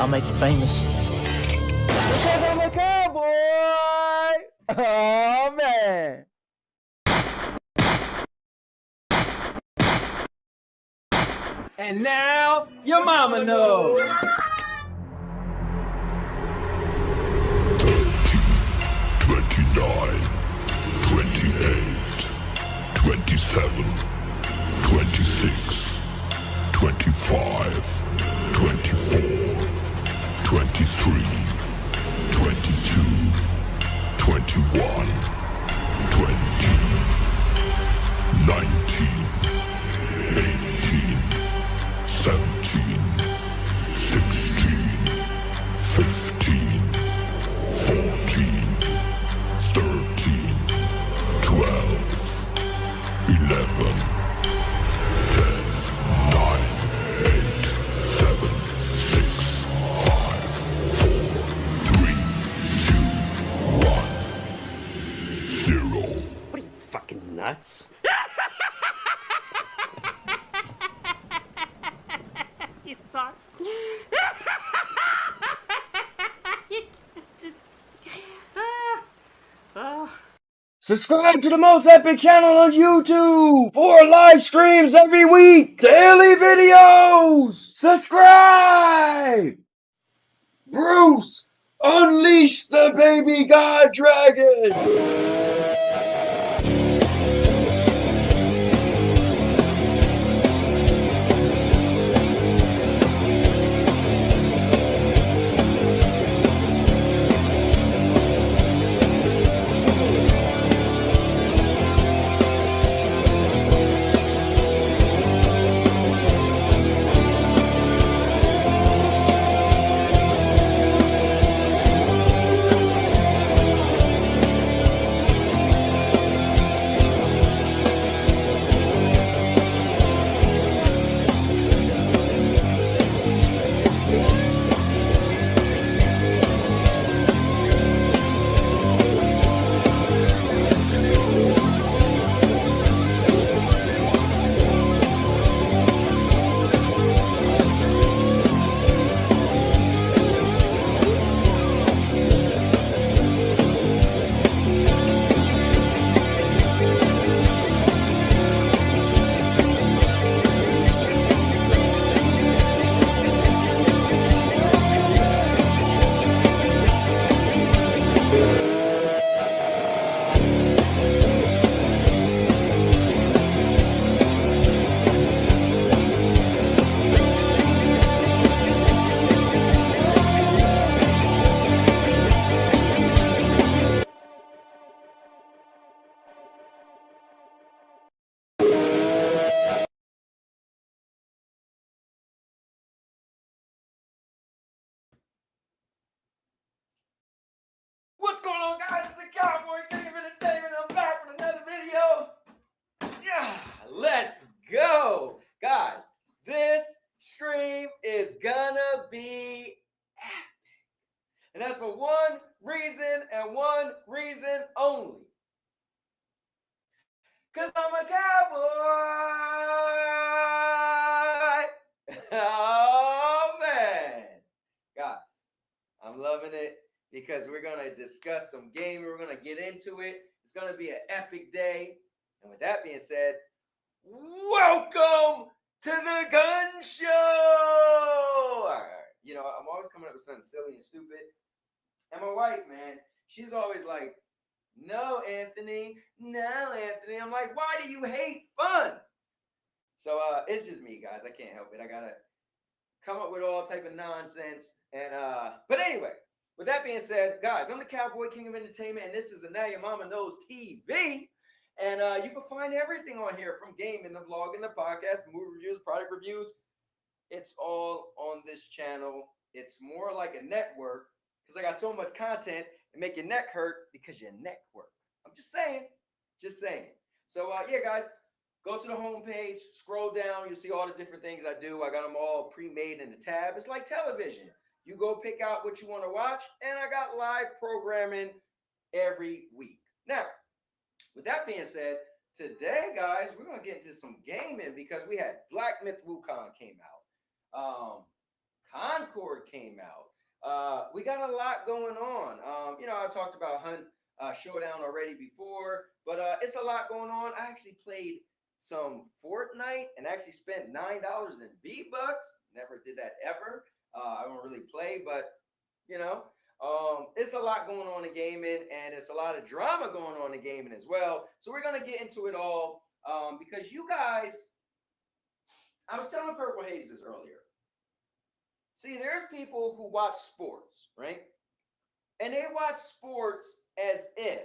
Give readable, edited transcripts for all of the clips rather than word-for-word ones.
I'll make you famous. Because I'm a cowboy! Oh, man! And now, your mama knows. 29, 28, 27, 26, 25, 24, 23, 22, 21, 20, 19, 18, 17, 16, 15, 14, 13, 12, 11, 10, 9, 8, 7, 6, 5, 4, 3, 2, 1, 0. What are you, fucking nuts? You thought... Subscribe to the most epic channel on YouTube for live streams every week. Daily videos. Subscribe. Bruce, unleash the baby god dragon. What's going on, guys? It's the Cowboy King of Entertainment. I'm back with another video. Yeah, let's go. Guys, this stream is gonna be epic. And that's for one reason and one reason only. Because I'm a cowboy. Oh, man. Guys, I'm loving it. Because we're going to discuss some gaming. We're going to get into it. It's going to be an epic day. And with that being said, welcome to the gun show. All right. You know, I'm always coming up with something silly and stupid. And my wife, man, she's always like, no, Anthony. No, Anthony. I'm like, why do you hate fun? So it's just me, guys. I can't help it. I got to come up with all type of nonsense. And but anyway. With that being said, guys, I'm the Cowboy King of Entertainment, and this is Now Your Mama Knows TV. And you can find everything on here, from gaming, the vlogging, the podcast, movie reviews, product reviews. It's all on this channel. It's more like a network, because I got so much content and make your neck hurt because your neck work. I'm just saying. Just saying. So, yeah, guys, go to the homepage, scroll down. You'll see all the different things I do. I got them all pre-made in the tab. It's like television. You go pick out what you want to watch, and I got live programming every week. Now, with that being said, today, guys, we're going to get into some gaming because we had Black Myth WuKung came out. Concord Concord came out. We got a lot going on. I talked about Hunt Showdown already before, but it's a lot going on. I actually played some Fortnite and actually spent $9 in V-Bucks. Never did that ever. I don't really play, but it's a lot going on in gaming, and it's a lot of drama going on in gaming as well. So we're gonna get into it all because you guys, I was telling Purple Haze this earlier. See, there's people who watch sports, right? And they watch sports as if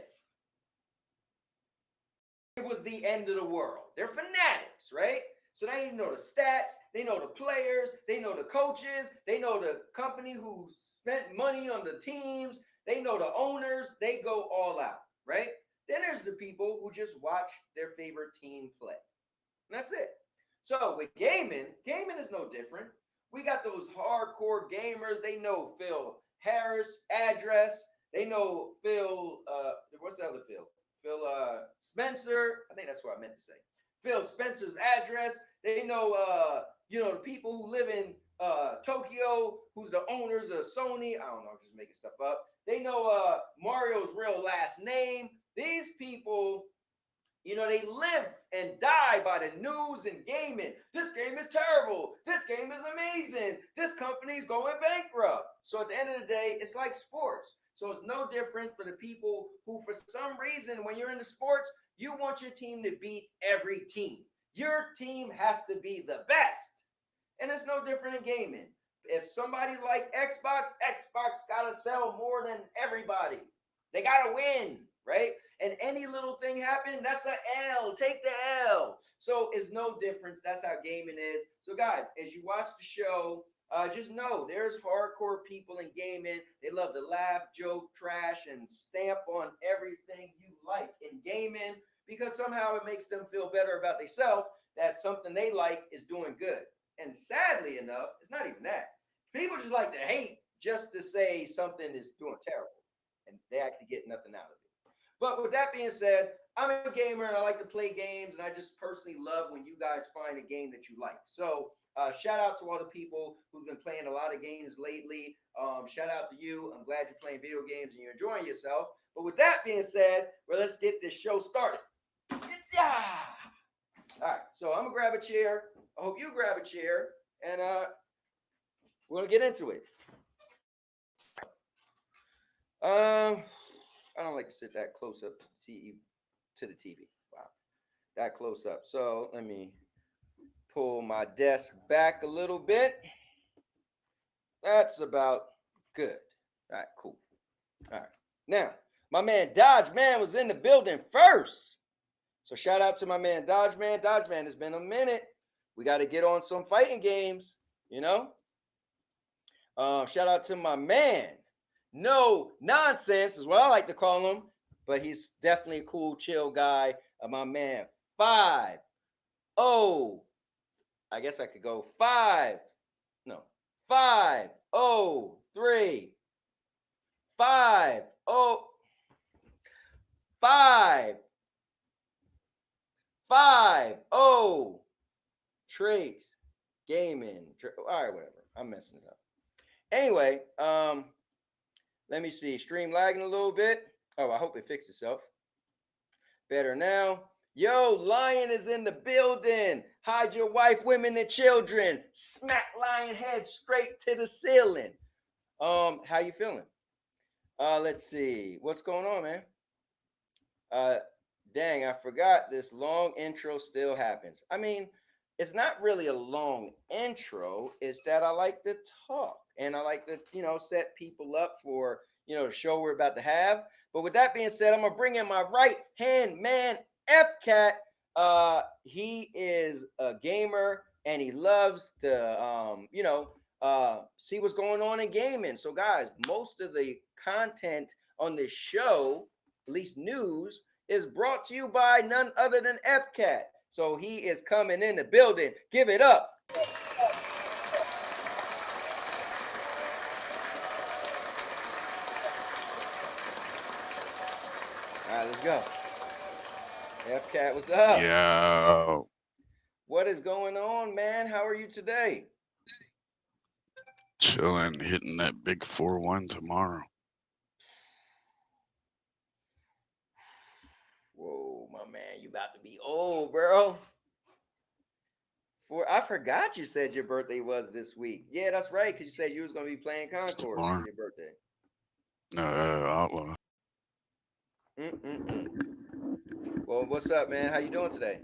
it was the end of the world. They're fanatics, right? So they know the stats, they know the players, they know the coaches, they know the company who spent money on the teams, they know the owners, they go all out, right? Then there's the people who just watch their favorite team play. And that's it. So with gaming is no different. We got those hardcore gamers. They know Phil Harris' address. They know Phil, what's the other Phil? Phil Spencer. I think that's what I meant to say. Phil Spencer's address. They know, the people who live in Tokyo, who's the owners of Sony. I don't know, I'm just making stuff up. They know Mario's real last name. These people, they live and die by the news and gaming. This game is terrible. This game is amazing. This company's going bankrupt. So at the end of the day, it's like sports. So it's no different for the people who, for some reason, when you're in the sports, you want your team to beat every team. Your team has to be the best. And it's no different in gaming. If somebody like Xbox got to sell more than everybody. They got to win, right? And any little thing happen, that's an L. Take the L. So it's no difference. That's how gaming is. So guys, as you watch the show, just know there's hardcore people in gaming. They love to laugh, joke, trash, and stamp on everything you like in gaming because somehow it makes them feel better about themselves that something they like is doing good. And sadly enough, it's not even that. People just like to hate just to say something is doing terrible. And they actually get nothing out of it. But with that being said, I'm a gamer and I like to play games. And I just personally love when you guys find a game that you like. So shout out to all the people who've been playing a lot of games lately. Shout out to you. I'm glad you're playing video games and you're enjoying yourself. But with that being said, well, let's get this show started. Yeah. All right. So I'm going to grab a chair. I hope you grab a chair. And we're going to get into it. I don't like to sit that close up to the TV. Wow, that close up. So let me pull my desk back a little bit. That's about good. All right, cool. All right. Now, my man Dodge Man was in the building first. So shout out to my man Dodge Man. Dodge Man, it's been a minute. We got to get on some fighting games, Shout out to my man. No Nonsense is what I like to call him, but he's definitely a cool, chill guy. My man, 5-0. I guess I could go 5-0-3. 5-0. 5-0. Trace Gaming. All right, whatever. I'm messing it up. Anyway, let me see. Stream lagging a little bit. Oh, I hope it fixed itself. Better now. Yo, Lion is in the building. Hide your wife, women, and children. Smack Lion head straight to the ceiling. How you feeling? Let's see. What's going on, man? Dang, I forgot this long intro still happens. I mean, it's not really a long intro. It's that I like to talk. And I like to, set people up for, the show we're about to have. But with that being said, I'm going to bring in my right-hand man, F-Cat. He is a gamer, and he loves to, see what's going on in gaming. So, guys, most of the content on this show, at least news, is brought to you by none other than F-Cat. So he is coming in the building. Give it up. All right, let's go. F-Cat, what's up? Yo. What is going on, man? How are you today? chilling, hitting that big 4-1 tomorrow. Whoa, my man, you about to be old, bro. I forgot you said your birthday was this week. Yeah, that's right, because you said you was gonna be playing It's Concord for tomorrow. your birthday. No, Outlaw. Mm-mm-mm. Well, what's up, man? How you doing today?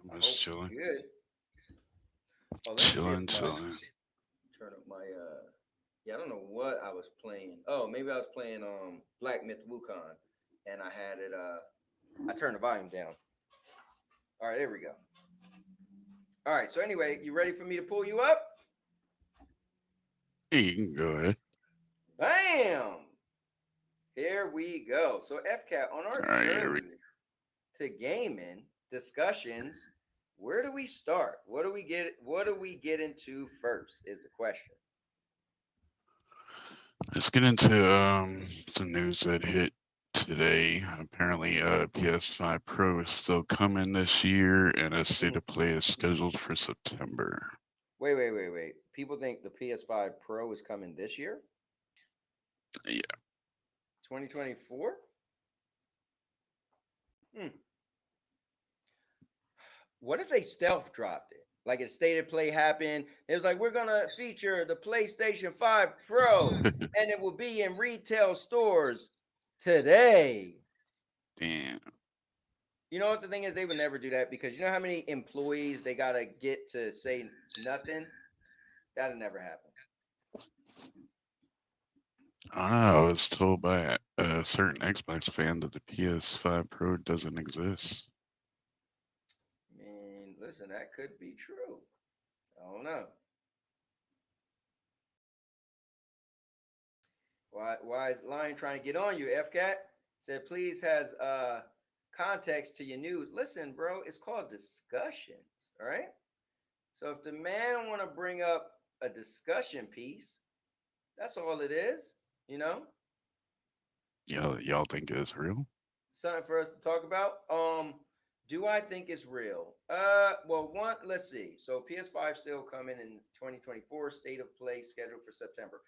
I'm I just hope chilling. good. Oh, let me see if Chilling. turn up my yeah, I don't know what I was playing. Oh, maybe I was playing Black Myth WuKung, and I had it I turned the volume down. All right, there we go. All right, so anyway, you ready for me to pull you up? Hey, you can go ahead. Bam! Here we go. So FCAT, on our All right, here we journey to gaming discussions, where do we start? What do we get into first is the question. Let's get into some news that hit today. Apparently, PS5 Pro is still coming this year, and a state of play is scheduled for September. Wait. People think the PS5 Pro is coming this year? Yeah. 2024? What if they stealth dropped it? Like a state of play happened. It was like, we're going to feature the PlayStation 5 Pro, and it will be in retail stores today. Damn. You know what the thing is? They would never do that, because you know how many employees they got to get to say nothing? That'll never happen. I don't know. I was told by a certain Xbox fan that the PS5 Pro doesn't exist. I mean, listen, that could be true. I don't know. Why is Lion trying to get on you, FCAT? Said, please has context to your news. Listen, bro, it's called discussions, all right? So if the man want to bring up a discussion piece, that's all it is, you know? Y'all think it's real? Something for us to talk about. Do I think it's real? Well, let's see. So PS5 still coming in 2024, state of play scheduled for September.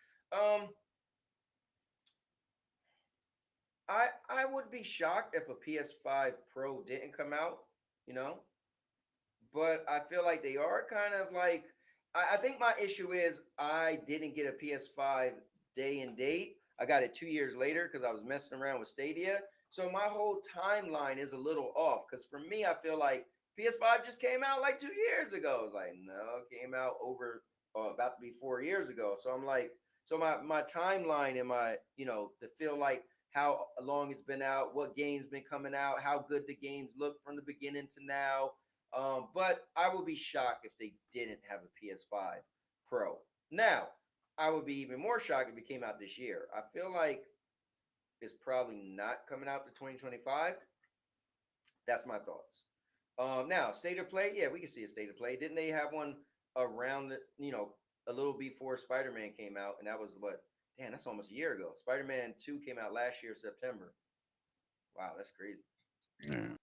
I would be shocked if a PS5 Pro didn't come out, you know? But I feel like they are kind of like, I think my issue is I didn't get a PS5 day and date. I got it 2 years later because I was messing around with Stadia. So my whole timeline is a little off, because for me, I feel like PS5 just came out like 2 years ago. It's like, no, it came out about to be 4 years ago. So I'm like, so my timeline and my, to feel like how long it's been out, what games been coming out, how good the games look from the beginning to now. But I would be shocked if they didn't have a PS5 Pro. Now, I would be even more shocked if it came out this year. I feel like it's probably not coming out to 2025. That's my thoughts. Now, state of play, yeah, we can see a state of play. Didn't they have one around, a little before Spider-Man came out? And that was what? Damn, that's almost a year ago. Spider-Man 2 came out last year, September. Wow, that's crazy. Yeah.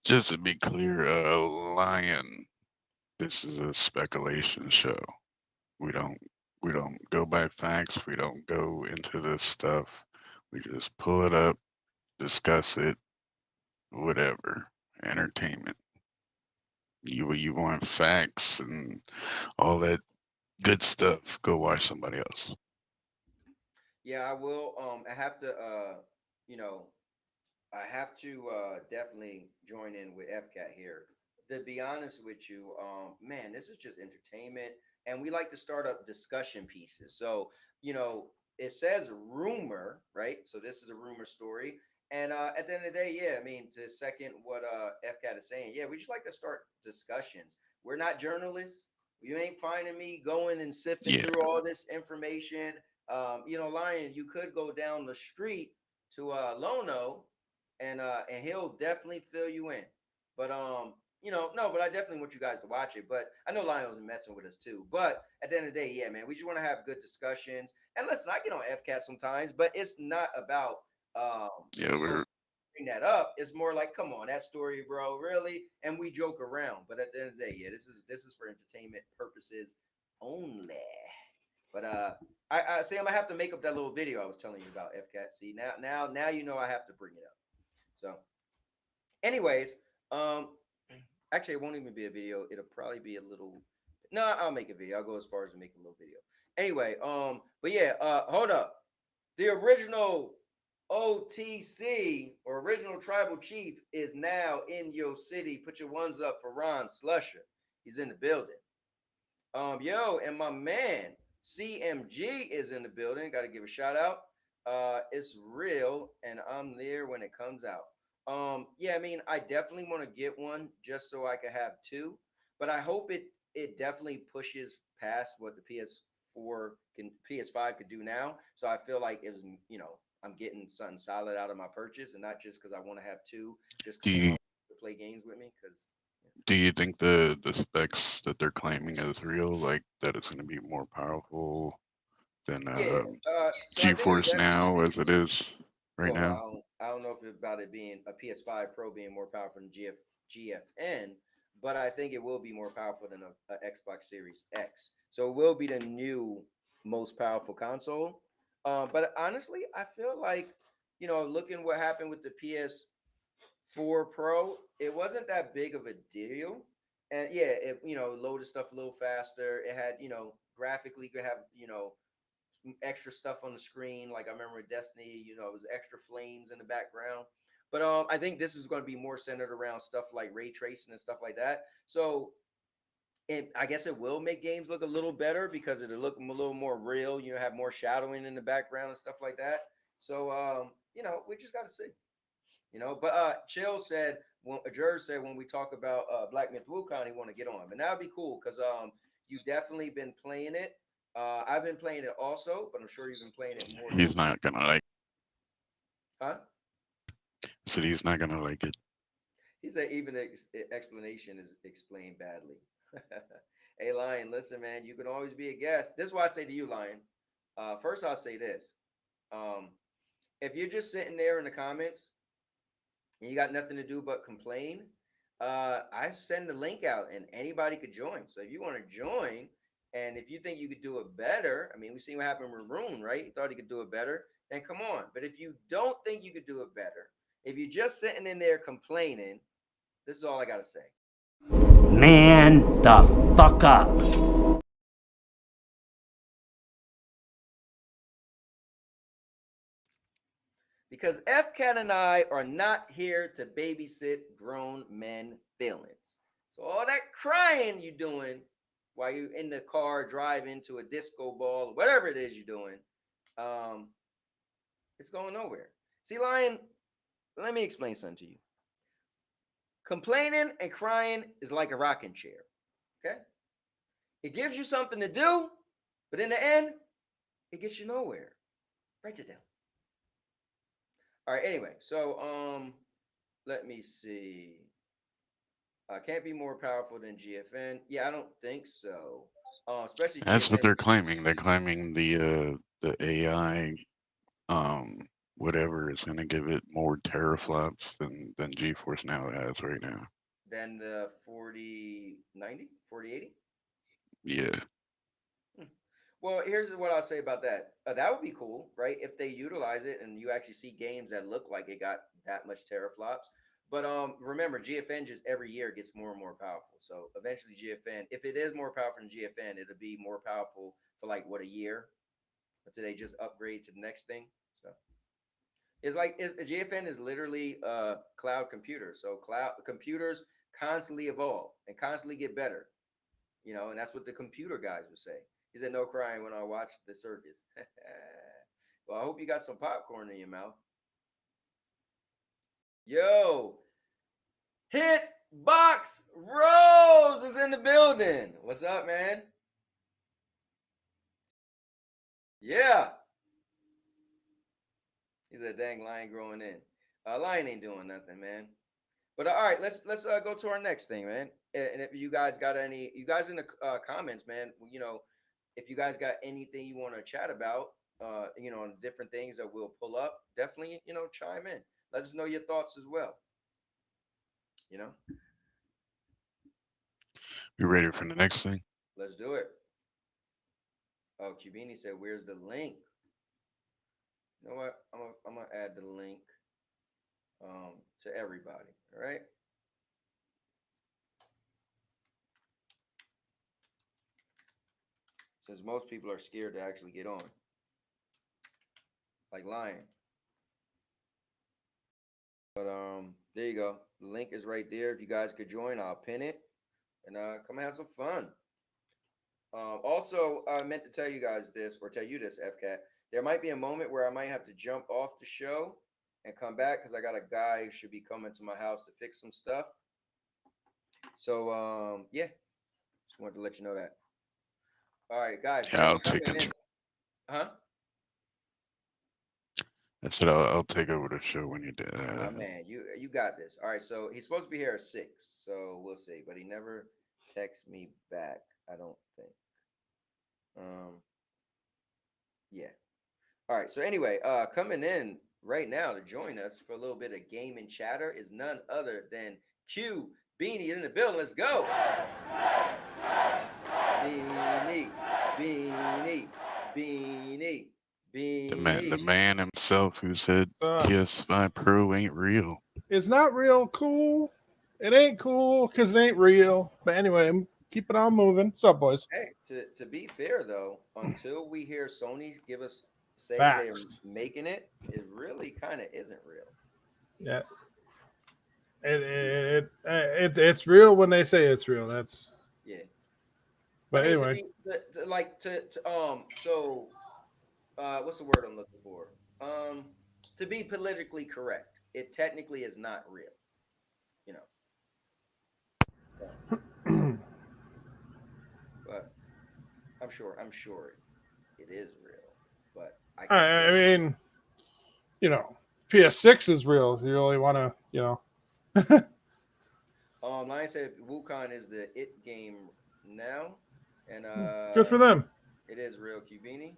Just to be clear, Lion, this is a speculation show. We don't go by facts. We don't go into this stuff. We just pull it up, discuss it, whatever. Entertainment. You want facts and all that good stuff? Go watch somebody else. Yeah, I will. I have to, you know, I have to definitely join in with FCAT here. To be honest with you, man, this is just entertainment, and we like to start up discussion pieces. So, it says rumor, right? So this is a rumor story, and at the end of the day, yeah, I mean, to second what FCAT is saying, yeah, we just like to start discussions. We're not journalists. You ain't finding me going and sifting Yeah. through all this information. Lion, you could go down the street to Lono, and he'll definitely fill you in. But no, but I definitely want you guys to watch it. But I know Lionel's messing with us too. But at the end of the day, yeah, man, we just want to have good discussions. And listen, I get on FCAT sometimes, but it's not about Yeah, bring that up, it's more like, come on, that story, bro, really? And we joke around. But at the end of the day, yeah, this is for entertainment purposes only. But I say I'm gonna have to make up that little video I was telling you about, FCAT. See, now you know I have to bring it up. So, anyways, um, actually, it won't even be a video. It'll probably be a little. No, I'll make a video. I'll go as far as to make a little video. Anyway, but yeah, hold up. The original OTC or original tribal chief is now in your city. Put your ones up for Ron Slusher. He's in the building. Yo, and my man CMG is in the building. Got to give a shout out. It's real, and I'm there when it comes out. Yeah, I mean, I definitely want to get one just so I can have two, but I hope it definitely pushes past what the PS5 could do now. So I feel like it was, I'm getting something solid out of my purchase, and not just because I want to have two, just Do because I you want to play games with me. Because do you think the specs that they're claiming is real? Like that it's going to be more powerful than yeah, so I think it's GeForce Now as it is right well, now? I don't know if about it being a PS5 Pro being more powerful than GFN, but I think it will be more powerful than a Xbox Series X. So it will be the new most powerful console. But honestly, I feel like, looking what happened with the PS4 Pro, it wasn't that big of a deal. And yeah, it loaded stuff a little faster. It had, graphically could have, extra stuff on the screen. Like I remember with Destiny, it was extra flames in the background. But I think this is going to be more centered around stuff like ray tracing and stuff like that. So I guess it will make games look a little better because it'll look a little more real. Have more shadowing in the background and stuff like that. So we just got to see. But Chill said when Jer said when we talk about Black Myth WuKung, he want to get on, but that would be cool because you definitely been playing it. I've been playing it also, but I'm sure you've been playing it more than He's not gonna like. huh? Said he's not gonna like it. He said even explanation is explained badly. Hey, Lion, listen, man, you can always be a guest. This is what I say to you, Lion. First, I'll say this: um, if you're just sitting there in the comments and you got nothing to do but complain, I send the link out and anybody could join. So if you want to join, and if you think you could do it better, I mean, we seen what happened with Rune, right? He thought he could do it better, then come on. But if you don't think you could do it better, if you're just sitting in there complaining, this is all I gotta say. Man the fuck up. Because FCAT and I are not here to babysit grown men feelings. So all that crying you doing while you're in the car driving to a disco ball, whatever it is you're doing, it's going nowhere. See, Lion, let me explain something to you. Complaining and crying is like a rocking chair. Okay? It gives you something to do, but in the end, it gets you nowhere. Write it down. All right, anyway, so let me see. Can't be more powerful than GFN. Yeah, I don't think so. Especially That's what GFN they're is claiming. They're claiming the AI whatever is gonna give it more teraflops than GeForce Now has right now. than the 4090, 4080. Yeah. Well, here's what I'll say about that. That would be cool, right? If they utilize it and you actually see games that look like it got that much teraflops. But remember, GFN just every year gets more and more powerful. So eventually, GFN, if it is more powerful than GFN, it'll be more powerful for like what, a year until they just upgrade to the next thing. So GFN is literally a cloud computer. So cloud computers constantly evolve and constantly get better. And that's what the computer guys would say. He said, "No crying when I watch the circus." Well, I hope you got some popcorn in your mouth. Yo, Hitbox Rose is in the building. What's up, man? Yeah. He said, "Dang, Lion growing in." Lion ain't doing nothing, man. But all right, let's go to our next thing, man. And if you guys got you guys in the comments, man, if you guys got anything you want to chat about, on different things that we'll pull up, definitely, chime in. let us know your thoughts as well. You know, You ready for the next thing? let's do it. Oh, Cubini said, "Where's the link?" You know what? I'm gonna add the link to everybody. All right. Since most people are scared to actually get on, like Lion. But there you go. The link is right there. If you guys could join, I'll pin it and come have some fun. Also, I meant to tell you guys this, or tell you this, FCAT. There might be a moment where I might have to jump off the show and come back because I got a guy who should be coming to my house to fix some stuff. So yeah, just wanted to let you know that. All right, guys. Yeah, I'll take coming in. control. Huh? I said I'll take over the show when you do. Oh man, you got this. All right, so he's supposed to be here at 6, so we'll see. But he never texts me back, I don't think. Yeah. All right. So anyway, coming in right now to join us for a little bit of game and chatter is none other than Q Beanie in the building. Let's go. Beanie, Beanie, Beanie, Beanie. The man himself who said PS5 Pro ain't real. It's not real cool. It ain't cool because it ain't real. But anyway, keep it on moving. What's up, boys? Hey, to be fair though, until we hear Sony give us say Facts. they're making it, it really kind of isn't real. Yeah. It's real when they say it's real. That's yeah. But anyway, so what's the word I'm looking for? To be politically correct, it technically is not real. You know. But I'm sure it is real. But I mean, you know, PS6 is real. You really want to, you know. Lion said WuKung is the it game now, and good for them. It is real, Cubini.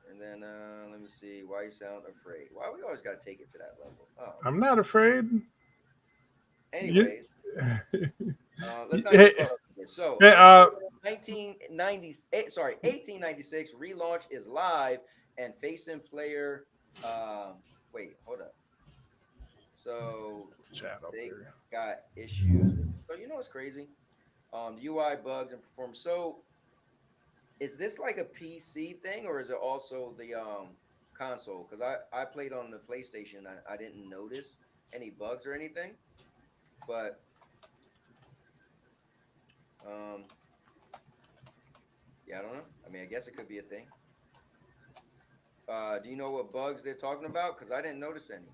And then let me see. Why you sound afraid? Why we always got to take it to that level? Oh. I'm not afraid. Anyways, let's not get caught up with this. So, 1896 relaunch is live and facing player. Wait, hold up. So they got issues. So you know what's crazy? UI bugs and performance. So is this like a PC thing or is it also the console? Because I played on the PlayStation. I didn't notice any bugs or anything, but yeah, I don't know. I mean, I guess it could be a thing. Do you know what bugs they're talking about? Because I didn't notice any.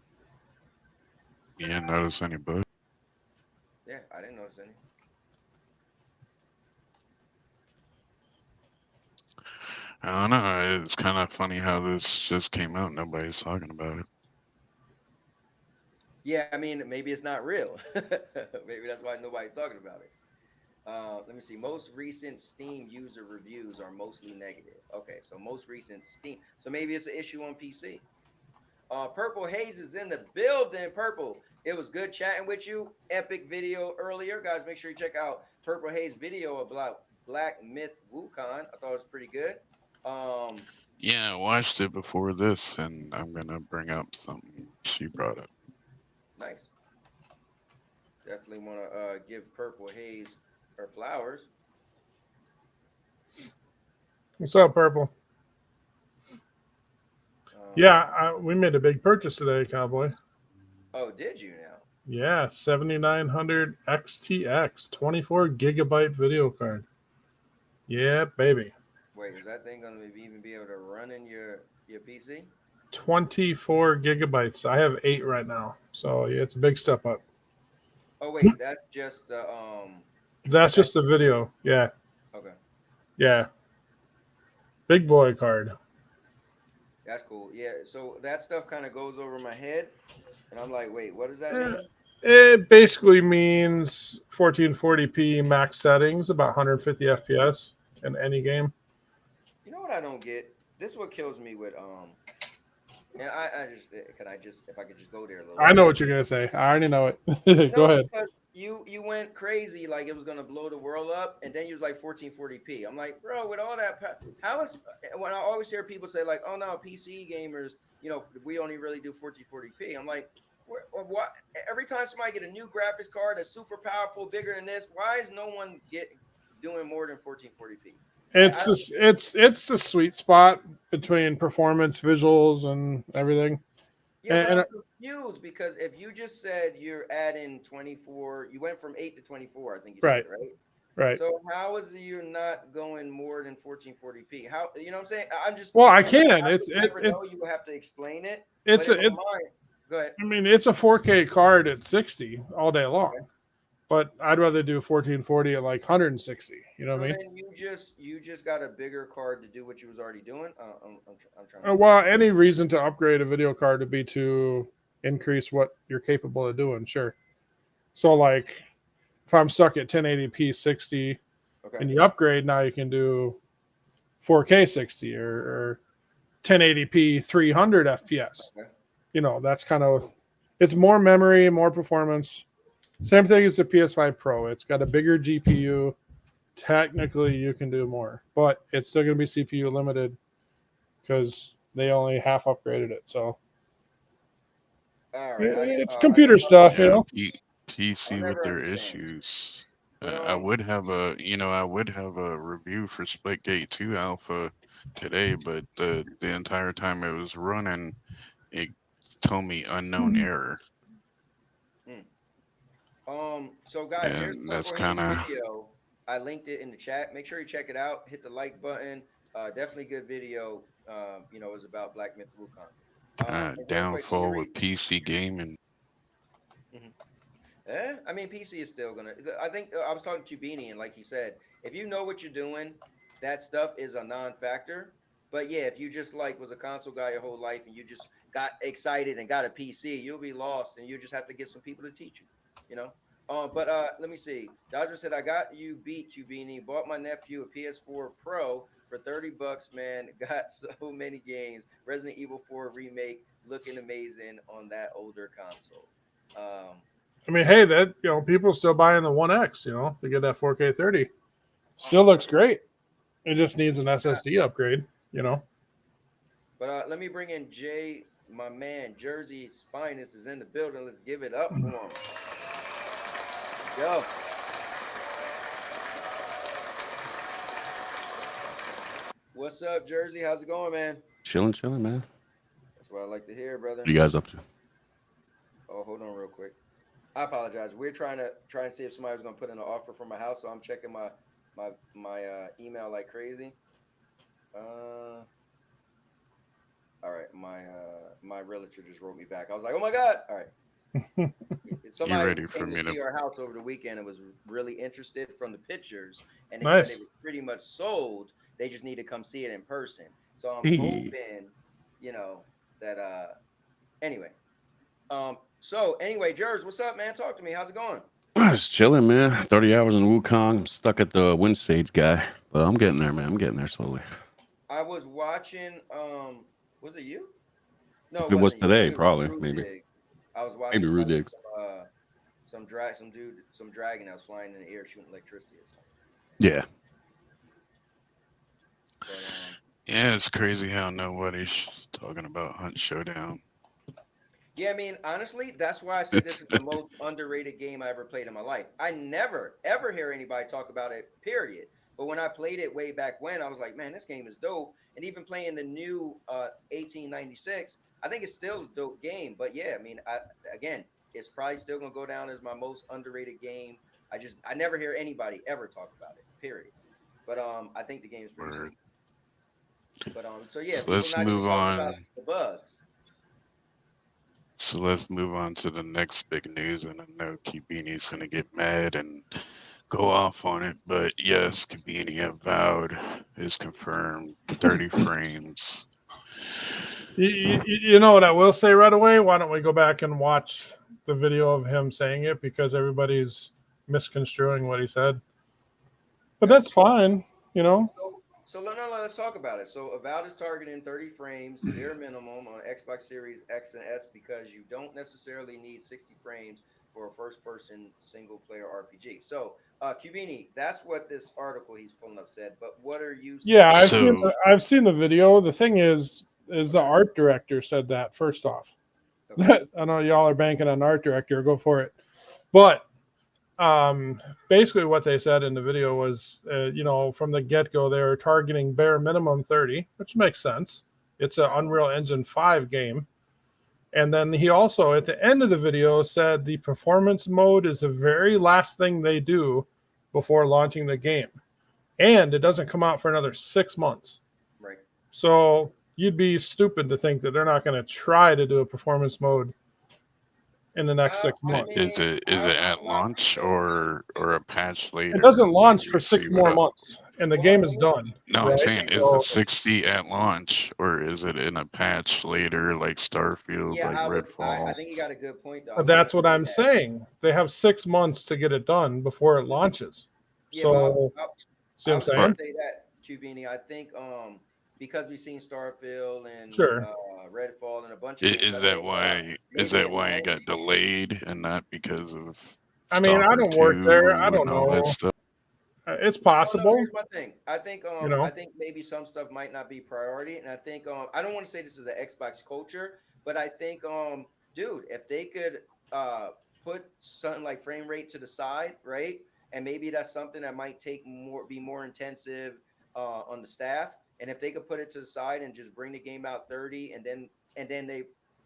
You didn't notice any bugs? Yeah, I didn't notice any. I don't know. It's kind of funny how this just came out. Nobody's talking about it. Yeah, I mean, maybe it's not real. Maybe that's why nobody's talking about it. Let me see. Most recent Steam user reviews are mostly negative. Okay, so most recent Steam. So maybe it's an issue on PC. Purple Haze is in the building. Purple, it was good chatting with you. Epic video earlier. Guys, make sure you check out Purple Haze video about Black Myth WuKung. I thought it was pretty good. Yeah, I watched it before this, and I'm going to bring up something she brought up. Nice. Definitely want to give Purple Haze her flowers. What's up, Purple? Yeah, we made a big purchase today, Cowboy. Oh, did you now? Yeah, 7900 XTX, 24 gigabyte video card. Yeah, baby. Wait, is that thing going to even be able to run in your PC? 24 gigabytes. I have 8 right now, so yeah, it's a big step up. Oh wait, that's just the That's just the video. Yeah. Okay. Yeah. Big boy card. That's cool. Yeah. So that stuff kind of goes over my head, and I'm like, wait, what does that mean? It basically means 1440p max settings, about 150 FPS in any game. You know what I don't get? This is what kills me with And I just if I could just go there a little. I know what you're gonna say. I already know it. Go ahead. Because you went crazy like it was gonna blow the world up, and then you was like 1440p. I'm like, bro, with all that, how is when I always hear people say like, oh no, PC gamers, we only really do 1440p. I'm like, what? Every time somebody get a new graphics card that's super powerful, bigger than this, why is no one doing more than 1440p? It's the sweet spot between performance, visuals, and everything. Yeah, but And I'm confused because if you just said you're adding 24, you went from 8 to 24, I think you said, right? right. So how is it you're not going more than 1440p? How, you know what I'm saying? I'm just Well, I can. I never know. You will have to explain it. It's but go ahead. I mean, it's a 4K card at 60 all day long. Okay. But I'd rather do 1440 at like 160. You know what I mean? Then you just got a bigger card to do what you was already doing. I'm trying. Well, any reason to upgrade a video card would be to increase what you're capable of doing. Sure. So like, if I'm stuck at 1080p 60, and you upgrade, now you can do 4K 60 or 1080p 300 FPS. Okay. That's kind of, it's more memory, more performance. Same thing as the PS5 Pro. It's got a bigger GPU. Technically, you can do more, but it's still going to be CPU limited because they only half upgraded it. So it's computer stuff, PC with their issues. I would have a review for Splitgate 2 Alpha today, but the entire time it was running, it told me unknown error. So guys, and here's that's kind of video. I linked it in the chat. Make sure you check it out. Hit the like button. Definitely good video. It was about Black Myth WuKung. Downfall with PC gaming. I mean, PC is still gonna. I think I was talking to Beanie, and like he said, if you know what you're doing, that stuff is a non-factor. But yeah, if you just was a console guy your whole life and you just got excited and got a PC, you'll be lost, and you just have to get some people to teach you. But let me see. Dodger said, I got you beat, you Beanie. Bought my nephew a PS4 Pro for $30, man. Got so many games. Resident Evil 4 remake looking amazing on that older console. I mean, hey, that people still buying the 1X, to get that 4K 30. Still looks great. It just needs an SSD upgrade, But let me bring in Jay, my man. Jersey's finest is in the building. Let's give it up for him. Yo. What's up, Jersey? How's it going, man? Chilling, man. That's what I like to hear, brother. What are you guys up to? Oh, hold on real quick. I apologize. We're trying to see if somebody was going to put in an offer for my house, so I'm checking my email like crazy. All right, my realtor just wrote me back. I was like, oh my God. All right. Somebody came to see our house over the weekend and was really interested from the pictures, and they said it was pretty much sold. They just need to come see it in person. So I'm hoping, that anyway. So anyway, Jers, what's up, man? Talk to me. How's it going? I was chilling, man. 30 hours in WuKong. I'm stuck at the Wind Stage guy, but I'm getting there, man. I'm getting there slowly. I was watching. Was it you? No, it was today, probably, maybe. Dig. I was watching maybe Rude Diggs. Some dragon that was flying in the air shooting electricity or something. Yeah. But, yeah, it's crazy how nobody's talking about Hunt Showdown. Yeah, I mean, honestly, that's why I said this is the most underrated game I ever played in my life. I never, ever hear anybody talk about it, period. But when I played it way back when, I was like, man, this game is dope. And even playing the new 1896, I think it's still a dope game. But yeah, I mean, again, it's probably still going to go down as my most underrated game. I never hear anybody ever talk about it, period. But I think the game is pretty good. But so yeah, let's move on. About the bugs. So let's move on to the next big news, and I know Kibini's gonna get mad and go off on it, but yes, Kibini Avowed is confirmed. 30 frames. You know what I will say right away? Why don't we go back and watch the video of him saying it, because everybody's misconstruing what he said. But that's fine, So let's talk about it. So Avowed is targeting 30 frames bare minimum on Xbox Series X and S because you don't necessarily need 60 frames for a first-person single-player RPG. So, Cubini, that's what this article he's pulling up said. But what are you saying? Yeah, So I've seen the video. The thing is the art director said that first off. Okay. I know y'all are banking on art director. Go for it. But basically what they said in the video was, from the get-go, they were targeting bare minimum 30, which makes sense. It's an Unreal Engine 5 game. And then he also, at the end of the video, said the performance mode is the very last thing they do before launching the game. And it doesn't come out for another 6 months. Right. So you'd be stupid to think that they're not going to try to do a performance mode in the next 6 months. is it at launch or a patch later? It doesn't launch where for we 6 see what more else? months, and the game is done. No, I'm right? saying, So- is it 60 at launch, or is it in a patch later, like Starfield, Yeah, like I Redfall? think you got a good point, though. But that's what I'm saying. They have 6 months to get it done before it launches. Yeah, So, but see what I'm I was gonna saying? say that, Cubini. I think because we've seen Starfield and Sure. Redfall and a bunch of games. Is I that think, why? Is maybe that why it got delayed and not because of? I mean, I Stalker don't work 2 there. I don't and all that know. stuff? It's No, possible. here's my thing. I think I think maybe some stuff might not be priority, and I think I don't want to say this is an Xbox culture, but I think dude, if they could put something like frame rate to the side, right, and maybe that's something that might be more intensive on the staff, and if they could put it to the side and just bring the game out 30, and then they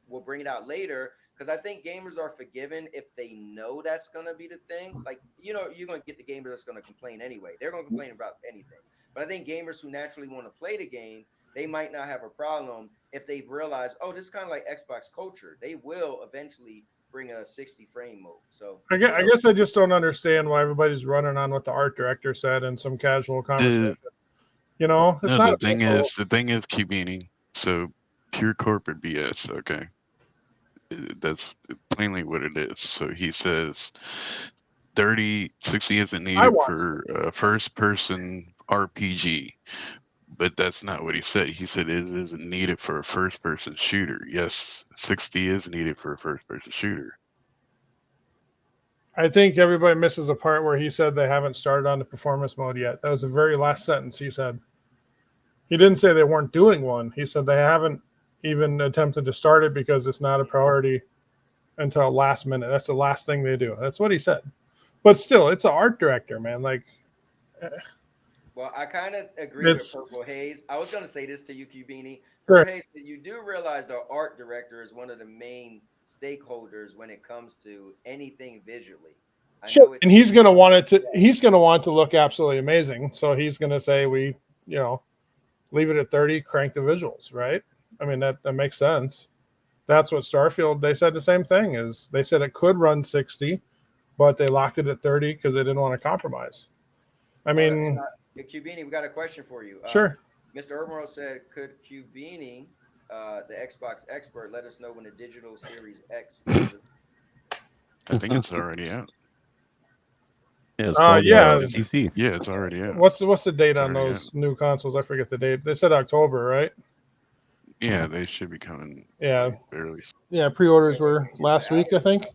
will bring it out later. Because I think gamers are forgiven if they know that's gonna be the thing. Like, you're gonna get the gamer that's gonna complain anyway. They're gonna complain about anything. But I think gamers who naturally want to play the game, they might not have a problem if they've realized, oh, this is kind of like Xbox culture. They will eventually bring a 60 frame mode. So I guess I just don't understand why everybody's running on what the art director said in some casual conversation. It's No, not the thing is, Cubini. So pure corporate BS. Okay, that's plainly what it is. So he says 60 isn't needed for a first-person RPG, but that's not what he said. He said it isn't needed for a first-person shooter. Yes, 60 is needed for a first-person shooter. I think everybody misses a part where he said they haven't started on the performance mode yet. That was the very last sentence he said. He didn't say they weren't doing one. He said they haven't even attempted to start it because it's not a priority until last minute. That's the last thing they do. That's what he said. But still, it's an art director, man. Like, well, I kind of agree with Purple Haze. I was going to say this to you, Cubini. Purple Haze, you do realize the art director is one of the main stakeholders when it comes to anything visually. Sure, and he's going to want it to. He's going to want it to look absolutely amazing. So he's going to say, leave it at 30, crank the visuals, right? I mean, that makes sense. That's what Starfield. They said the same thing. Is they said it could run 60, but they locked it at 30 because they didn't want to compromise. I mean, Cubini, we got a question for you. Sure. Mr. Urmero said, could Cubini, the Xbox expert, let us know when the digital Series X will I think it's already out. Yeah, it's called PC. Yeah, it's already out. What's the date on those new consoles? I forget the date. They said October, right? Yeah, they should be coming. Yeah, barely. Yeah, pre-orders were last week, I think.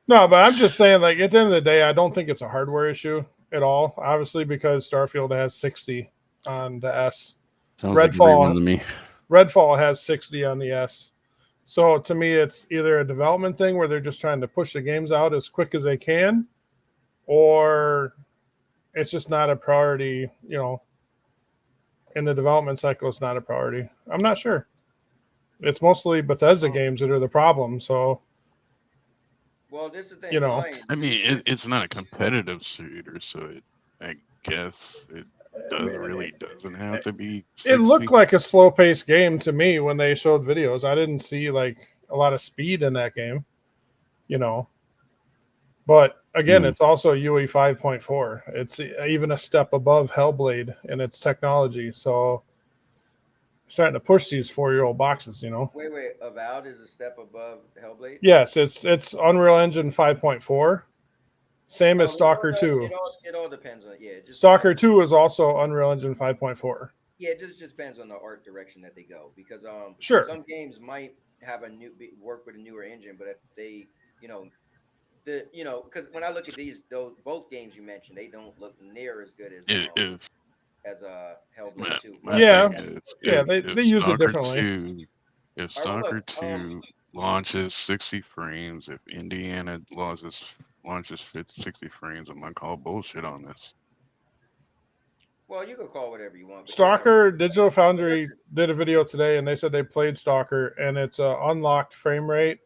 No, but I'm just saying, like, at the end of the day, I don't think it's a hardware issue at all. Obviously, because Starfield has 60 on the S. Sounds like everyone to me. Redfall has 60 on the S. So to me, it's either a development thing where they're just trying to push the games out as quick as they can, or it's just not a priority, in the development cycle, it's not a priority. I'm not sure. It's mostly Bethesda games that are the problem. So, well, this is the thing. I mean, it's not a competitive shooter, so I guess it doesn't have to be 60. It looked like a slow-paced game to me when they showed videos. I didn't see like a lot of speed in that game, But again, it's also UE 5.4. It's even a step above Hellblade in its technology. So starting to push these 4-year-old boxes, Wait, Avowed is a step above Hellblade? Yes, it's Unreal Engine 5.4. Same as Stalker 2. It all depends on just Stalker 2 is also Unreal Engine 5.4. Yeah, it just depends on the art direction that they go because sure, some games might have work with a newer engine, but if they because when I look at both games you mentioned, they don't look near as good as Hellblade 2. They use it differently. If Stalker 2 launches 60 frames, if Indiana launches 60 frames, I'm gonna call bullshit on this. Well, you can call whatever you want. Stalker Digital Foundry did a video today, and they said they played Stalker, and it's an unlocked frame rate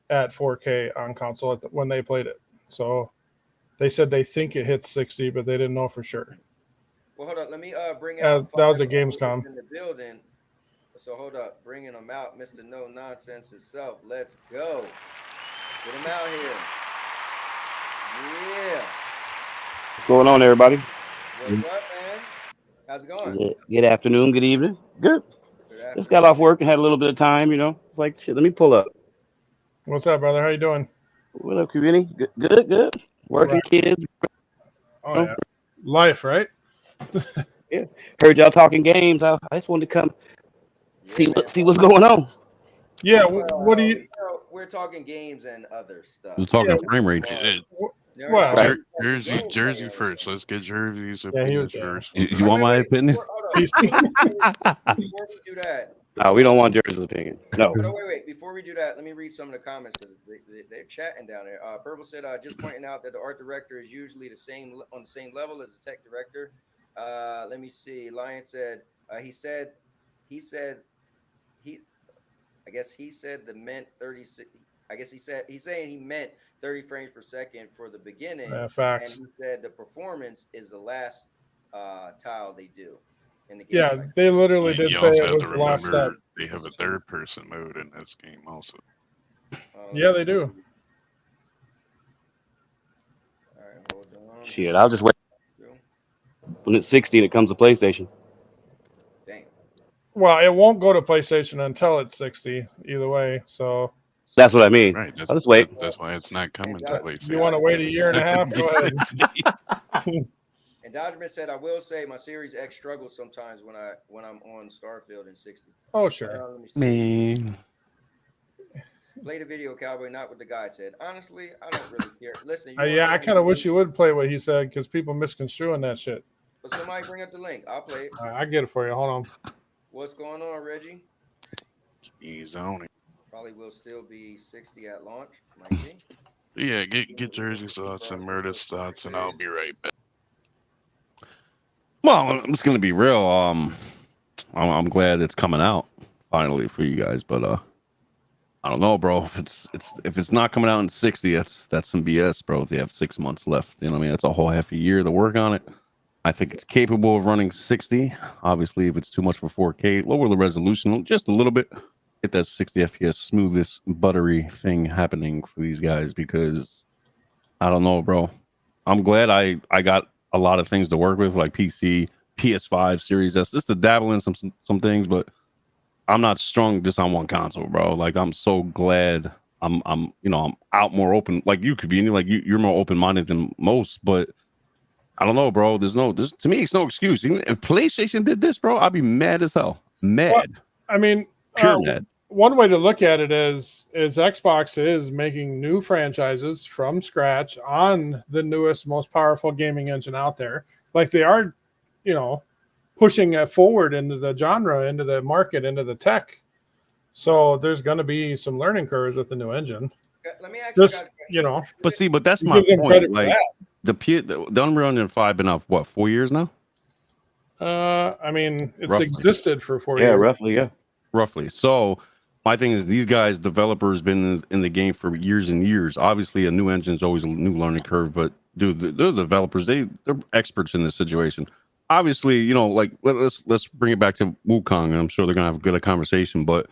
at 4K on console when they played it. So they said they think it hits 60, but they didn't know for sure. Well, hold up. Let me bring out. That was a Gamescom. In the building. So hold up. Bringing them out, Mr. No Nonsense himself. Let's go. Get him out here. Yeah. What's going on, everybody? What's up, man? How's it going? Good afternoon, good evening. Good. Just got off work and had a little bit of time, It's like, shit, let me pull up. What's up, brother? How you doing? What up, Vinny? Good. Working kids. Oh, yeah. Life, right? Yeah. Heard y'all talking games. I just wanted to come see what's going on. Yeah, what do you... We're talking games and other stuff. We're talking frame rates. Well, Jersey first. Let's get Jersey's opinion first. You want my opinion? Before we do that. No, we don't want Jersey's opinion. No. Wait. Before we do that, let me read some of the comments because they're chatting down there. Purple said, just pointing out that the art director is usually on the same level as the tech director. Let me see. Lion said, he said the meant 36. I guess he's saying he meant 30 frames per second for the beginning. Facts. And he said the performance is the last tile they do in the game. Yeah, cycle. They literally did say it was the last step. They have a third-person mode in this game also. Yeah, they do. All right, hold on. Shit, I'll just wait. When it's 60 and it comes to PlayStation. Dang. Well, it won't go to PlayStation until it's 60 either way, so... That's what I mean. Right. I'll just wait. That's why it's not coming to PlayStation. You want to wait a year and a half? Go ahead. And Dodgeman said, "I will say my Series X struggles sometimes when I'm on Starfield in 60." Oh sure, man. Play the video, Cowboy, not what the guy said. Honestly, I don't really care. Listen. I kind of wish you would play what he said because people misconstruing that shit. But somebody bring up the link. I'll play it. I get it for you. Hold on. What's going on, Reggie? He's on it. Probably will still be 60 at launch. Might be. Yeah, get Jersey's thoughts and Murda's thoughts, and I'll be right back. Well, I'm just gonna be real. I'm glad it's coming out finally for you guys, but I don't know, bro. If it's not coming out in 60, that's some BS, bro. If they have 6 months left, you know what I mean? That's a whole half a year to work on it. I think it's capable of running 60. Obviously, if it's too much for 4K, lower the resolution just a little bit. Get that 60 FPS smoothest buttery thing happening for these guys because I don't know, bro. I'm glad I got a lot of things to work with, like PC, PS5, Series S. Just to dabble in some things, but I'm not strong just on one console, bro. Like I'm so glad I'm out more open. Like you could be, like you're more open minded than most, but I don't know, bro. This to me, it's no excuse. Even if PlayStation did this, bro, I'd be mad as hell. Mad. Well, I mean, pure mad. One way to look at it is Xbox is making new franchises from scratch on the newest, most powerful gaming engine out there. Like they are, pushing it forward into the genre, into the market, into the tech. So there's going to be some learning curves with the new engine. Let me ask you guys, but that's my point. Like the Unreal Engine 5 been out for what, 4 years now? I mean, it's roughly. Existed for 4 years. Yeah, roughly. So my thing is, these guys, developers, been in the game for years and years. Obviously, a new engine is always a new learning curve, but dude, the developers, they're experts in this situation. Obviously, like let's bring it back to WuKung, and I'm sure they're gonna have a good conversation. But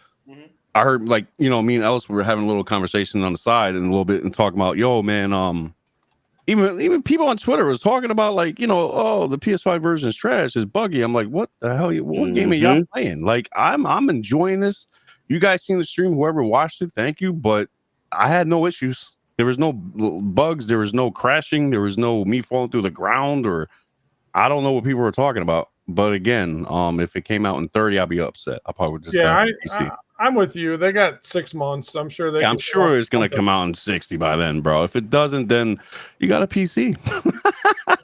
I heard, me and Ellis were having a little conversation on the side and a little bit and talking about, yo, man, even people on Twitter was talking about the PS5 version is trash, is buggy. I'm like, what the hell? What game are y'all playing? Like, I'm enjoying this. You guys seen the stream, whoever watched it, thank you. But I had no issues. There was no bugs. There was no crashing. There was no me falling through the ground, or I don't know what people were talking about. But again, if it came out in 30, I'd be upset. I probably would just Yeah, PC. I'm with you. They got 6 months. I'm sure they. Yeah, I'm sure it's gonna come out in 60 by then, bro. If it doesn't, then you got a PC.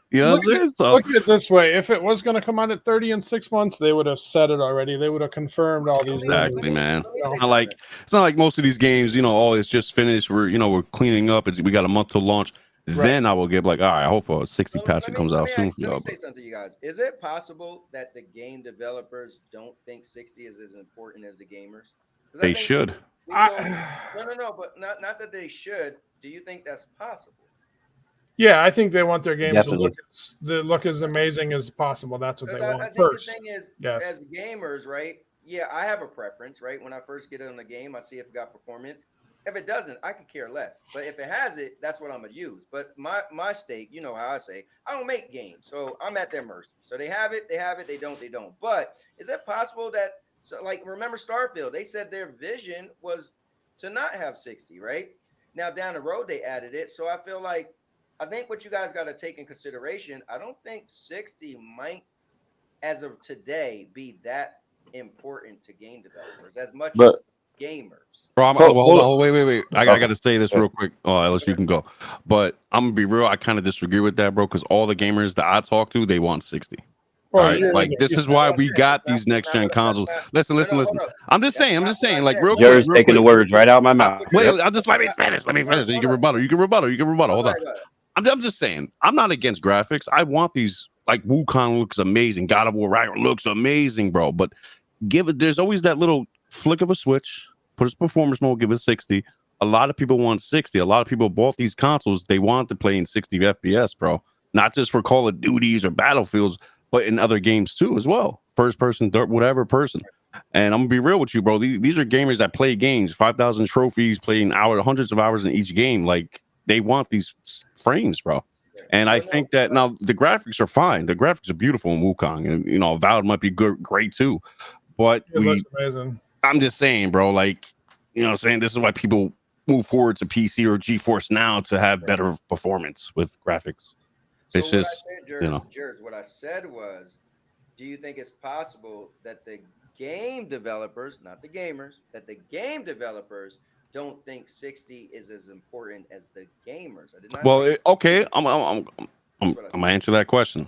You know what I'm saying? So look at it this way: if it was going to come out at 30 in 6 months, they would have said it already. They would have confirmed all these. exactly, man. It's not like most of these games. You know, oh, it's just finished. We're cleaning up. We got a month to launch. Right. Then I will get like, all right, I hope a 60 patch comes out soon for y'all. Let me say something to you guys. Is it possible that the game developers don't think 60 is as important as the gamers? They should. No, but not that they should. Do you think that's possible? Yeah, I think they want their games to look as amazing as possible. That's what they want. I think first. The thing is, as gamers, right? Yeah, I have a preference, right? When I first get on the game, I see if it got performance. If it doesn't, I could care less. But if it has it, that's what I'm gonna use. But my stake, you know how I say, I don't make games, so I'm at their mercy. So they have it, they don't. But is it possible that, so like, remember Starfield? They said their vision was to not have 60, right? Now down the road they added it. So I feel like, I think what you guys got to take in consideration, I don't think 60 might, as of today, be that important to game developers as much as gamers. Bro, wait. I got to say this real quick. Unless you can go. But I'm going to be real. I kind of disagree with that, bro, because all the gamers that I talk to, they want 60. All right, like this is why we got these next gen consoles. Listen. I'm just saying, like real quick. You're taking the words right out of my mouth. Wait, I'll just let me finish. You can rebuttal. Hold on. I'm just saying, I'm not against graphics. I want these, like WuKung looks amazing. God of War Ragnarok looks amazing, bro. But there's always that little flick of a switch, put it performance mode, give it 60. A lot of people want 60. A lot of people bought these consoles. They want to play in 60 FPS, bro. Not just for Call of Duties or Battlefields, but in other games too as well. First person, whatever person. And I'm gonna be real with you, bro. These are gamers that play games, 5,000 trophies, playing hundreds of hours in each game. Like, they want these frames, bro. And I think that now the graphics are fine. The graphics are beautiful in WuKung, and you know, Avowed might be great too. But it looks amazing. I'm just saying, bro. Like, you know what I'm saying? This is why people move forward to PC or GeForce now to have better performance with graphics. So it's just, Jared, what I said was, do you think it's possible that the game developers, not the gamers, that the game developers don't think 60 is as important as the gamers? I did not. Well, okay, I'm gonna answer that question.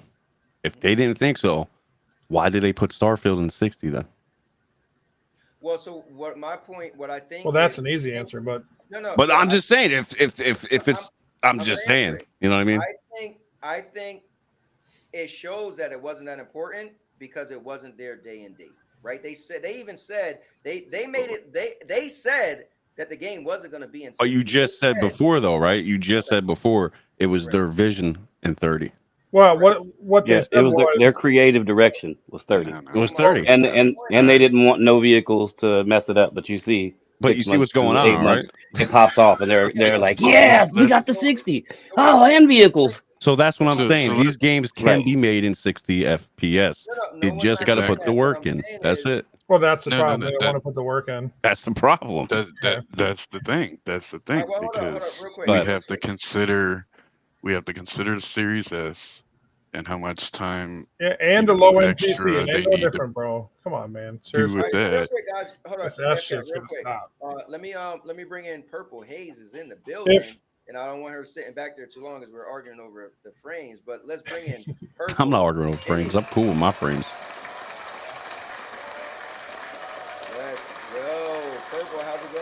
If they didn't think so, why did they put Starfield in 60 then? Well, so what I think. Well, that's an easy answer, but no. But I'm just saying, if it's, I'm just saying, you know what I mean? I think it shows that it wasn't that important because it wasn't their day and date, right? They said, they even said they made it. They said that the game wasn't going to be in 60. Oh, you just said before though, right? You just said before it was their vision in 30. Well, what they said was their creative direction was 30. It was 30, and they didn't want no vehicles to mess it up. But you see what's going on, right? It pops off, and they're like, yes, we got the 60. Oh, and vehicles. So that's what I'm saying. These games can be made in 60 FPS. You just got to put the work in. That's it. Well, that's the problem. They don't want to put the work in. That's the problem. That's the thing. That's the thing. Because we have to consider the Series S and how much time. Yeah, and the low end PC. They no different, bro. Come on, man. Seriously. With that. Guys, hold on. That shit's gonna stop. Let me bring in Purple Haze is in the building. And I don't want her sitting back there too long as we're arguing over the frames. But let's bring in Purple. I'm not arguing over frames. I'm cool with my frames. Let's go. Purple, how's it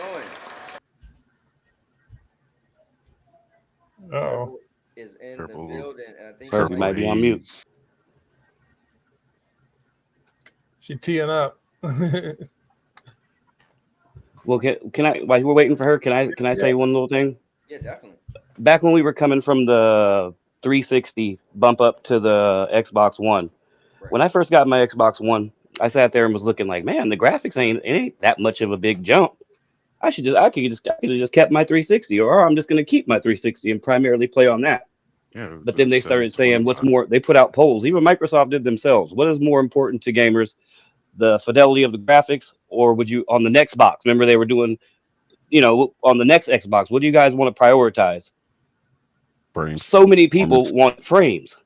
going? Uh-oh. Is in Purple. The building. And I think Purple might be on mute. She teeing up. Well, can I? While we're waiting for her, can I say one little thing? Yeah, definitely. Back when we were coming from the 360 bump up to the Xbox One, when I first got my Xbox One, I sat there and was looking like, man, the graphics ain't that much of a big jump. I could have just kept my 360, or I'm just gonna keep my 360 and primarily play on that. Yeah, but then they started saying, what's more? They put out polls. Even Microsoft did themselves. What is more important to gamers, the fidelity of the graphics, or would you on the next box? Remember they were doing you know, on the next Xbox, what do you guys want to prioritize? Frames. So many people Performance. want frames.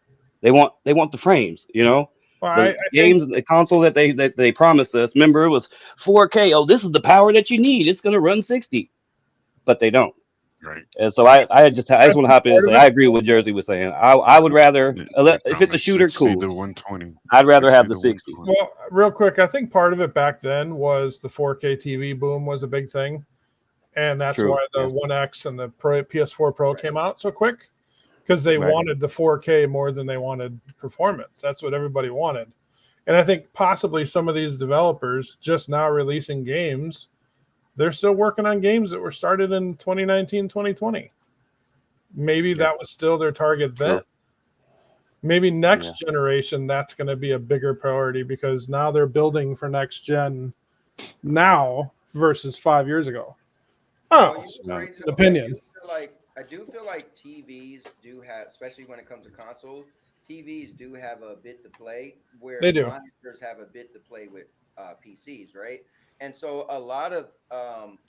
They want the frames, you know. Well, The I games, think the console that they promised us. Remember, it was 4K. Oh, this is the power that you need. It's gonna run 60, but they don't. Right. And so I just I want to think hop in and part say of I it. agree with what Jersey was saying. I would rather They if it's a promised shooter, 60 cool. to 120. I'd rather 60 have the to 60. 120. Well, real quick, I think part of it back then was the 4K TV boom was a big thing, and that's True. why the Yeah. One X and the PS4 Pro came out so quick, because they Right. wanted the 4K more than they wanted performance. That's what everybody wanted. And I think possibly some of these developers just now releasing games, they're still working on games that were started in 2019, 2020. Maybe Yeah. that was still their target then. True. Maybe next generation, that's going to be a bigger priority because now they're building for next gen now versus 5 years ago. Well, Oh, you know, crazy though, opinion. I do feel like TVs do have, especially when it comes to consoles, TVs do have a bit to play where They do. monitors have a bit to play with PCs, right? And so a lot of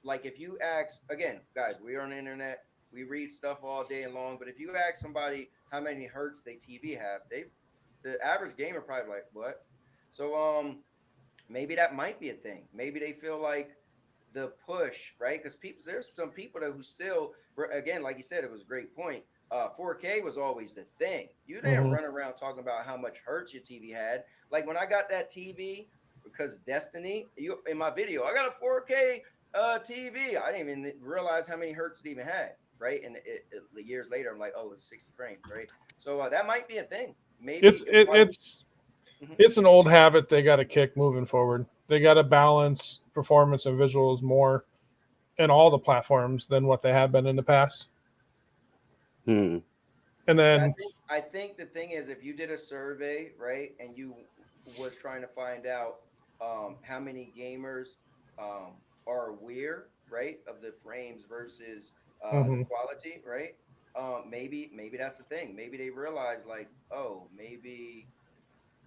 like if you ask again, guys, we are on the internet, we read stuff all day long, but if you ask somebody how many hertz they TV have, the average gamer probably like what? So maybe that might be a thing. Maybe they feel like the push, right? Because there's some people that who still, again, like you said, it was a great point. 4K was always the thing. You didn't run around talking about how much hertz your TV had. Like when I got that TV, because Destiny, in my video, I got a 4K TV. I didn't even realize how many hertz it even had, right? And years later, I'm like, oh, it's 60 frames, right? So that might be a thing. Maybe It's an old habit they got to kick moving forward. They got to balance performance and visuals more in all the platforms than what they have been in the past. Hmm. And then I think the thing is, if you did a survey, right, and you was trying to find out how many gamers are aware, right, of the frames versus the quality, right? Maybe that's the thing. Maybe they realize, like, oh, maybe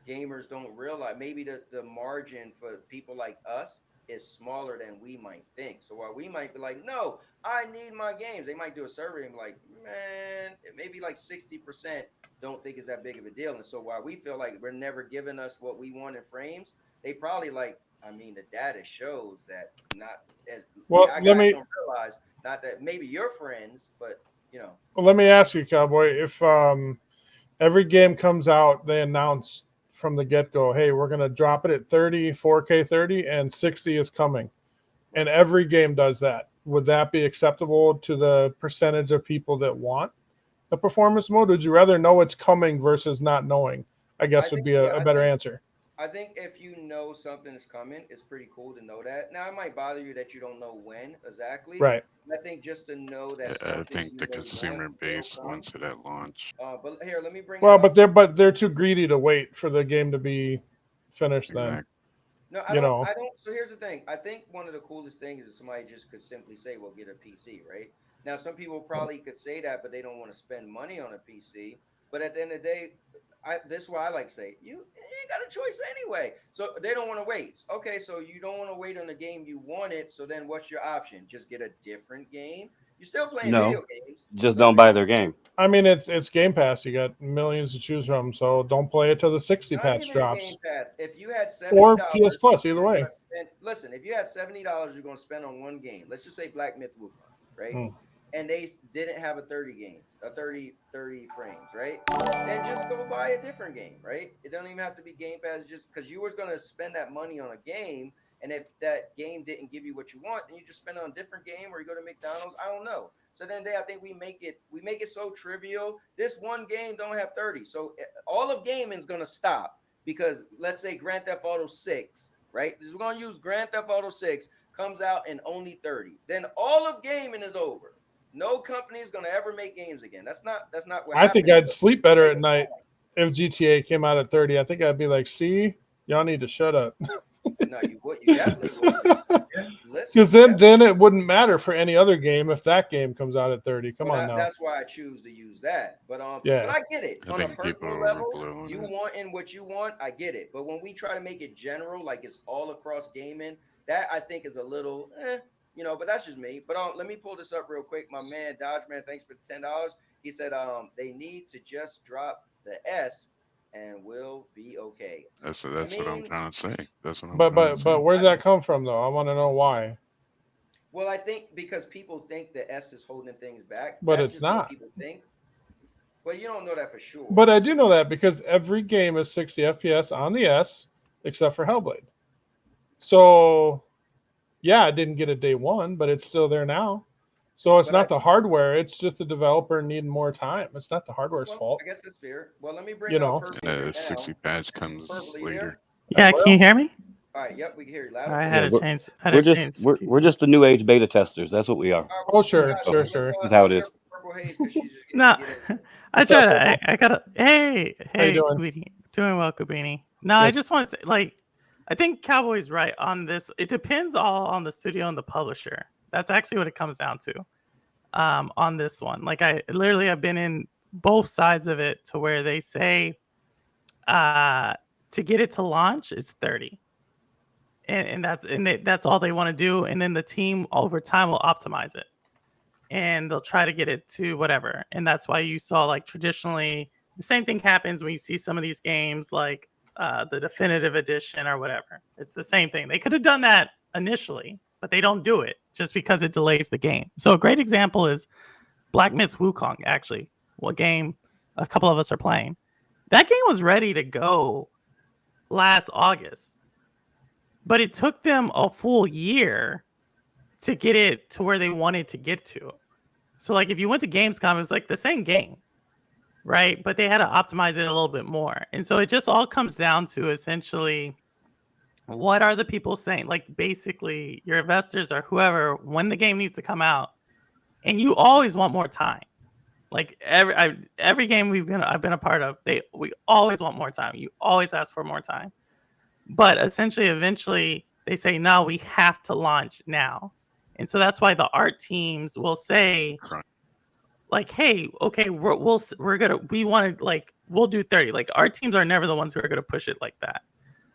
gamers don't realize. Maybe the margin for people like us is smaller than we might think. So while we might be like, no, I need my games, they might do a survey and be like, man, maybe like 60% don't think it's that big of a deal. And so while we feel like we're never giving us what we want in frames, they probably like, I mean, the data shows that not as well, I let guys me don't realize, not that maybe you're friends, but you know. let me ask you, Cowboy, if every game comes out, they announce from the get-go, hey, we're going to drop it at 30, 4K 30, and 60 is coming. And every game does that. Would that be acceptable to the percentage of people that want the performance mode? Would you rather know it's coming versus not knowing? I guess would be a better answer. I think if you know something is coming, it's pretty cool to know that. Now, it might bother you that you don't know when exactly. Right. I think just to know that I something think you the may consumer want will base come. wants it at launch. But here, let me bring Well, it up. but they're too greedy to wait for the game to be finished. Then Exactly. No, you know. I don't. So here's the thing. I think one of the coolest things is somebody just could simply say, "Well, get a PC." Right now, some people probably could say that, but they don't want to spend money on a PC. But at the end of the day, this is why I like to say you ain't got a choice anyway. So they don't want to wait. Okay, so you don't want to wait on the game you wanted. So then, what's your option? Just get a different game. You're still playing video No, games. just So don't buy their game. I mean, it's Game Pass. You got millions to choose from, so don't play it till the 60 not patch even a drops. Game Pass. If you had Or $70, PS Plus, either way. listen. If you had $70, you're going to spend on one game. Let's just say Black Myth WuKung, right? And they didn't have a 30 game, a 30 frames, right? Then just go buy a different game, right? It don't even have to be Game Pass, just because you was going to spend that money on a game, and if that game didn't give you what you want, then you just spend it on a different game, or you go to McDonald's. I don't know. So then I think we make it so trivial. This one game don't have 30, so all of gaming is going to stop because let's say Grand Theft Auto 6, right? We're going to use Grand Theft Auto 6 comes out in only 30. Then all of gaming is over. No company is going to ever make games again. That's not what I think happened. I'd sleep better at night if GTA came out at 30. I think I'd be like, see, y'all need to shut up. No, you would. You definitely would. Because then it wouldn't matter for any other game if that game comes out at 30. Come on now. That's why I choose to use that. But yeah. But I get it. I On a think personal level, you wanting what you want, I get it. But when we try to make it general, like it's all across gaming, that I think is a little you know, but that's just me. But let me pull this up real quick. My man Dodge Man, thanks for the $10. He said they need to just drop the S and we'll be okay. That's I what I'm mean, trying to say. That's what I'm But trying to say. where's that come from though? I want to know why. well, I think because people think the S is holding things back. But That's it's just what not. people think. Well, you don't know that for sure. But I do know that because every game is 60 FPS on the S, except for Hellblade. So, yeah, it didn't get it day one, but it's still there now. So it's But not the hardware; it's just the developer needing more time. It's not the hardware's well, fault. I guess that's fair. Well, let me bring You up know. Purple And here the 60 now. patch comes Purple, you later. there? Yeah, can you hear me? All right, yep, we can hear you loud I and had clear. to Yeah, change. Had we're to just change. we're just the new age beta testers. That's what we are. All right, Oh, well, sure, Josh, sure, let's, sure. This is how it let's is. get Purple Haze because she's just getting No, to get in. I What's up, try to. Purple? I gotta. Hey, How you doing? Kubini. Doing well, Kubini. No, I Good. just want to say, like, I think Cowboy's right on this. It depends all on the studio and the publisher. That's actually what it comes down to. On this one, like, I've been in both sides of it to where they say, to get it to launch is 30. And that's all they want to do, and then the team over time will optimize it, and they'll try to get it to whatever. And that's why you saw, like, traditionally the same thing happens when you see some of these games like the definitive edition or whatever. It's the same thing. They could have done that initially, but they don't do it just because it delays the game. So a great example is Black Myth WuKung, actually, what game a couple of us are playing. That game was ready to go last August, but it took them a full year to get it to where they wanted to get to. So, like, if you went to Gamescom, it was like the same game, right? But they had to optimize it a little bit more. And so it just all comes down to essentially, what are the people saying? Like, basically, your investors or whoever, when the game needs to come out, and you always want more time. Like, every game I've been a part of, we always want more time. You always ask for more time. But essentially, eventually, they say, no, we have to launch now. And so that's why the art teams will say, like, hey, okay, we'll do 30. Like, art teams are never the ones who are going to push it like that,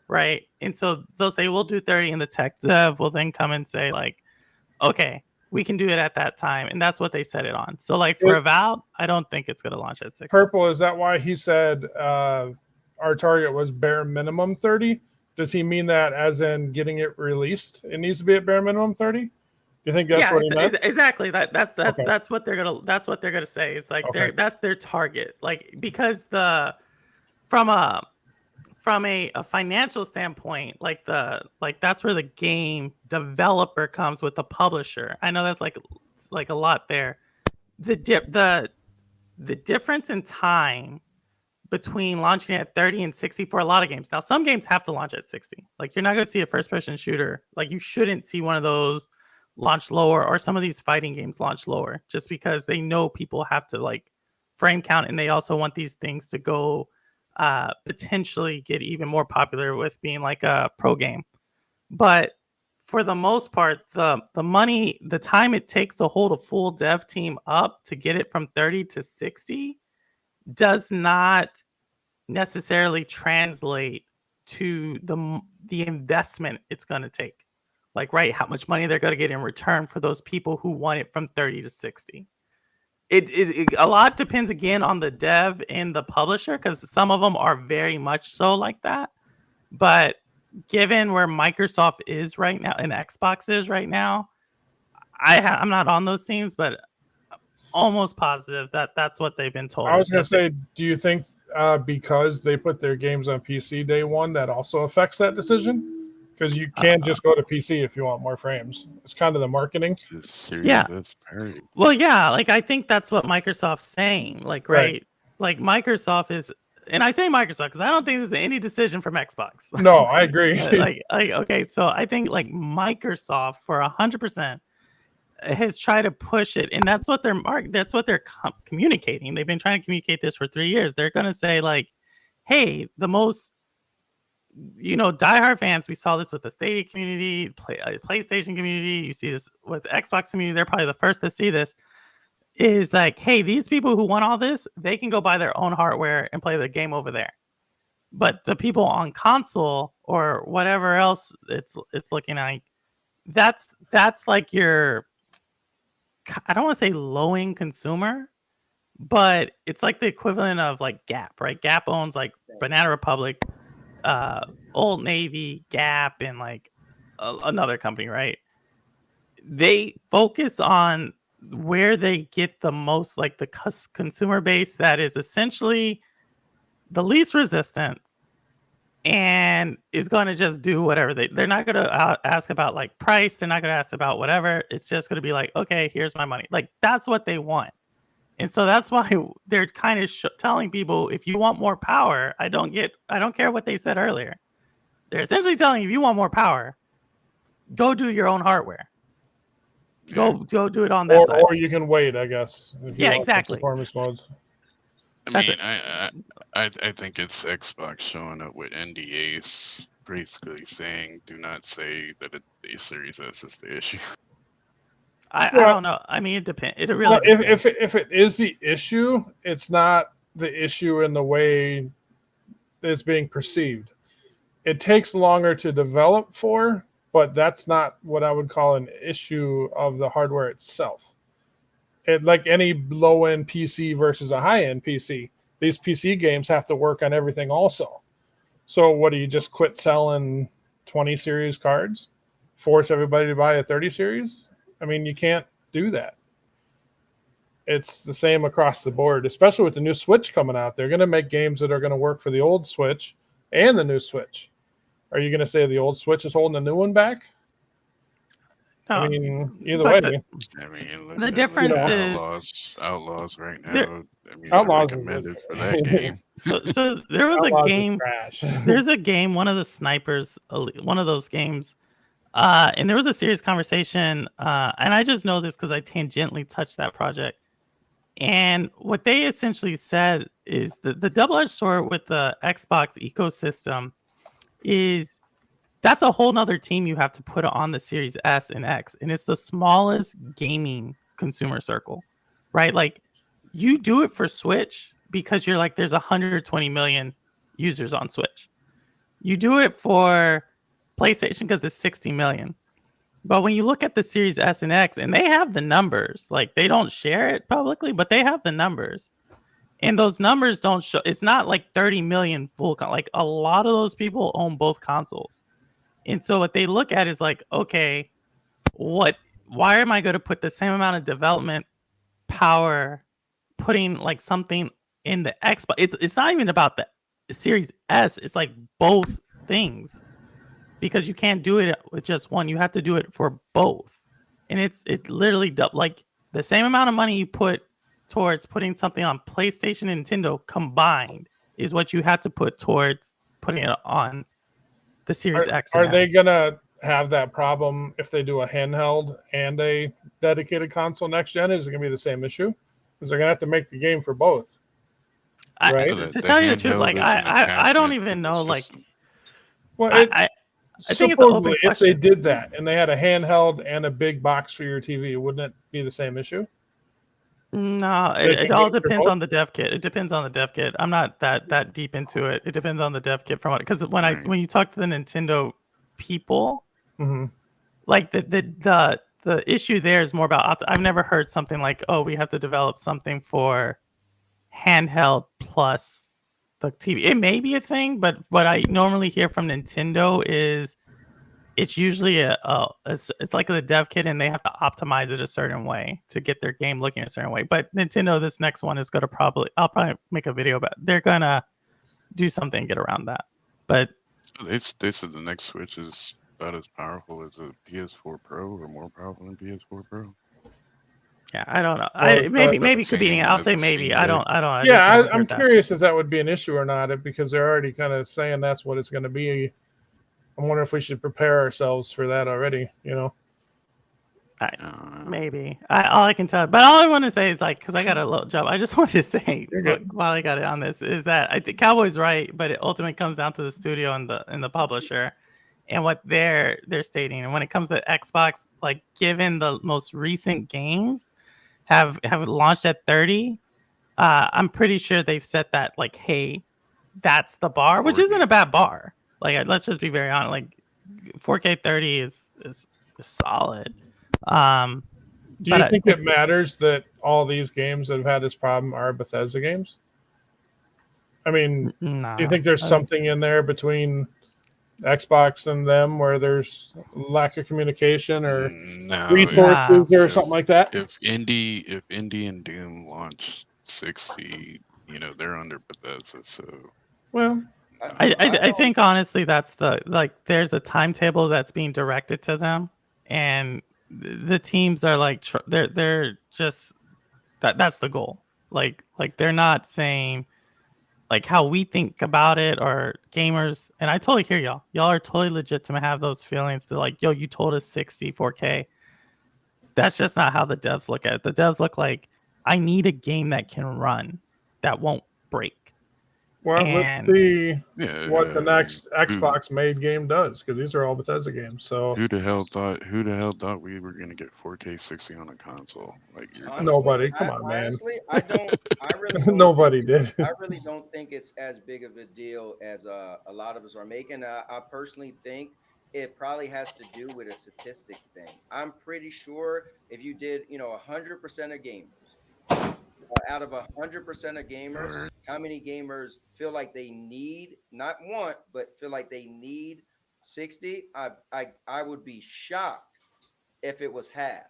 right? And so they'll say, we'll do 30, and the tech dev will then come and say, like, okay, we can do it at that time. And that's what they set it on. So, like, for Avowed, I don't think it's going to launch at 60. Purple, is that why he said our target was bare minimum 30? Does he mean that as in getting it released, it needs to be at bare minimum 30? Do you think that's what he meant? Exactly. That's what they're gonna say. It's like, that's their target. Like, because from a financial standpoint, that's where the game developer comes with the publisher. I know that's like a lot there. The difference in time between launching at 30 and 60 for a lot of games. Now, some games have to launch at 60. Like, you're not going to see a first-person shooter. Like, you shouldn't see one of those launch lower, or some of these fighting games launch lower, just because they know people have to, like, frame count, and they also want these things to go potentially get even more popular with being like a pro game. But for the most part, the money, the time it takes to hold a full dev team up to get it from 30 to 60 does not necessarily translate to the investment it's going to take. Like, right, how much money they're going to get in return for those people who want it from 30 to 60. It a lot depends, again, on the dev and the publisher, because some of them are very much so like that. But given where Microsoft is right now and Xbox is right now, I'm not on those teams, but almost positive that that's what they've been told. I was going to say, do you think because they put their games on PC day one, that also affects that decision? Because you can't just go to PC if you want more frames. It's kind of the marketing. Yeah. Well, yeah, like, I think that's what Microsoft's saying. Like, right? Like, Microsoft is, and I say Microsoft because I don't think there's any decision from Xbox. No, I agree. like, okay, so I think, like, Microsoft for 100% has tried to push it, and that's what they're communicating. They've been trying to communicate this for 3 years. They're going to say, like, hey, the most, diehard fans, we saw this with the Stadia community, PlayStation community, you see this with Xbox community, they're probably the first to see this, is like, hey, these people who want all this, they can go buy their own hardware and play the game over there. But the people on console or whatever else it's looking like, that's like your, I don't want to say low-end consumer, but it's like the equivalent of like Gap, right? Gap owns like Banana Republic, Old Navy, Gap, and like another company, right? They focus on where they get the most, like the consumer base that is essentially the least resistant and is going to just do whatever they're not going to ask about like price. They're not going to ask about whatever. It's just going to be like, okay, here's my money. Like that's what they want. And so that's why they're kind of telling people, if you want more power, I don't care what they said earlier. They're essentially telling you, if you want more power, go do your own hardware. Go do it on that side. Or you can wait, I guess. Yeah, exactly. Performance modes. I think it's Xbox showing up with NDAs, basically saying, do not say that the Series S is the issue. I don't know. I mean, it depends. It really depends. If it is the issue, it's not the issue in the way it's being perceived. It takes longer to develop for, but that's not what I would call an issue of the hardware itself. It, like any low-end PC versus a high-end PC, these PC games have to work on everything also. So what do you just quit selling 20 series cards? Force everybody to buy a 30 series? I mean, you can't do that. It's the same across the board, especially with the new Switch coming out. They're going to make games that are going to work for the old Switch and the new Switch. Are you going to say the old Switch is holding the new one back? No, I mean, either way. The difference is Outlaws right now. Outlaws recommended for that game. So there was Outlaws a game. There's a game, one of the snipers, one of those games. And there was a serious conversation, and I just know this because I tangentially touched that project. And what they essentially said is the double-edged sword with the Xbox ecosystem is that's a whole nother team you have to put on the Series S and X. And it's the smallest gaming consumer circle, right? Like you do it for Switch because you're like, there's 120 million users on Switch. You do it for PlayStation because it's 60 million. But when you look at the Series S and X, and they have the numbers, like they don't share it publicly, but they have the numbers. And those numbers don't show, it's not like 30 million full, like a lot of those people own both consoles. And so what they look at is like, okay, why am I going to put the same amount of development power putting like something in the Xbox? It's not even about the Series S. It's like both things. Because you can't do it with just one. You have to do it for both. And it literally like the same amount of money you put towards putting something on PlayStation and Nintendo combined is what you have to put towards putting it on the Series X. Are they going to have that problem if they do a handheld and a dedicated console next gen? Is it going to be the same issue? Because they're going to have to make the game for both. Right? To tell you the truth, like I don't even know. Like, well, I think it's an open question. If they did that and they had a handheld and a big box for your TV, wouldn't it be the same issue? No, it all depends on the dev kit. It depends on the dev kit. I'm not that deep into it. It depends on the dev kit from it. Because when you talk to the Nintendo people, like the issue there is more about. I've never heard something like, oh, we have to develop something for handheld plus the TV. It may be a thing, but what I normally hear from Nintendo is it's usually it's like the dev kit and they have to optimize it a certain way to get their game looking a certain way. But Nintendo, this next one is going to I'll probably make a video about it. They're going to do something and get around that. But they said the next Switch is about as powerful as a PS4 Pro or more powerful than PS4 Pro. Yeah, I don't know. Maybe competing. I'll say maybe. I don't. Yeah, I'm curious if that would be an issue or not, because they're already kind of saying that's what it's going to be. I'm wondering if we should prepare ourselves for that already. You know. Maybe. All I can tell, but all I want to say is like, because I got a little job. I just want to say while I got it on this is that I think Cowboy's right, but it ultimately comes down to the studio and the publisher and what they're stating. And when it comes to Xbox, like given the most recent games have launched at 30, I'm pretty sure they've set that like, hey, that's the bar, which isn't a bad bar. Like, let's just be very honest. Like 4K 30 is solid. Do you But think it matters that all these games that have had this problem are Bethesda games? I mean, nah, do you think there's something in there between Xbox and them where there's lack of communication or No, resources or something like that? If Indie and Doom launch 60, they're under Bethesda, so Well, I think honestly that's there's a timetable that's being directed to them, and the teams are like they're just that's the goal. Like they're not saying like how we think about it or gamers, and I totally hear y'all. Y'all are totally legitimate, have those feelings to like, yo, you told us 60 4K. That's just not how the devs look at it. The devs look like, I need a game that can run, that won't break. well, And let's see what the next Xbox made game does, because these are all Bethesda games. So who the hell thought we were gonna get 4K 60 on a console? Like Honestly, nobody. Come on, man. Honestly, I really don't Nobody did. I really don't think it's as big of a deal as a lot of us are making. I personally think it probably has to do with a statistic thing. I'm pretty sure if you did, 100% of gamers, out of 100% of gamers, how many gamers feel like they need, not want, but feel like they need 60? I would be shocked if it was half,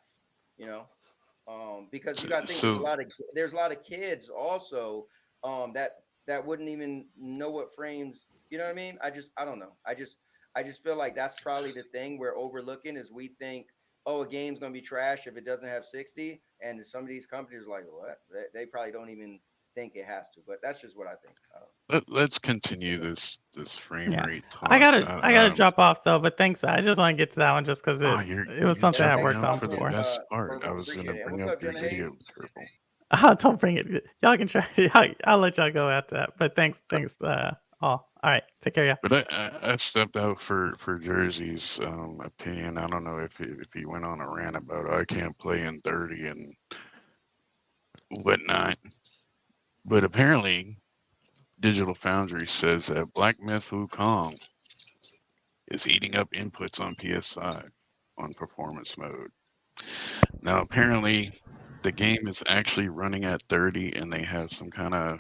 because you got to think there's a lot of kids also that wouldn't even know what frames, you know what I mean? I don't know. I just feel like that's probably the thing we're overlooking is we think, oh, a game's going to be trash if it doesn't have 60. And some of these companies are like, what? They probably don't even think it has to. But that's just what I think. Let's continue this frame rate talk. I gotta drop off though, but thanks. I just want to get to that one just because it was something I worked on for the before. best part. I was going to bring up your video turtle. Don't bring it. Y'all can try. I'll let y'all go after that. But thanks. All right. Take care, yeah. But I stepped out for Jersey's opinion. I don't know if he went on a rant about I can't play in 30 and whatnot. But apparently, Digital Foundry says that Black Myth WuKung is eating up inputs on PS5 on performance mode. Now, apparently, the game is actually running at 30, and they have some kind of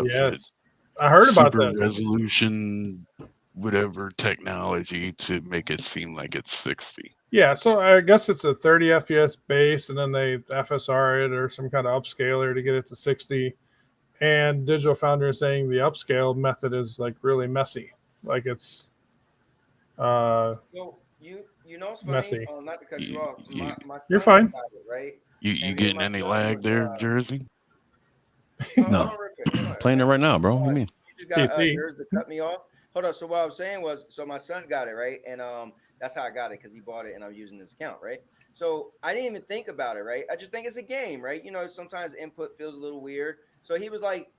yes, I heard about that resolution, whatever technology to make it seem like it's 60. Yeah, so I guess it's a 30 FPS base, and then they FSR it or some kind of upscaler to get it to 60. And Digital Foundry is saying the upscale method is like really messy, like it's so it's funny, messy. Not to cut you off. My You're fine. got it, right? You getting any lag there, Jersey? No. Playing it right now, bro. What do you mean? You just got yours to cut me off. Hold on. So what I was saying was, so my son got it, right? And that's how I got it, because he bought it and I'm using his account, right? So I didn't even think about it, right? I just think it's a game, right? Sometimes input feels a little weird. So he was like,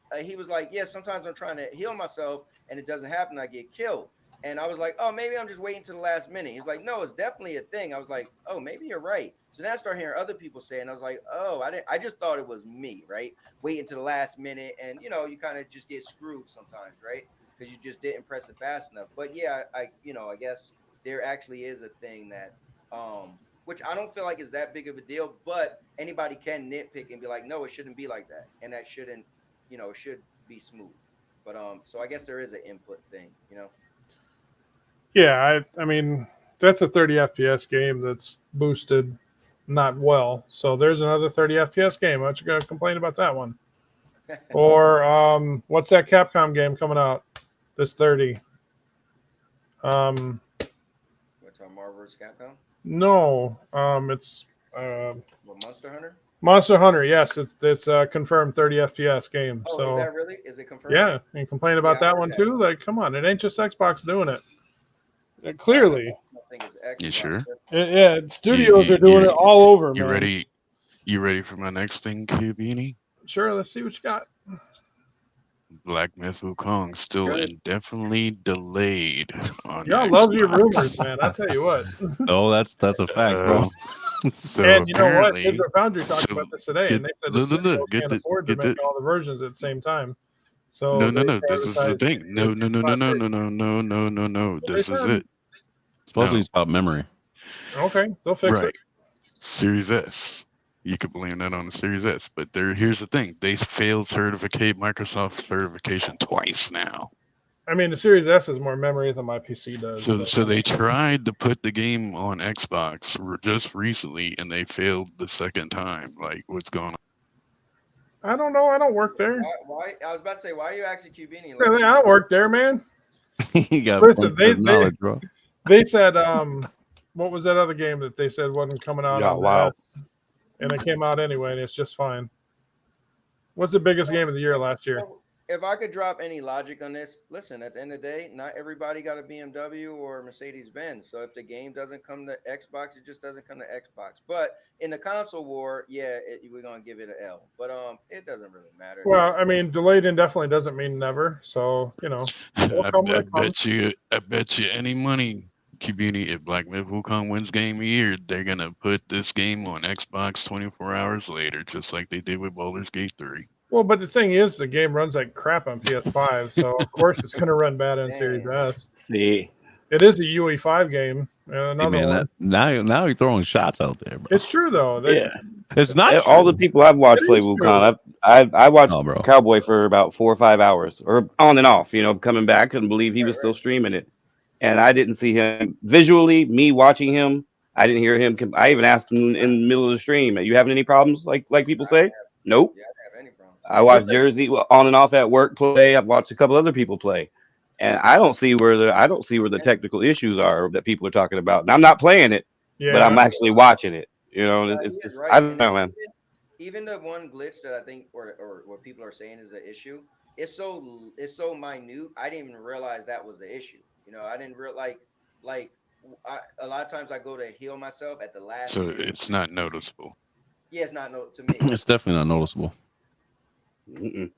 yeah, sometimes I'm trying to heal myself and it doesn't happen, I get killed. And I was like, oh, maybe I'm just waiting to the last minute. He's like, no, it's definitely a thing. I was like, oh, maybe you're right. So then I started hearing other people say, and I was like, oh, I just thought it was me, right? Waiting to the last minute, and you kind of just get screwed sometimes, right? Because you just didn't press it fast enough. But yeah, I guess there actually is a thing that, which I don't feel like is that big of a deal, but anybody can nitpick and be like, no, it shouldn't be like that, and that shouldn't, it should be smooth. But so I guess there is an input thing, Yeah, I mean, that's a 30 FPS game that's boosted not well. So there's another 30 FPS game. Aren't you going to complain about that one? Or what's that Capcom game coming out? This 30. What's on Marvel vs. Capcom? No, it's Monster Hunter? Monster Hunter, yes. It's a confirmed 30 FPS game. Oh, so, is that really? Is it confirmed? Yeah, and complain about that one too? Like, come on, it ain't just Xbox doing it. Clearly. You sure? Yeah, studios are doing it all over, you man. Ready? You ready for my next thing, Beanie? Sure, let's see what you got. Black Myth WuKung still indefinitely delayed on Y'all love your rumors, man. I tell you what. Oh, that's a fact, bro. So and you know what? Digital Foundry talked about this today, and they said the studio get can't this, afford to make all the versions at the same time. So no. This is the thing. No. This is it. Supposedly No. it's about memory. Okay, they'll fix Right. it. Series S. You could blame that on the Series S. But here's the thing. They failed Microsoft certification twice now. I mean, the Series S is more memory than my PC does. So they tried to put the game on Xbox just recently, and they failed the second time. Like, what's going on? I don't know. I don't work there. Why? I was about to say, why are you actually QBing? Really, I don't work there, man. You got Listen, knowledge, bro. they said, what was that other game that they said wasn't coming out Yeah, on wow. the S? And it came out anyway, and it's just fine. What's the biggest game of the year last year? If I could drop any logic on this, listen, at the end of the day, not everybody got a BMW or Mercedes-Benz. So if the game doesn't come to Xbox, it just doesn't come to Xbox. But in the console war, yeah, we're going to give it an L. But it doesn't really matter. Well, I mean, delayed indefinitely doesn't mean never. So, you know. I bet you any money, Kibini, if Black Myth WuKung wins Game of the Year, they're going to put this game on Xbox 24 hours later, just like they did with Baldur's Gate 3. Well, but the thing is, the game runs like crap on PS5, so of course it's going to run bad on Series S. See, it is a UE5 game. Hey, man, now you're throwing shots out there, bro. It's true though. It's not all the people I've watched play WuKung. I watched Cowboy for about 4 or 5 hours, or on and off. You know, coming back, couldn't believe he was still streaming it, and I didn't see him visually. Me watching him, I didn't hear him. I even asked him in the middle of the stream, "Are you having any problems?" Like people say, nope. Yeah, I don't have any problem. I watched Jersey on and off at work play. I've watched a couple other people play, and I don't see where the technical issues are that people are talking about. And I'm not playing it, but I'm actually watching it. You know, it's just I don't know, man. Even the one glitch that I think, or what people are saying is the issue, it's so minute. I didn't even realize that was the issue. You know, I didn't realize a lot of times I go to heal myself at the last. So minute. it's not noticeable. Yeah, it's not to me. It's definitely not noticeable. Mm-mm.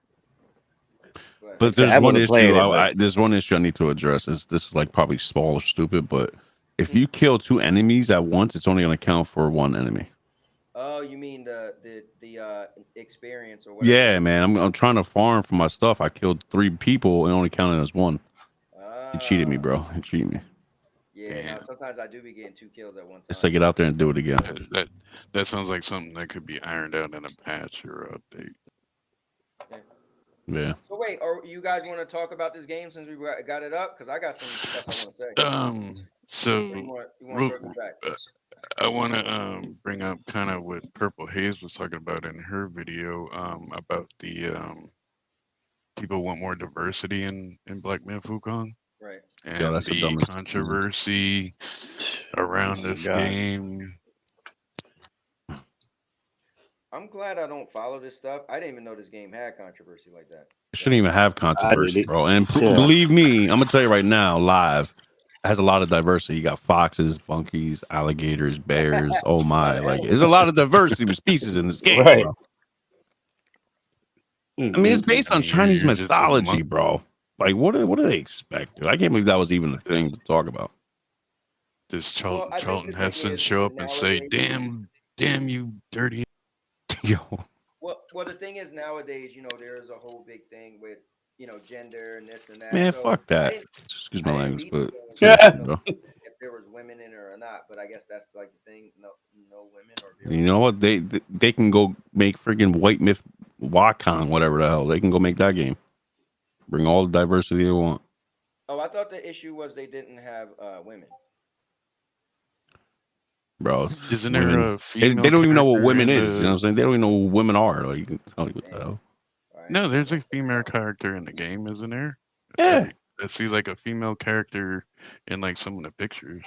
But there's one issue. There's one issue I need to address. This is like probably small or stupid, but if you kill 2 enemies at once, it's only going to count for 1 enemy. Oh, you mean the experience or whatever? Yeah, man. I'm trying to farm for my stuff. I killed 3 people and only counted as 1. He cheated me, bro. He cheated me. Yeah, no, sometimes I do be getting 2 kills at one time. Just like get out there and do it again. That sounds like something that could be ironed out in a patch or update. Yeah. So wait, you guys want to talk about this game since we got it up? Because I got some stuff I want to say. So you want to circle back? I want to bring up kind of what Purple Haze was talking about in her video about the people want more diversity in Black Myth WuKung. Right. And the controversy around this game. I'm glad I don't follow this stuff. I didn't even know this game had controversy like that. It shouldn't even have controversy, bro. And believe me, I'm gonna tell you right now, live, it has a lot of diversity. You got foxes, monkeys, alligators, bears. Oh my! Like, there's a lot of diversity of species in this game, right. bro. I mean, it's based on Chinese mythology, bro. Like, what do they expect, dude? I can't believe that was even a thing to talk about. Does Charlton Heston show up and say, "Damn you, dirty"? Yo. Well, the thing is nowadays, you know, there's a whole big thing with, you know, gender and this and that. Man, fuck that. Excuse my language, but if there was women in it or not, but I guess that's like the thing. No women or. You know what? They can go make freaking White Myth WuKung, whatever the hell. They can go make that game. Bring all the diversity they want. Oh, I thought the issue was they didn't have women. Bro, isn't there a female? They don't even know what women is. You know what I'm saying? They don't even know what women are. Like, you can tell you what the hell. No, there's a female character in the game, isn't there? Yeah. I see like a female character in like some of the pictures.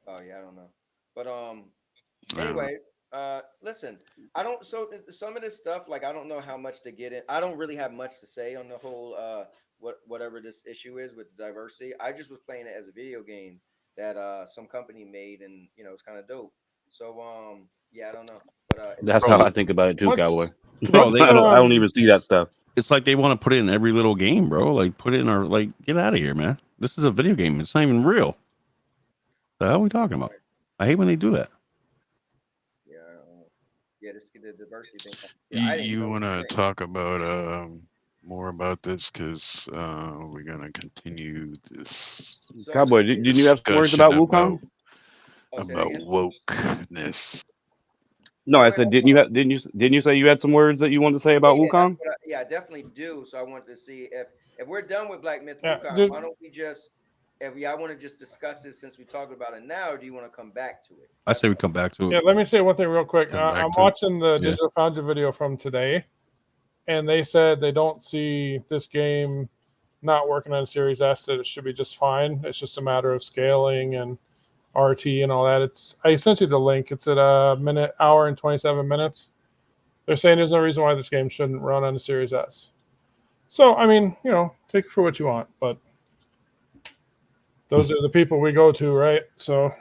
Oh yeah, I don't know. But anyway, listen, I don't. So some of this stuff, like I don't know how much to get in. I don't really have much to say on the whole whatever this issue is with diversity. I just was playing it as a video game that some company made, and you know it's kind of dope. So yeah, I don't know, but that's how I think about it too, Cowboy. Bro, I don't even see that stuff. It's like they want to put it in every little game, bro. Like put it in our get out of here, man. This is a video game. It's not even real. The hell are we talking about? I hate when they do that. Yeah, this the diversity thing. Yeah, you want to talk about more about this because we're gonna continue this So, Cowboy, didn't you have some words about discussion WuKung? say that about again? wokeness. No, Oh, I wait, said, didn't you say you had some words that you wanted to say about yeah, that's WuKung? what I definitely do. So I wanted to see if we're done with Black Myth Yeah, WuKung, just- why don't we just if y'all want to just discuss it since we talked about it now, or do you want to come back to it? I say we come back to it. Yeah, let me say one thing real quick. Come back I'm to it. watching the Yeah. Digital Foundry video from today, and they said they don't see this game not working on Series S, that it should be just fine. It's just a matter of scaling and RT and all that. I sent you the link. It's at hour and 27 minutes. They're saying there's no reason why this game shouldn't run on the Series S. So, I mean, take it for what you want, but those are the people we go to, right? So,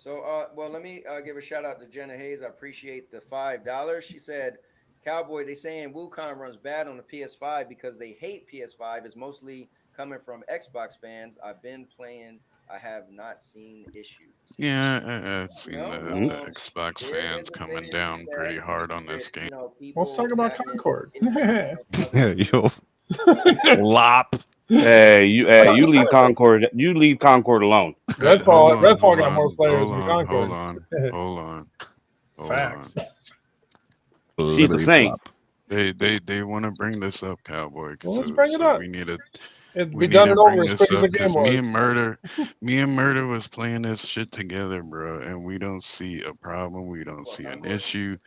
well, let me give a shout out to Jenna Hayes. I appreciate the $5. She said, Cowboy, they saying WuKong runs bad on the PS5 because they hate PS5 is mostly coming from Xbox fans. I've been playing. I have not seen issues. Yeah, I've seen the Um, Xbox there fans is a coming thing down that pretty hard on this with, game. people let's talk about having Concord. Yo, lop. Hey, you leave Concord alone. Redfall got more players than Concord. Hold on. Facts. She's a saint. They want to bring this up, Cowboy. Well, let's bring it up. We need to. It'd We be need done to and over bring as this quick as up the game because was. me and Murder was playing this shit together, bro, and we don't see a problem. We don't see an issue.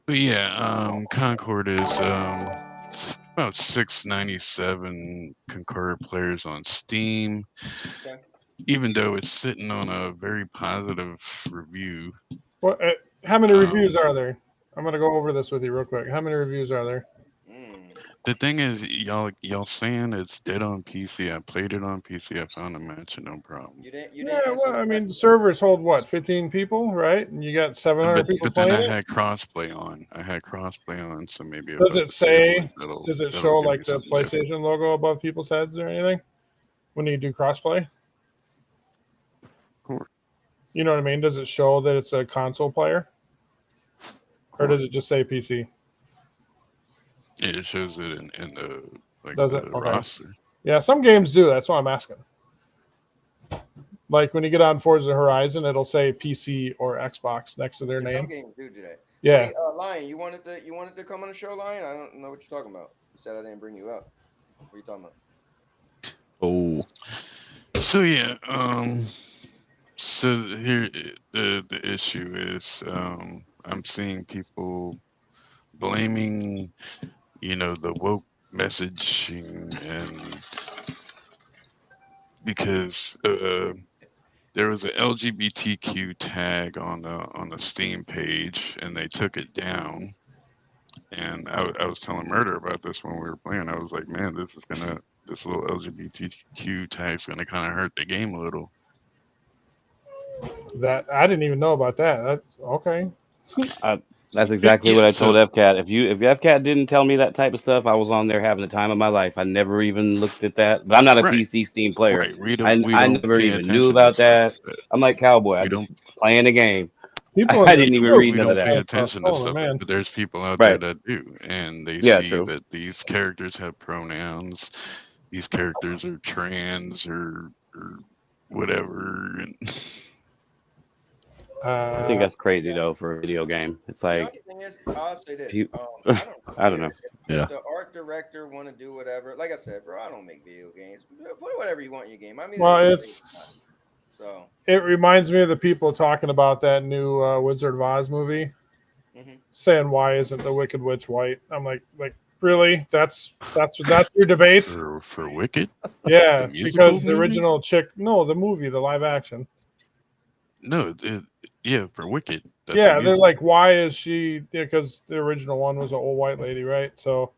But yeah, Concord is about 697 concurrent players on Steam. Okay. Even though it's sitting on a very positive review. What? How many reviews are there? I'm gonna go over this with you real quick. How many reviews are there? The thing is, y'all saying it's dead on PC. I played it on PC. I found a match, no problem. You didn't Well, I mean, the servers hold what, 15 people, right? And you got 700 people But then playing I had crossplay on. So maybe. Does it say? Does it show give like me the something different. PlayStation logo above people's heads or anything when you do crossplay? Cool. You know what I mean? Does it show that it's a console player, or does it just say PC? It shows it in the Does the it? Okay. roster. Yeah, some games do. That's why I'm asking. Like when you get on Forza Horizon, it'll say PC or Xbox next to their name. Some games do that. Yeah. Hey, Lion, you wanted to come on the show, Lion? I don't know what you're talking about. You said I didn't bring you up. What are you talking about? Oh. So yeah, so here the issue is I'm seeing people blaming, the woke messaging and because there was an LGBTQ tag on the Steam page and they took it down. And I was telling Murder about this when we were playing. I was like, man, this little LGBTQ tag's gonna kind of hurt the game a little. That I didn't even know about that. That's okay. That's exactly what I told FCAT. If FCAT didn't tell me that type of stuff, I was on there having the time of my life. I never even looked at that. But I'm not a PC Steam player. Right. I never even knew about that. I'm like Cowboy. I'm just playing the game. I didn't even read none of that. We don't pay attention to stuff, but there's people out there that do, and they see that these characters have pronouns. These characters are trans or whatever. And I think that's crazy though for a video game. It's like the thing is, I'll say this. I don't know. If the art director want to do whatever, like I said, bro, I don't make video games. Put whatever you want in your game. I mean, well, it reminds me of the people talking about that new Wizard of Oz movie, saying why isn't the Wicked Witch white? I'm like really? That's your debate for Wicked? Yeah, because the original chick. No, the movie, the live action. No, for Wicked. Yeah, they're like, why is she? Because the original one was an old white lady, right? So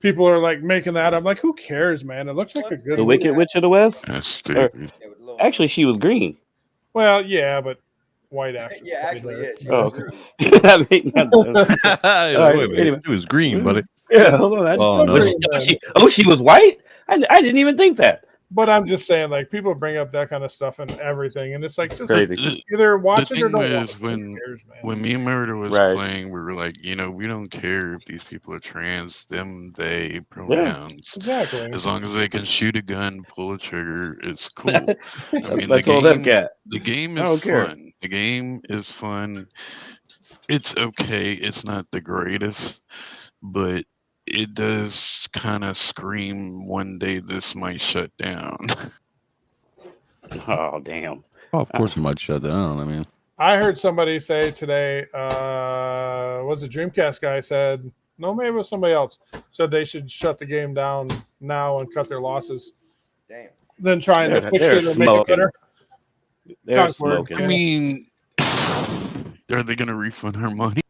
people are like making that. I'm like, who cares, man? It looks like a good. The Wicked Witch of the West. That's stupid. Actually, she was green. Well, yeah, but white actress. Yeah, actually, yeah. That made sense. Anyway, it was green, but yeah, hold on. She was white. I didn't even think that. But I'm just saying, like, people bring up that kind of stuff and everything, and it's like just Crazy. either watch The it or thing don't was watch it. Who cares, man? when me and Murder was Right. playing, we were like, we don't care if these people are trans, them, they Yeah. pronouns. Exactly. As long as they can shoot a gun, pull a trigger, it's cool. I That's mean, what I told that cat. the game I is don't care. fun. The game is fun. It's okay. It's not the greatest, but it does kind of scream one day this might shut down. Oh damn. Oh, of course, it might shut down. I mean, I heard somebody say today, was a Dreamcast guy said, no, maybe it was somebody else, said they should shut the game down now and cut their losses Damn. than trying to fix They're it and make it smoking. better. They're Concord, smoking. I mean, are they gonna refund our money?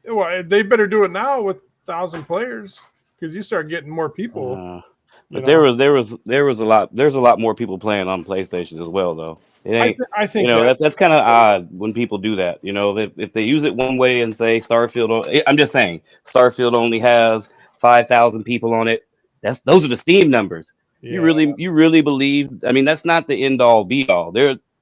Well, they better do it now with 1,000 players because you start getting more people. But there was a lot. There's a lot more people playing on PlayStation as well, though. It ain't. I think That's kind of odd when people do that. If they use it one way and say Starfield, I'm just saying Starfield only has 5,000 people on it. Those are the Steam numbers. Yeah. You really believe? I mean, that's not the end all be all.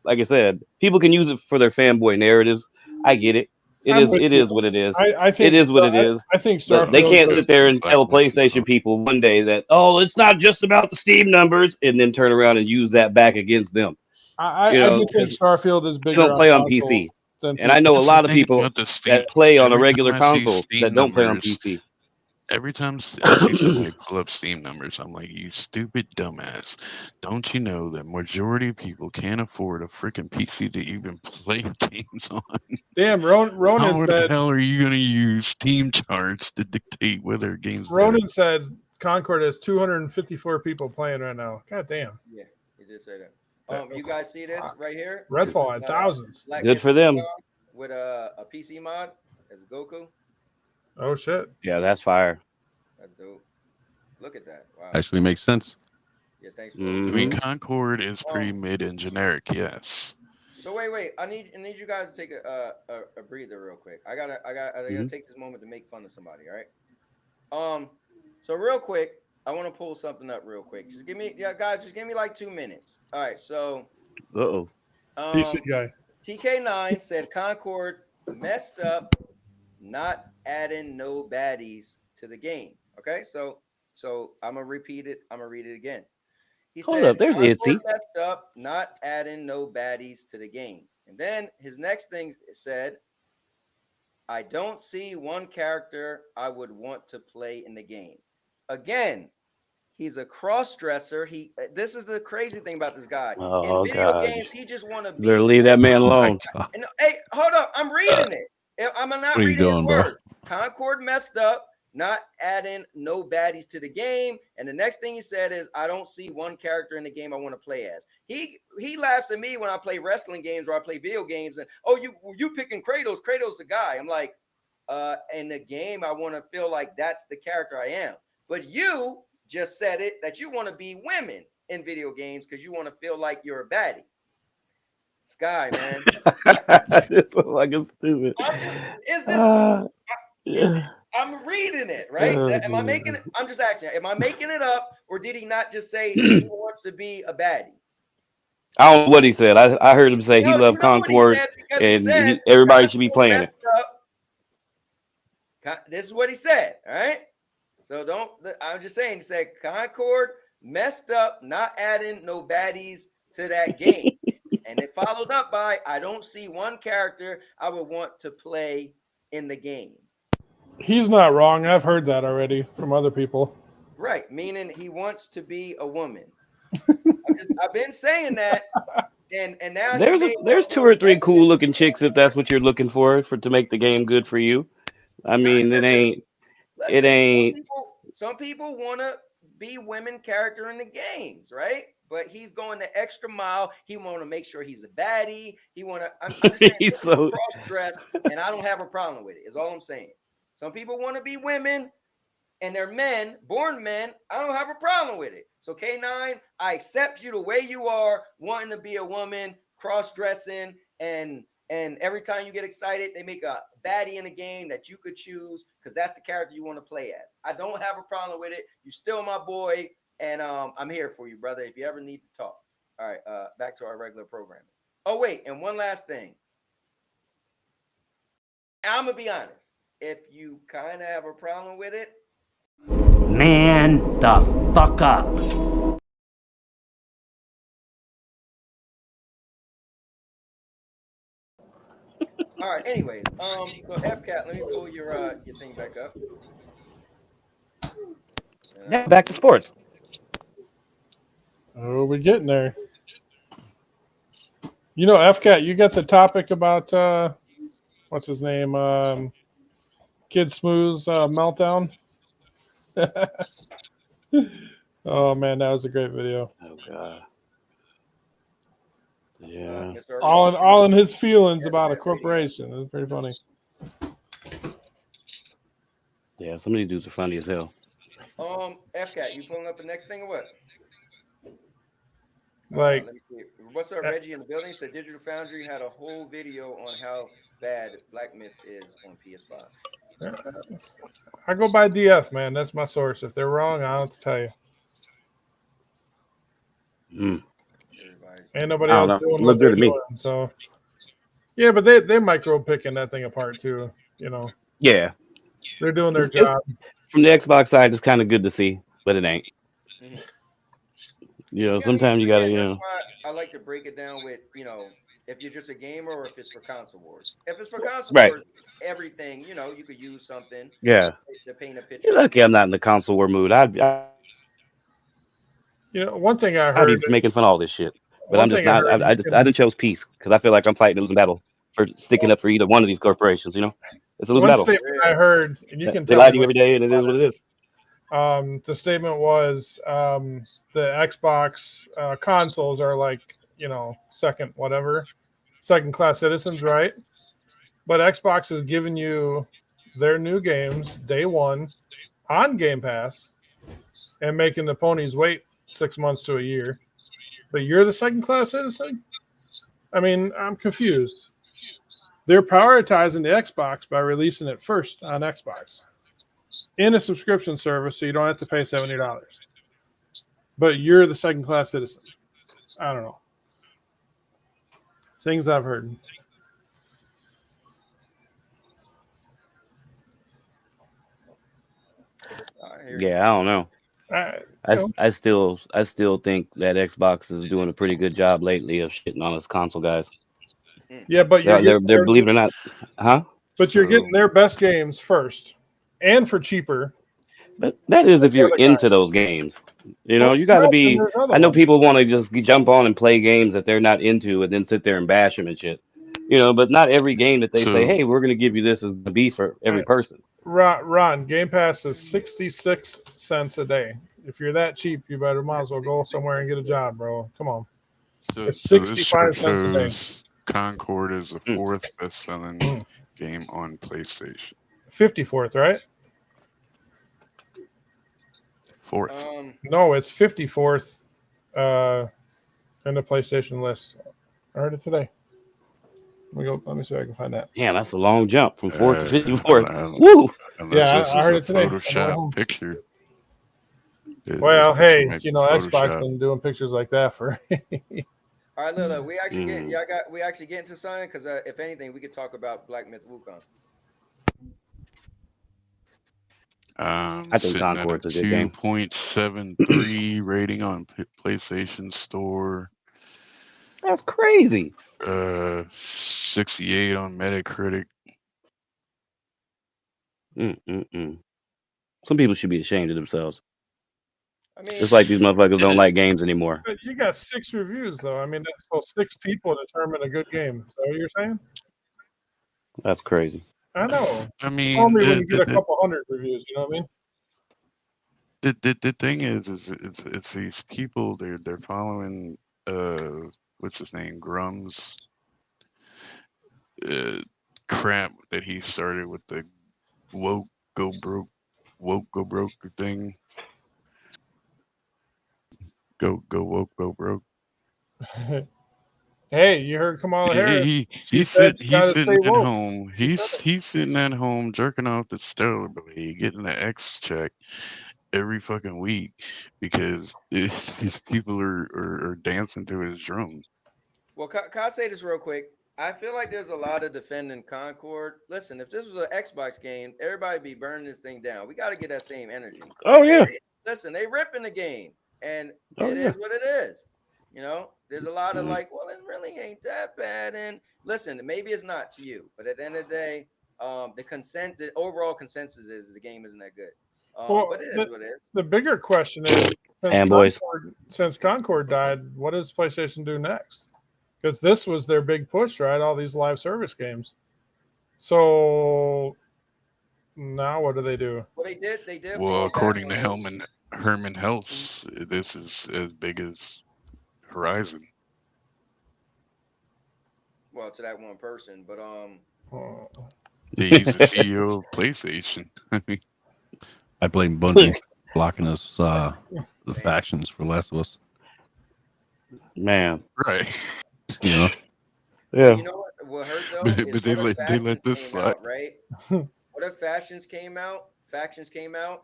Like I said, people can use it for their fanboy narratives. I get it. It is what it is. I think it is what it is. I think But they Starfield can't was- sit there and tell PlayStation people one day that, oh, it's not just about the Steam numbers, and then turn around and use that back against them. I do think Starfield is They bigger. don't play on console PC. than And I know a That's lot the of thing people about the Steam- that play on a every regular time I see console Steam that don't play on numbers, PC. Every time I see somebody pull up Steam numbers, I'm like, you stupid dumbass. Don't you know that majority of people can't afford a freaking PC to even play games on? Damn, Ronan How the said. hell are you going to use Steam charts to dictate whether a game's better? Ronan said Concord has 254 people playing right now. God damn. Yeah, he did say that. You guys see this right here? Redfall This had is, thousands. Black Good Myth for them. WuKung with a PC mod as Goku. Oh shit. Yeah, that's fire. That's dope. Look at that. Wow. actually makes sense. Yeah, thanks for I mean, Mhm. Concord is pretty mid and generic, yes. So wait. I need you guys to take a breather real quick. I gotta take this moment to make fun of somebody. All right. So real quick, I want to pull something up real quick. Just give me like 2 minutes. All right. So. Uh-oh. PC guy. TK9 said Concord messed up, not adding no baddies to the game. Okay. So I'm gonna repeat it. I'm gonna read it again. He Hold said, up, there's Concord Itsy. messed up, not adding no baddies to the game. And then his next thing said, I don't see one character I would want to play in the game. Again, he's a cross-dresser. This is the crazy thing about this guy. Oh, in video God. games, he just want to be. Better leave that man Oh my alone. God. And, hey, hold up. I'm reading it. I'm not What are you reading doing, his bro? word. Concord messed up, not adding no baddies to the game. And the next thing he said is, I don't see one character in the game I want to play as. He laughs at me when I play wrestling games or I play video games. And, oh, you picking Kratos. Kratos the guy. I'm like, in the game, I want to feel like that's the character I am. But you just said it, that you want to be women in video games because you want to feel like you're a baddie. Sky, man. This is like a stupid. I'm reading it, right? Oh, Am I making it? I'm just asking, am I making it up, or did he not just say he wants to be a baddie? I don't know what he said. I heard him say he loved Concord and everybody should be playing it. This is what he said, all right? So I'm just saying, he said Concord messed up, not adding no baddies to that game. And it followed up by, I don't see one character I would want to play in the game. He's not wrong. I've heard that already from other people. Right, meaning he wants to be a woman. I've been saying that, and now there's 2 or 3 cool looking chicks if that's what you're looking for to make the game good for you. I mean, it ain't. Some people want to be women character in the games, right? But he's going the extra mile. He want to make sure he's a baddie. He want to. I'm just saying, He's so cross dress, and I don't have a problem with it. Is all I'm saying. Some people want to be women, and they're men, born men. I don't have a problem with it. So K9, I accept you the way you are, wanting to be a woman, cross dressing, and every time you get excited, they make a baddie in a game that you could choose because that's the character you want to play as. I don't have a problem with it. You're still my boy. And I'm here for you, brother, if you ever need to talk. All right, back to our regular programming. Oh, wait, and one last thing. I'm going to be honest. If you kind of have a problem with it, Man the fuck up. all right, anyways, so FCAT, let me pull your thing back up. Yeah, back to sports. Oh, we're getting there. You know, FCAT, you got the topic about what's his name? Kid Smooth's meltdown. Oh man, that was a great video. Oh god. Yeah. Mr. All in his feelings about a corporation. It was pretty funny. Yeah, some of these dudes are funny as hell. FCAT, you pulling up the next thing or what? Like, let me see. What's up, Reggie in the building? Said Digital Foundry had a whole video on how bad Black Myth is on PS5. I go by DF, man. That's my source. If they're wrong, I don't have to tell you. Ain't nobody else doing what they're doing. So, yeah, but they micro picking that thing apart too. You know. Yeah. They're doing their job. From the Xbox side, it's kind of good to see, but it ain't. Mm-hmm. You know, sometimes you gotta, you know. I like to break it down with, you know, if you're just a gamer or if it's for console wars. If it's for console wars, everything, you know, you could use something. Yeah. To paint a picture. You're lucky I'm not in the console war mood. You know, one thing I heard. I'd be making fun of all this shit, but I'm just not. I just chose peace because I feel like I'm fighting a losing battle for sticking up for either one of these corporations. You know, it's a losing battle. One statement I heard, and you can they tell lie to you every day, and it is what it is. The statement was the Xbox consoles are like, you know, second class citizens, right? But Xbox is giving you their new games day one on Game Pass and making the ponies wait 6 months to a year. But you're the second class citizen? I mean, I'm confused. They're prioritizing the Xbox by releasing it first on Xbox in a subscription service, so you don't have to pay $70. But you're the second class citizen. I don't know. Things I've heard. Yeah, I don't know. I still think that Xbox is doing a pretty good job lately of shitting on us console guys. Yeah, but they're believe it or not, huh? But you're getting their best games first, and for cheaper. But that is if you're into those games. You know, you got to be. I know people want to just jump on and play games that they're not into, and then sit there and bash them and shit. You know, but not every game that they say, "Hey, we're going to give you this," is the be for every person. Ron, Game Pass is 66 cents a day. If you're that cheap, you might as well go somewhere and get a job, bro. Come on. It's 65 cents a day. Concord is the fourth best-selling game on PlayStation. 54th, right? Fourth. No, it's 54th in the PlayStation list. I heard it today. Let me see if I can find that. Yeah, that's a long jump from 4th to 54th. Woo! Yeah, I heard it today. Photoshop picture. Well, hey, you know, Xbox been doing pictures like that for. All right, look, we actually get into something because if anything, we could talk about Black Myth WuKung. I think Concord's a good game. 2.73 rating on PlayStation Store. That's crazy. 68 on Metacritic. Some people should be ashamed of themselves. I mean, just like these motherfuckers don't like games anymore. You got 6 reviews, though. I mean, so 6 people determine a good game. Is that what you're saying? That's crazy. I know. I mean, only when you get a couple hundred reviews, you know what I mean? The thing is it's these people. They're following what's his name, Grum's crap that he started with the woke go broke thing. Go woke, go broke. Hey, you heard Kamala Harris? He's sitting at home. He's sitting at home jerking off the stove, getting the X check, every fucking week because these people are dancing to his drum. Well, can I say this real quick? I feel like there's a lot of defending Concord. Listen, if this was an Xbox game, everybody be burning this thing down. We got to get that same energy. Oh yeah. Listen, they ripping the game, and Oh, it yeah. is what it is. You know, there's a lot of like, well, it really ain't that bad. And listen, maybe it's not to you, but at the end of the day, the overall consensus is the game isn't that good. Well, But it is what it is. The bigger question is, Fanboys. since Concord died, what does PlayStation do next? Because this was their big push, right? All these live service games. So now what do they do? Well, they did. Well, fall back according to on- Herman Helps, this is as big as Horizon. well, to that one person, but Oh. Yeah, he's the CEO of PlayStation. I blame Bungie blocking us the factions for Last of Us. Man. Right. You know, Yeah. you know what hurt though? But- is but they what if let factions this came slide. out, right? What if factions came out,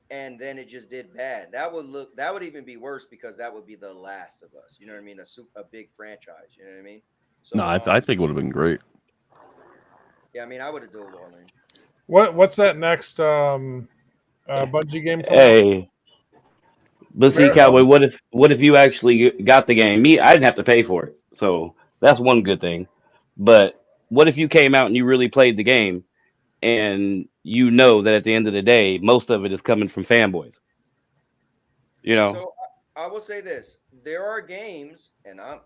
and then it just did bad? That would even be worse because that would be the Last of Us. You know what I mean? A big franchise. You know what I mean? So no, I think it would have been great. yeah, I mean, I would have dual all in. What's that next Bungie game called? Hey. But see, Cowboy, what if you actually got the game? I didn't have to pay for it. So that's one good thing. But what if you came out and you really played the game and you know that at the end of the day, most of it is coming from fanboys? You know? So I will say this: there are games, and I'm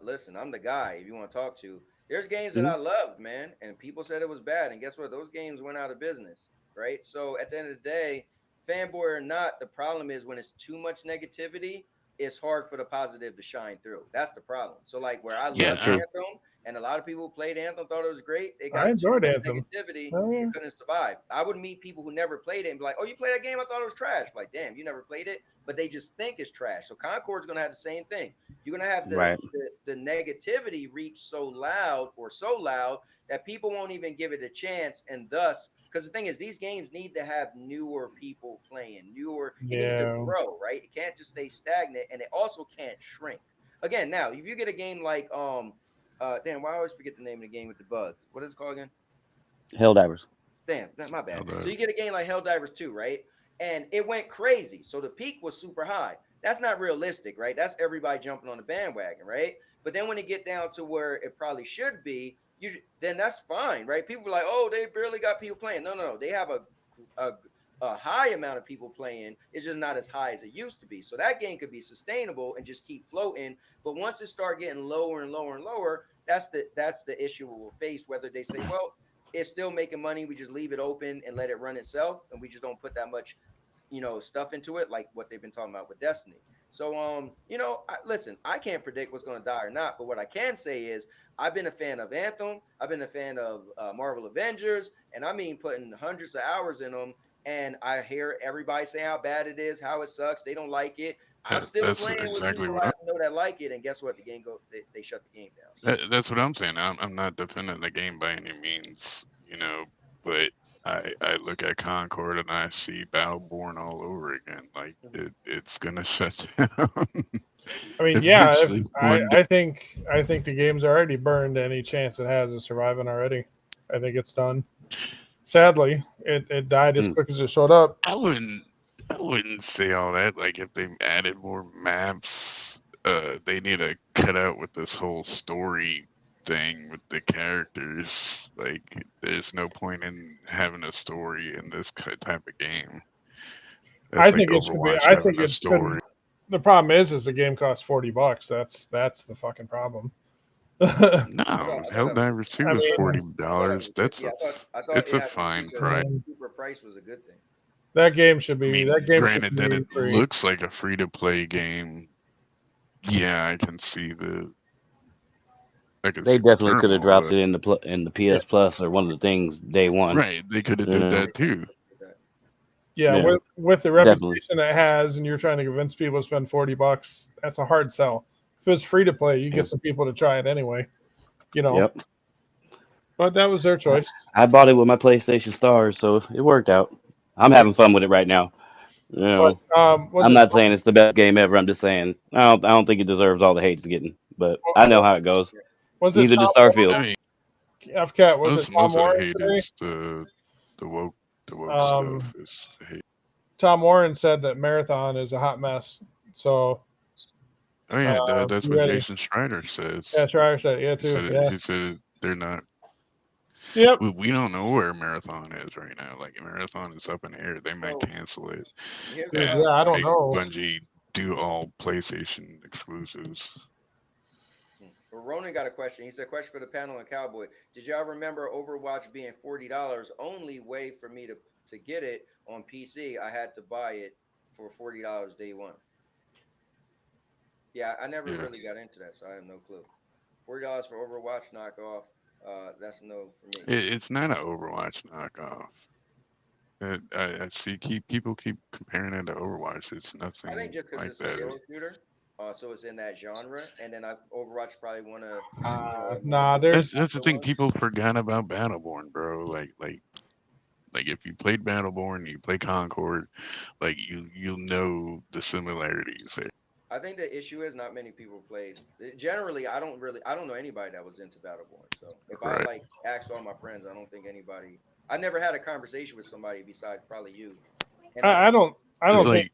the guy. If you want to talk to, there's games that I loved, man, and people said it was bad, and guess what? Those games went out of business, right? So at the end of the day, fanboy or not, the problem is when it's too much negativity, it's hard for the positive to shine through. That's the problem. So like where I Yeah, loved true. Anthem, and a lot of people who played Anthem thought it was great. It got I enjoyed too much Anthem. negativity. Oh, yeah. It couldn't survive. I would meet people who never played it and be like, "Oh, you played that game? I thought it was trash." Like, damn, you never played it, but they just think it's trash. So Concord's gonna have the same thing. You're gonna have Right. the negativity reach so loud that people won't even give it a chance, and thus. Because the thing is, these games need to have newer people playing, it needs to grow, right? It can't just stay stagnant, and it also can't shrink. Again, now if you get a game like damn, why I always forget the name of the game with the bugs? What is it called again? Helldivers. Damn, my bad. Helldivers. So you get a game like Helldivers 2, right? And it went crazy. So the peak was super high. That's not realistic, right? That's everybody jumping on the bandwagon, right? But then when it get down to where it probably should be, then that's fine, right? People are like, oh, they barely got people playing. No. They have a high amount of people playing. It's just not as high as it used to be. So that game could be sustainable and just keep floating. But once it start getting lower and lower and lower, that's the issue we'll face. Whether they say, well, it's still making money, we just leave it open and let it run itself, and we just don't put that much, stuff into it, like what they've been talking about with Destiny. So, listen, I can't predict what's going to die or not, but what I can say is I've been a fan of Anthem. I've been a fan of Marvel Avengers, and I mean putting hundreds of hours in them, and I hear everybody say how bad it is, how it sucks. They don't like it. I'm still That's playing exactly with people what I know that like it, and guess what? The game they shut the game down. So. That's what I'm saying. I'm not defending the game by any means, but I look at Concord and I see Battleborn all over again. Like it's gonna shut down. I mean, yeah, Eventually, one day. I think the game's already burned any chance it has of surviving already. I think it's done. Sadly, it died as quick as it showed up. I wouldn't say all that. Like if they added more maps, they need to cut out with this whole story thing with the characters. Like there's no point in having a story in this type of game. That's I think like it should be. Overwatch I having think a it's story. the problem is the game costs $40. That's the fucking problem. No, thought- Helldivers 2 I is mean- $40. That's I thought it's it a had to fine be price. Super price was a good thing. That game should be. I mean, that game granted should that be it free. looks like a free-to-play game. Yeah, I can see They definitely could have dropped it. it in the PS Plus or one of the things day one. Right, they could have You did know? that too. Yeah, Yeah, with the definitely. reputation it has, and you're trying to convince people to spend $40, that's a hard sell. If it's free to play, you Yeah. get some people to try it anyway. You know. Yep. But that was their choice. I bought it with my PlayStation Stars, so it worked out. I'm having fun with it right now. You know, Was I'm it- not saying it's the best game ever. I'm just saying I don't think it deserves all the hate it's getting. But I know how it goes. Was it Neither Tom does Starfield. I mean, FCAT? Was it Tom most of the Warren hate today? is the woke Um, stuff. Is the hate. Tom Warren said that Marathon is a hot mess. So Oh yeah, that's you what ready? Jason Schreider says. Yeah, Schreier said it, yeah He too. said, Yeah. he said they're not. Yep. We don't know where Marathon is right now. Like Marathon is up in the air. They might So, cancel it. here's Dude, a, yeah, I don't Make know. Bungie do all PlayStation exclusives. Ronan got a question. He said, question for the panel and Cowboy. Did y'all remember Overwatch being $40? Only way for me to get it on PC, I had to buy it for $40 day one. Yeah, I never really got into that, so I have no clue. $40 for Overwatch knockoff. That's no for me. It's not an Overwatch knockoff. I see people keep comparing it to Overwatch. It's nothing I think just because like it's a that. hero shooter, so it's in that genre, and then Overwatch probably want to. Nah, there's That's the thing. People forgot about Battleborn, bro. Like if you played Battleborn, you play Concord, like you'll know the similarities there. I think the issue is not many people played. Generally, I don't know anybody that was into Battleborn. So if I Right. asked all my friends, I don't think anybody. I never had a conversation with somebody besides probably you. And I don't It's think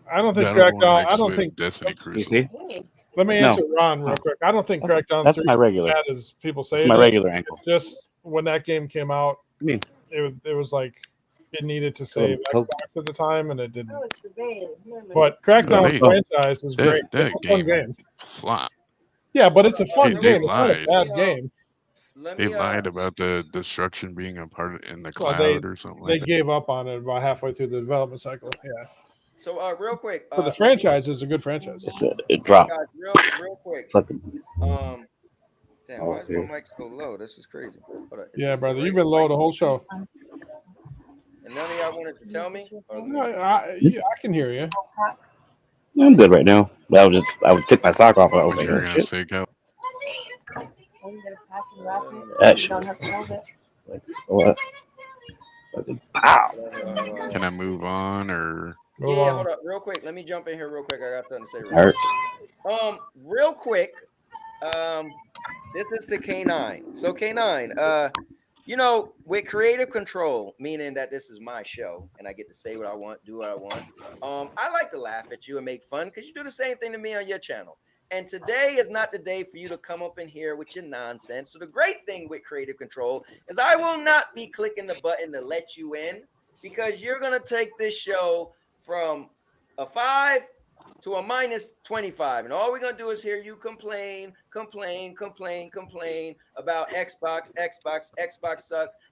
like Crackdown. Battleborn I mixed don't with think. Destiny You Crucible. see? Let me No. answer Ron real quick. I don't think Crackdown That's 3 my is regular. as bad as people say That's it my is. regular ankle. It's just when that game came out, I mean, it was like it needed to save oh. Xbox at the time, and it didn't. But Crackdown Oh, franchise is great. That It's a fun game game. flop. Yeah, but it's a fun They game. It's not a lied. bad game. let They me. lied about the destruction being a part in the Well, cloud or something They like that. gave up on it about halfway through the development cycle. Yeah, So real quick. but the franchise is a good franchise. It dropped. Guys, real quick. Fucking. Damn, why is my mic so low? This is crazy. Hold on. Is Yeah, this brother, the you've right been low mic? the whole show. And none of y'all wanted to tell me. I can hear you. I'm good right now. But I would take my sock off. I was What like, you were oh, gonna shit. say, Cal? That shit. What? Fucking pow. Can I move on or? Yeah, hold up, real quick. Let me jump in here real quick. I got something to say. Hurt. Real quick. This is to K9. So K9, with creative control, meaning that this is my show and I get to say what I want, do what I want. I like to laugh at you and make fun because you do the same thing to me on your channel. And today is not the day for you to come up in here with your nonsense. So the great thing with creative control is I will not be clicking the button to let you in because you're going to take this show from a 5 to a -25. And all we're going to do is hear you complain about Xbox sucks.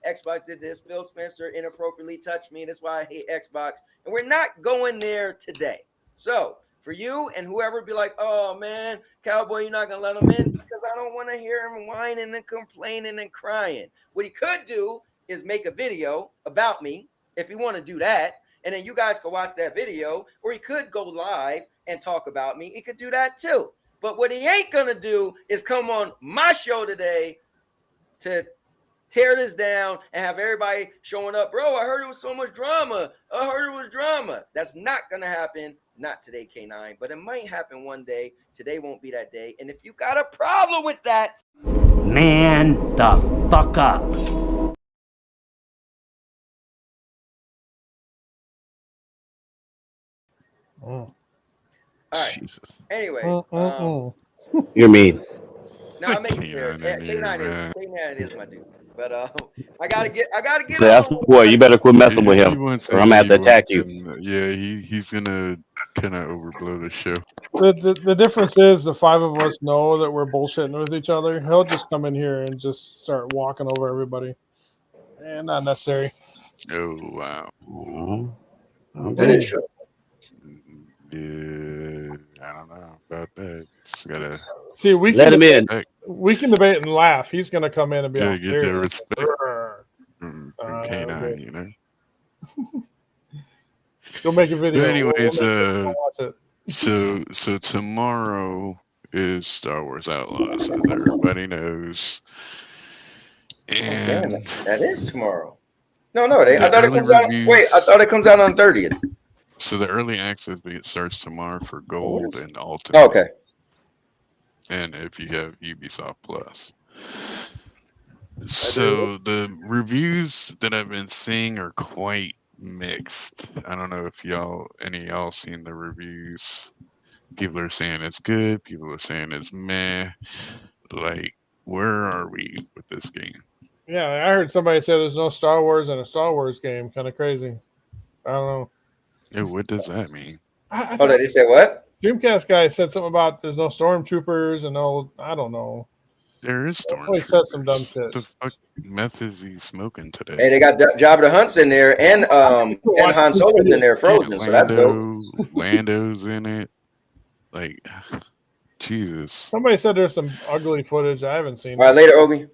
Xbox did this. Phil Spencer inappropriately touched me. That's why I hate Xbox. And we're not going there today. So for you and whoever be like, oh man, Cowboy, you're not going to let him in because I don't want to hear him whining and complaining and crying. What he could do is make a video about me if he want to do that. And then you guys can watch that video, or he could go live and talk about me. He could do that too. But what he ain't going to do is come on my show today to tear this down and have everybody showing up. Bro, I heard it was so much drama. I heard it was drama. That's not going to happen. Not today, K9, but it might happen one day. Today won't be that day. And if you got a problem with that, Man the fuck up. all right. Jesus. Anyways, You're mean. now I make it fair. K9 in here, man. K9 is my dude. But I gotta get Say, that's my boy. You better quit messing with He him, wants or I'm gonna have to people attack you. and, yeah, he's gonna kind of overblow the show. The difference is the 5 of us know that we're bullshitting with each other. He'll just come in here and just start walking over everybody. And not necessary. Oh wow. Okay. Yeah, I don't know about that. Just gotta See, we Let can him in. we can debate and laugh. He's gonna come in and be gotta like, get that "Here." respect from K9, okay. you know. Go make a video. But anyways, We'll make sure you watch it. so tomorrow is Star Wars Outlaws, as everybody knows. And that is tomorrow. No, I the thought it early comes out. reviews- Wait, I thought it comes out on 30th. So the early access starts tomorrow for gold and ultimate. Oh, okay. And if you have Ubisoft Plus. So the reviews that I've been seeing are quite mixed. I don't know if any of y'all seen the reviews. People are saying it's good. People are saying it's meh. Like, where are we with this game? Yeah, I heard somebody say there's no Star Wars in a Star Wars game. Kind of crazy. I don't know. Yeah, what does that mean? I Hold on, they said what? Dreamcast guy said something about there's no stormtroopers and all. I don't know. There is He said some dumb shit. What the fuck meth is he smoking today? Hey, they got Jabba the Hutt's in there and Han Solo's in there frozen, so that's dope. Lando's in it. Like, Jesus. Somebody said there's some ugly footage. I haven't seen. All right, later, Obi.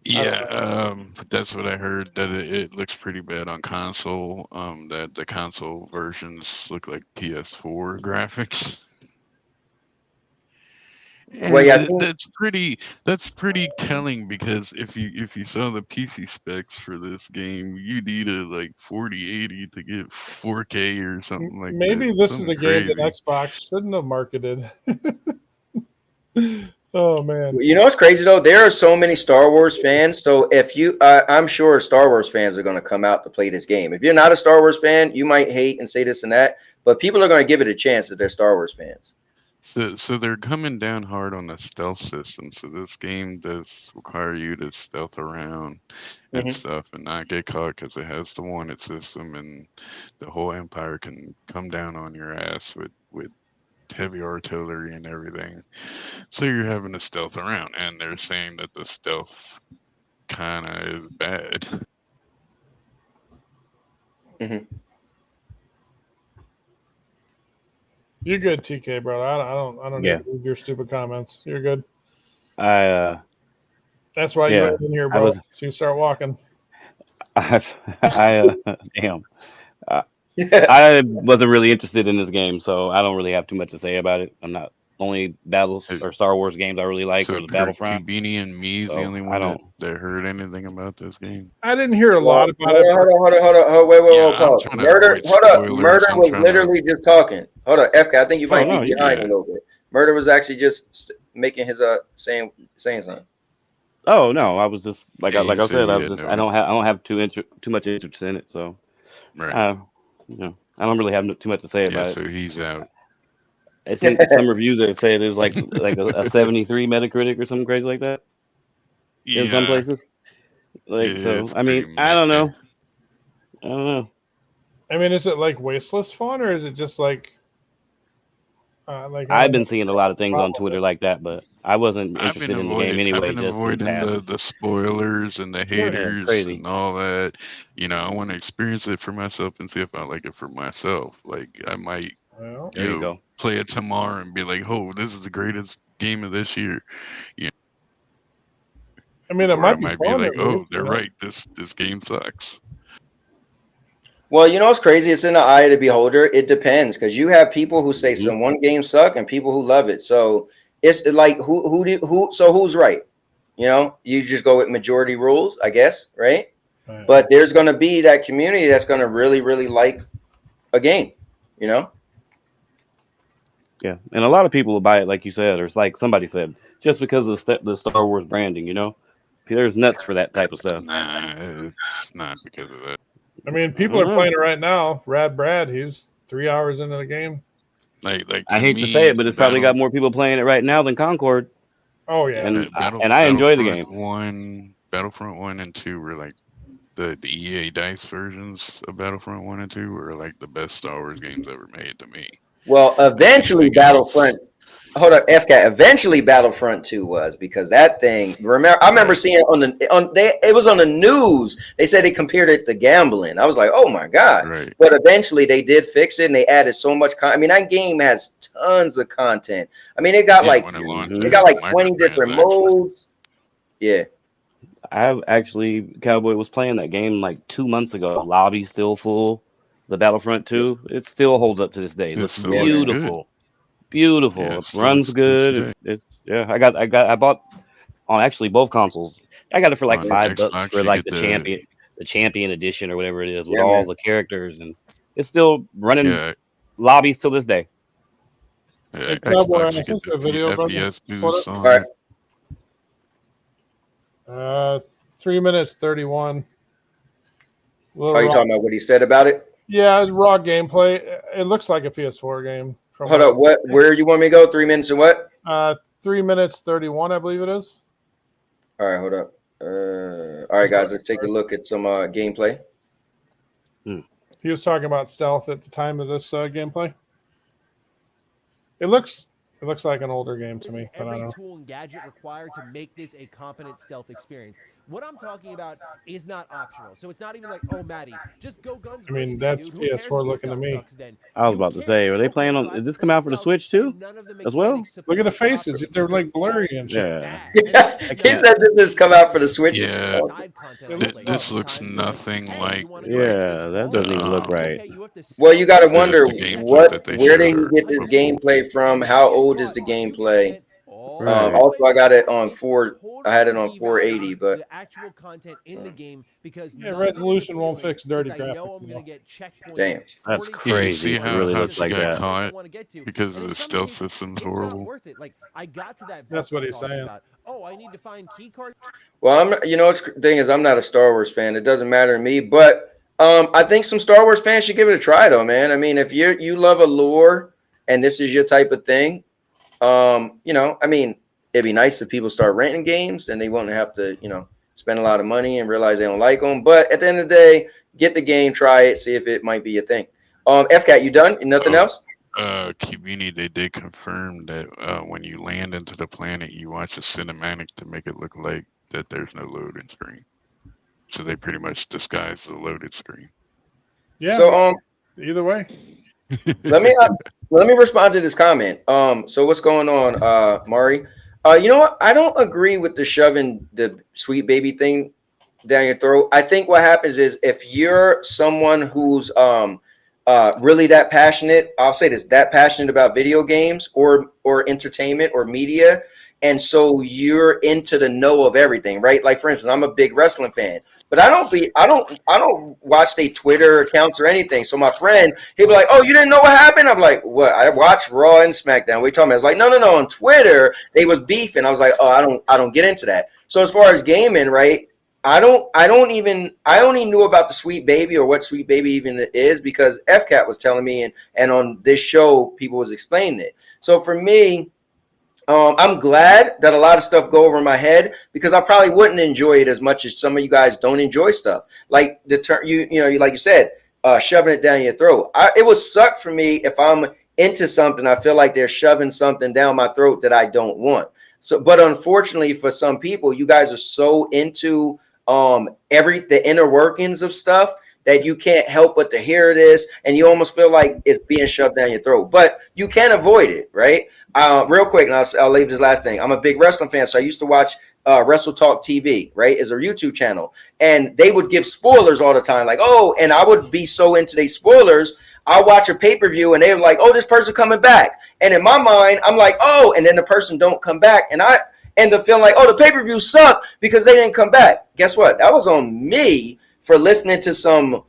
Yeah, that's what I heard. That it looks pretty bad on console. That the console versions look like PS4 graphics. Well, yeah, that's pretty telling because if you saw the PC specs for this game, you needed like 4080 to get 4K or something like that. Maybe this is a game that Xbox shouldn't have marketed. Oh man! You know what's crazy though? There are so many Star Wars fans. So if you, I'm sure Star Wars fans are going to come out to play this game. If you're not a Star Wars fan, you might hate and say this and that, but people are going to give it a chance if they're Star Wars fans. So they're coming down hard on the stealth system. So this game does require you to stealth around and stuff and not get caught because it has the wanted system, and the whole Empire can come down on your ass with heavy artillery and everything. So you're having to stealth around, and they're saying that the stealth kind of is bad. You're good, TK, bro. I don't need to read your stupid comments. You're good. That's why you went in here, bro. So you start walking. Damn. I wasn't really interested in this game, so I don't really have too much to say about it. I'm not only battles or Star Wars games I really like, or the Battlefront. Beanie and me is the only one that heard anything about this game. I didn't hear a lot about it. Hold on. Wait, pause. Murder was literally just talking. Hold on, FK. I think you might be behind a little bit. Murder was actually just making his saying something. Oh no, I was just like I said, I don't have too much interest in it, so right. I don't really have too much to say about it. So he's out. I seen some reviews that say there's like a 73 Metacritic or something crazy like that. Yeah. In some places. I mean, I don't know. I mean, is it like wasteless fun, or is it just like I've been seeing a lot of things on Twitter like that, but I wasn't interested in the game anyway. I've been avoiding the spoilers and the haters and all that. You know, I want to experience it for myself and see if I like it for myself. Like, I might play it tomorrow and be like, "Oh, this is the greatest game of this year." Yeah. I mean, it might be like, "Oh, they're right. This game sucks." Well, you know what's crazy? It's in the eye of the beholder. It depends, because you have people who say some one game suck and people who love it. So it's like who's right? You know, you just go with majority rules, I guess, right? But there's going to be that community that's going to really, really like a game, you know? Yeah, and a lot of people will buy it, like you said, or it's like somebody said, just because of the Star Wars branding, you know? There's nuts for that type of stuff. Nah, it's not because of that. I mean, people are playing it right now. Rad Brad, he's 3 hours into the game. Like I hate to say it, but it's probably got more people playing it right now than Concord. Oh yeah, and I enjoy the game. Battlefront 1 and 2 were like the EA Dice versions of Battlefront 1 and 2 were like the best Star Wars games ever made to me. Well, eventually Battlefront. Hold up, FK. Eventually, Battlefront 2 was, because that thing. I remember seeing it it was on the news. They said they compared it to gambling. I was like, oh my god! Right. But eventually, they did fix it, and they added so much. I mean, that game has tons of content. I mean, it got like 20 different modes. Yeah. I actually, Cowboy was playing that game like 2 months ago. Lobby's still full. The Battlefront 2, it still holds up to this day. It looks beautiful. Beautiful. Yeah, it runs good. I bought on actually both consoles. I got it for like $5 for like the champion edition or whatever it is with all the characters, and It's still running Yeah, lobbies till this day. yeah, Cowboy, I Xbox, you sent get you a video, brother. FPS Put boost it. on All right. it. 3 minutes 31. Are you talking about what he said about it? Yeah, it's raw gameplay. It looks like a PS4 game. Hold up. Where you want me to go? 3 minutes and what? 3 minutes 31, I believe it is. All right, hold up. All right, guys, let's take a look at some gameplay. He was talking about stealth at the time of this gameplay. It looks like an older game to me, but I don't know. Tool and gadget required to make this a competent stealth experience. What I'm talking about is not optional. So it's not even like, oh, Maddie, just go guns. I mean, blazing, that's dude. Who cares PS4 if the looking to stealth me. sucks then? I was You about to can't. say, are they Okay, playing so on? I've Did this played come out for the stealth, Switch too, and none of the as well? mechanics Look at the support faces. properly. They're like blurry and shit. Yeah. He said that this come out for the Switch. Yeah, Side content I play this looks sometimes, like, nothing hey, like you wanna go get Yeah, this that doesn't even look Um, right. Okay, you have to Well, you got to stealth wonder the gameplay that they where did he showed get this before. gameplay from? How old is the gameplay? Right. Also, I got it on It's 4. I had it on totally 480, devalues but the actual content in the game because Yeah, none of it is resolution won't appealing fix dirty since I know graphics, I'm you gonna know. get checkpoints. damn. That's 40 Yeah, you crazy. see It how really how looks she like got that. caught wanna get to. because And of in the some stealth cases, system's it's not horrible. worth it. Like I got to that. That's vault what I'm he's talking saying. about. Oh, I need to find key card. Well, the thing is, I'm not a Star Wars fan. It doesn't matter to me, but I think some Star Wars fans should give it a try, though, man. I mean, if you love allure and this is your type of thing, I mean, it'd be nice if people start renting games and they won't have to, spend a lot of money and realize they don't like them. But at the end of the day, get the game, try it, see if it might be a thing. FCAT, you done? Nothing else? Kibini, they did confirm that when you land into the planet, you watch a cinematic to make it look like that there's no loading screen. So they pretty much disguise the loaded screen. Yeah. So either way. let me respond to this comment. So what's going on, Mari? You know what? I don't agree with the shoving the sweet baby thing down your throat. I think what happens is if you're someone who's really that passionate, I'll say this, that passionate about video games or entertainment or media, and so you're into the know of everything, right? Like for instance, I'm a big wrestling fan, but I don't watch their Twitter accounts or anything. So my friend, he'd be like, "Oh, you didn't know what happened?" I'm like, "What? I watched Raw and SmackDown." What are you talking about? I was like, "No. On Twitter, they was beefing." I was like, "Oh, I don't get into that." So as far as gaming, right? I only knew about the Sweet Baby or what Sweet Baby even is because FCAT was telling me and on this show people was explaining it. So for me, I'm glad that a lot of stuff go over my head because I probably wouldn't enjoy it as much as some of you guys don't enjoy stuff. Like the term like you said, shoving it down your throat. It would suck for me if I'm into something. I feel like they're shoving something down my throat that I don't want. So, but unfortunately for some people, you guys are so into the inner workings of stuff that you can't help but to hear this, and you almost feel like it's being shoved down your throat. But you can't avoid it, right? Real quick, and I'll leave this last thing. I'm a big wrestling fan, so I used to watch Wrestle Talk TV, right? It's a YouTube channel, and they would give spoilers all the time, like, oh, and I would be so into these spoilers. I'll watch a pay-per-view, and they're like, oh, this person coming back, and in my mind, I'm like, oh, and then the person don't come back, and I end up feeling like, oh, the pay-per-view sucked because they didn't come back. Guess what? That was on me for listening to some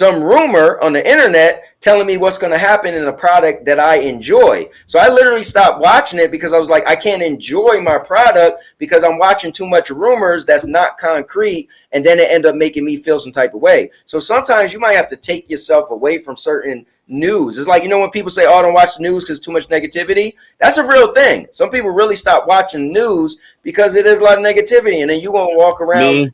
rumor on the internet telling me what's going to happen in a product that I enjoy. So I literally stopped watching it because I was like, I can't enjoy my product because I'm watching too much rumors that's not concrete, and then it end up making me feel some type of way. So sometimes you might have to take yourself away from certain news. It's like, when people say, oh, don't watch the news because too much negativity. That's a real thing. Some people really stop watching news because it is a lot of negativity, and then you won't walk around,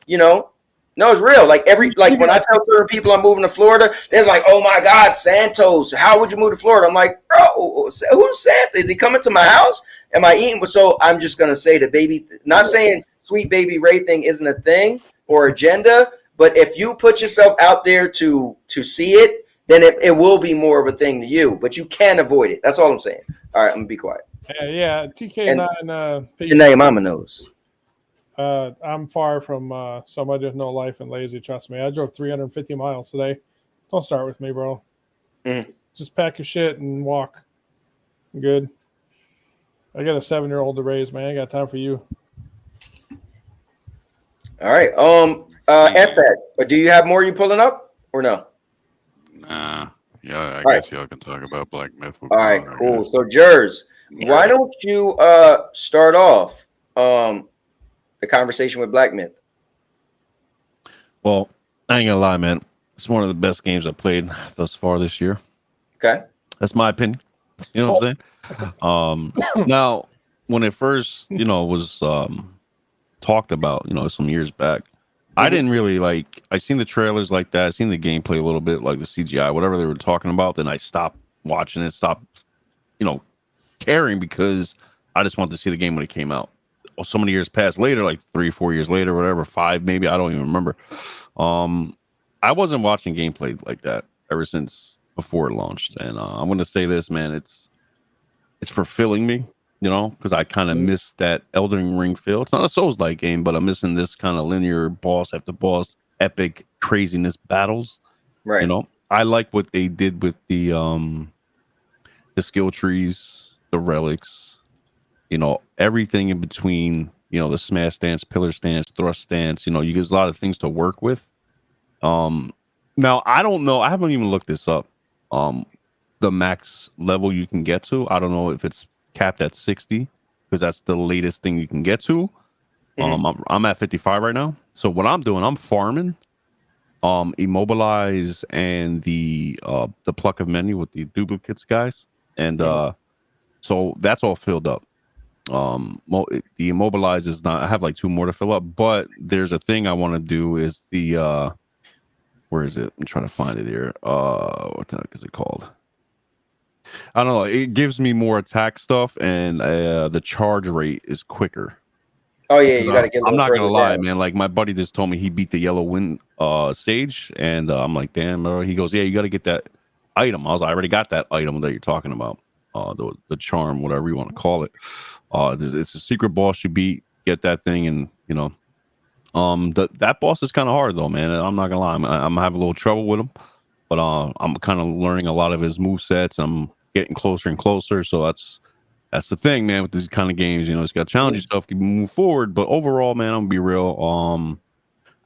No, it's real. Like when I tell certain people I'm moving to Florida, they're like, "Oh my God, Santos! How would you move to Florida?" I'm like, "Bro, who's Santos? Is he coming to my house? Am I eating?" So I'm just gonna say the baby. Not saying Sweet Baby Ray thing isn't a thing or agenda, but if you put yourself out there to see it, then it will be more of a thing to you. But you can't avoid it. That's all I'm saying. All right, I'm gonna be quiet. Yeah. TK9. And now your mama knows. I'm far from somebody with no life and lazy. Trust me. I drove 350 miles today. Don't start with me, bro. Just pack your shit and walk. Good. I got a 7-year-old to raise, man. I ain't got time for you. All right. F that. Do you have more you pulling up or no? Nah. Yeah, I All right. guess y'all can talk about Black Myth All right, WuKung, I cool. guess. So Jers, why don't you start off the conversation with Black Myth? Well, I ain't gonna lie, man. It's one of the best games I played thus far this year. Okay. That's my opinion. You know what I'm saying? Now, when it first, was talked about, some years back, I didn't really I seen the trailers like that. I seen the gameplay a little bit, like the CGI, whatever they were talking about. Then I stopped watching it, stopped, caring because I just wanted to see the game when it came out. Well, so many years passed later, like 3-4 years later, whatever, 5 maybe, I don't even remember. I wasn't watching gameplay like that ever since before it launched, and I'm going to say this, man, it's fulfilling me, because I kind of miss that Elden Ring feel. It's not a Souls-like game, but I'm missing this kind of linear boss after boss, epic craziness battles. Right. I like what they did with the skill trees, the relics, everything in between, the smash stance, pillar stance, thrust stance, you get a lot of things to work with. Now I don't know, I haven't even looked this up. The max level you can get to, I don't know if it's capped at 60 because that's the latest thing you can get to. I'm at 55 right now. So what I'm doing, I'm farming immobilize and the pluck of menu with the duplicates guys, and so that's all filled up. The immobilize is not, I have like 2 more to fill up, but there's a thing I want to do is the where is it? I'm trying to find it here. What the heck is it called? I don't know. It gives me more attack stuff, and the charge rate is quicker. Oh yeah, you got to get. I'm not gonna lie, man. Like my buddy just told me he beat the yellow wind sage, and I'm like, damn, bro. He goes, yeah, you got to get that item. I was like, I already got that item that you're talking about. The charm, whatever you want to call it. It's a secret boss you beat. Get that thing, and that boss is kind of hard though, man. I'm not gonna lie, I'm having a little trouble with him, but I'm kind of learning a lot of his move sets. I'm getting closer and closer, so that's the thing, man, with these kind of games. It's got to challenge yourself, keep move forward. But overall, man, I'm gonna be real.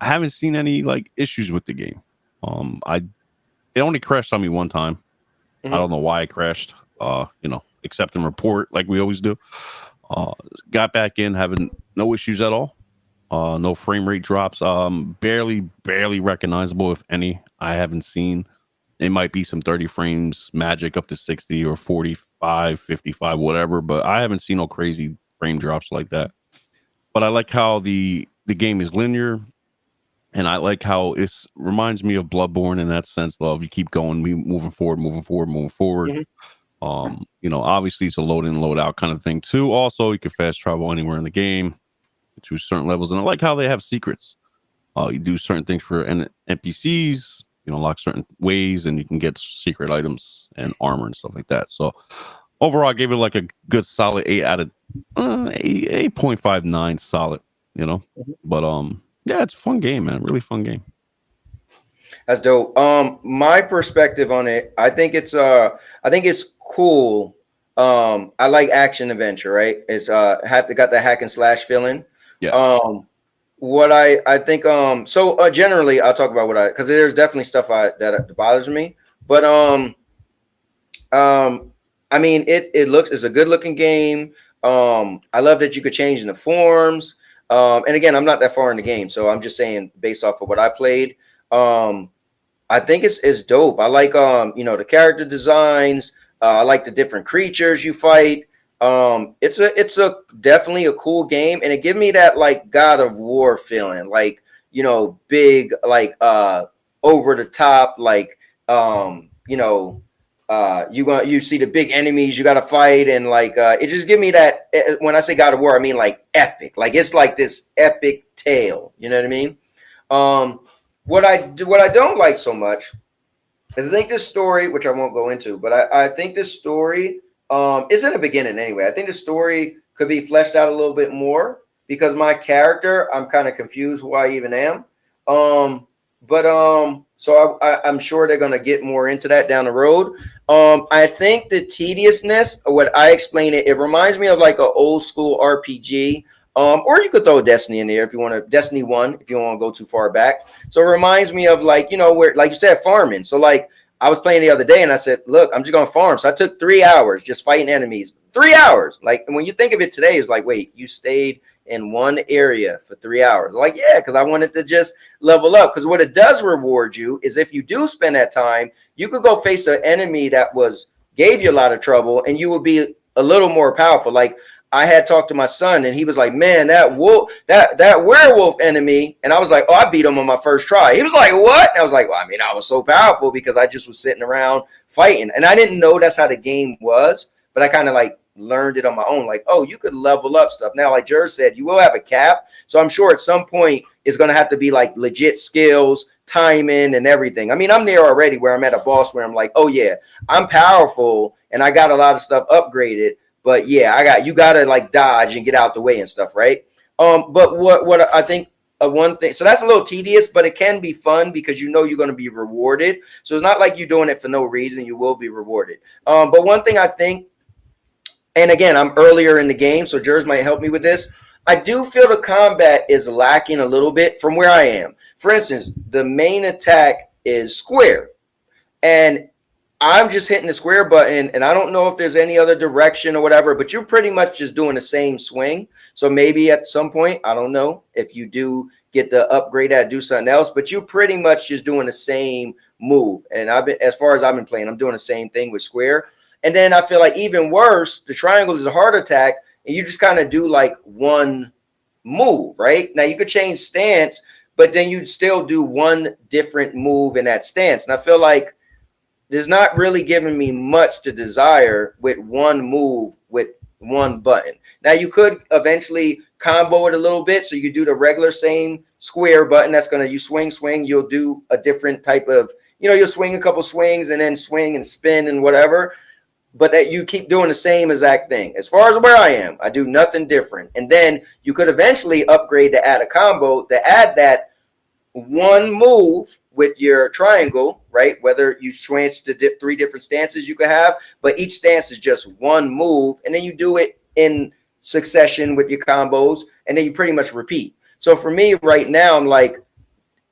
I haven't seen any issues with the game. It only crashed on me one time. I don't know why it crashed. Accept and report like we always do. Got back in, having no issues at all. No frame rate drops. Barely recognizable, if any. I haven't seen. It might be some 30 frames magic up to 60 or 45, 55, whatever, but I haven't seen no crazy frame drops like that. But I like how the game is linear, and I like how it reminds me of Bloodborne in that sense. Love, you keep going, moving forward. Obviously it's a load in, load out kind of thing too. Also, you can fast travel anywhere in the game to certain levels, and I like how they have secrets. You do certain things for NPCs, unlock certain ways, and you can get secret items and armor and stuff like that. So overall, I gave it like a good solid 8 out of 8.59 solid. But yeah, it's a fun game, man. Really fun game. That's dope. My perspective on it, I think it's cool. I like action adventure, right? It's got the hack and slash feeling. Yeah. What I think generally I'll talk about because there's definitely stuff that bothers me, but I mean it's a good looking game. I love that you could change in the forms. And again, I'm not that far in the game, so I'm just saying based off of what I played. I think it's dope. I like the character designs. I like the different creatures you fight. It's definitely a cool game, and it give me that God of War feeling, big, over the top, you see the big enemies you gotta fight, and it just give me that. When I say God of War, I mean epic, it's like this epic tale. You know what I mean? What I don't like so much is I think this story, which I won't go into, but I think this story is in the beginning anyway. I think the story could be fleshed out a little bit more because my character, I'm kind of confused who I even am. So I'm sure they're gonna get more into that down the road. I think the tediousness, what I explain it reminds me of an old school RPG. Or you could throw Destiny in there if you want to, Destiny 1, if you don't want to go too far back. So it reminds me of where, like you said, farming. So I was playing the other day and I said, look, I'm just going to farm. So I took 3 hours just fighting enemies. 3 hours. Like, when you think of it today, it's like, wait, you stayed in one area for 3 hours. Like, yeah, because I wanted to just level up. Because what it does reward you is if you do spend that time, you could go face an enemy that gave you a lot of trouble and you would be a little more powerful. Like, I had talked to my son and he was like, man, that werewolf enemy. And I was like, oh, I beat him on my first try. He was like, what? And I was like, well, I mean, I was so powerful because I just was sitting around fighting. And I didn't know that's how the game was, but I kind of like learned it on my own. Like, oh, you could level up stuff. Now, like Jer said, you will have a cap. So I'm sure at some point it's going to have to be like legit skills, timing and everything. I mean, I'm there already where I'm at a boss where I'm like, oh yeah, I'm powerful and I got a lot of stuff upgraded. But yeah, you gotta like dodge and get out the way and stuff, right? But what I think one thing, so that's a little tedious, but it can be fun because you know you're going to be rewarded. So it's not like you're doing it for no reason. You will be rewarded. But one thing I think, and again, I'm earlier in the game, so Jers might help me with this. I do feel the combat is lacking a little bit from where I am. For instance, the main attack is square, and I'm just hitting the square button, and I don't know if there's any other direction or whatever, but you're pretty much just doing the same swing. So maybe at some point, I don't know if you do get the upgrade that do something else, but you're pretty much just doing the same move. And as far as I've been playing, I'm doing the same thing with square. And then I feel like even worse, the triangle is a hard attack, and you just kind of do like one move, right? Now you could change stance, but then you'd still do one different move in that stance. And I feel like there's not really giving me much to desire with one move with one button. Now you could eventually combo it a little bit. So you do the regular same square button. That's going to, you swing, you'll do a different type of, you'll swing a couple swings and then swing and spin and whatever. But that you keep doing the same exact thing. As far as where I am, I do nothing different. And then you could eventually upgrade to add a combo to add that one move with your triangle, right? Whether you switch to 3 different stances you could have, but each stance is just one move, and then you do it in succession with your combos, and then you pretty much repeat. So for me right now, I'm like,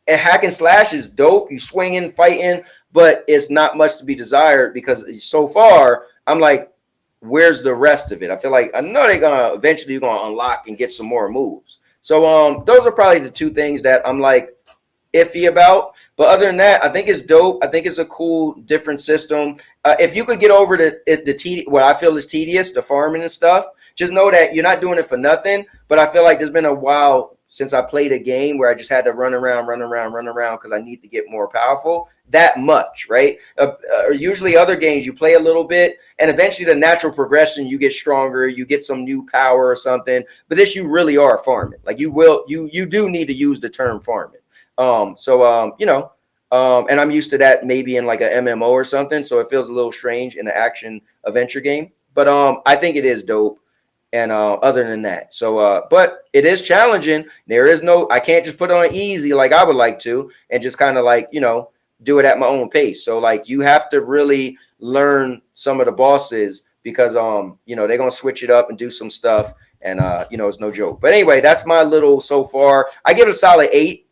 a hack and slash is dope. You swinging, fighting, but it's not much to be desired because so far I'm like, where's the rest of it? I feel like I know they're gonna eventually you're gonna unlock and get some more moves. So those are probably the 2 things that I'm like iffy about, but other than that, I think it's dope. I think it's a cool different system. If you could get over what I feel is tedious, the farming and stuff, just know that you're not doing it for nothing. But I feel like there's been a while since I played a game where I just had to run around because I need to get more powerful that much, right? Usually other games you play a little bit and eventually the natural progression, you get stronger, you get some new power or something, but this you really are farming. Like you do need to use the term farming. And I'm used to that maybe in like a MMO or something, so it feels a little strange in the action adventure game, but I think it is dope. And other than that, so but it is challenging. I can't just put it on easy like I would like to and just kind of like do it at my own pace. So like you have to really learn some of the bosses because they're gonna switch it up and do some stuff, and it's no joke. But anyway, that's my little so far. I give it a solid 8.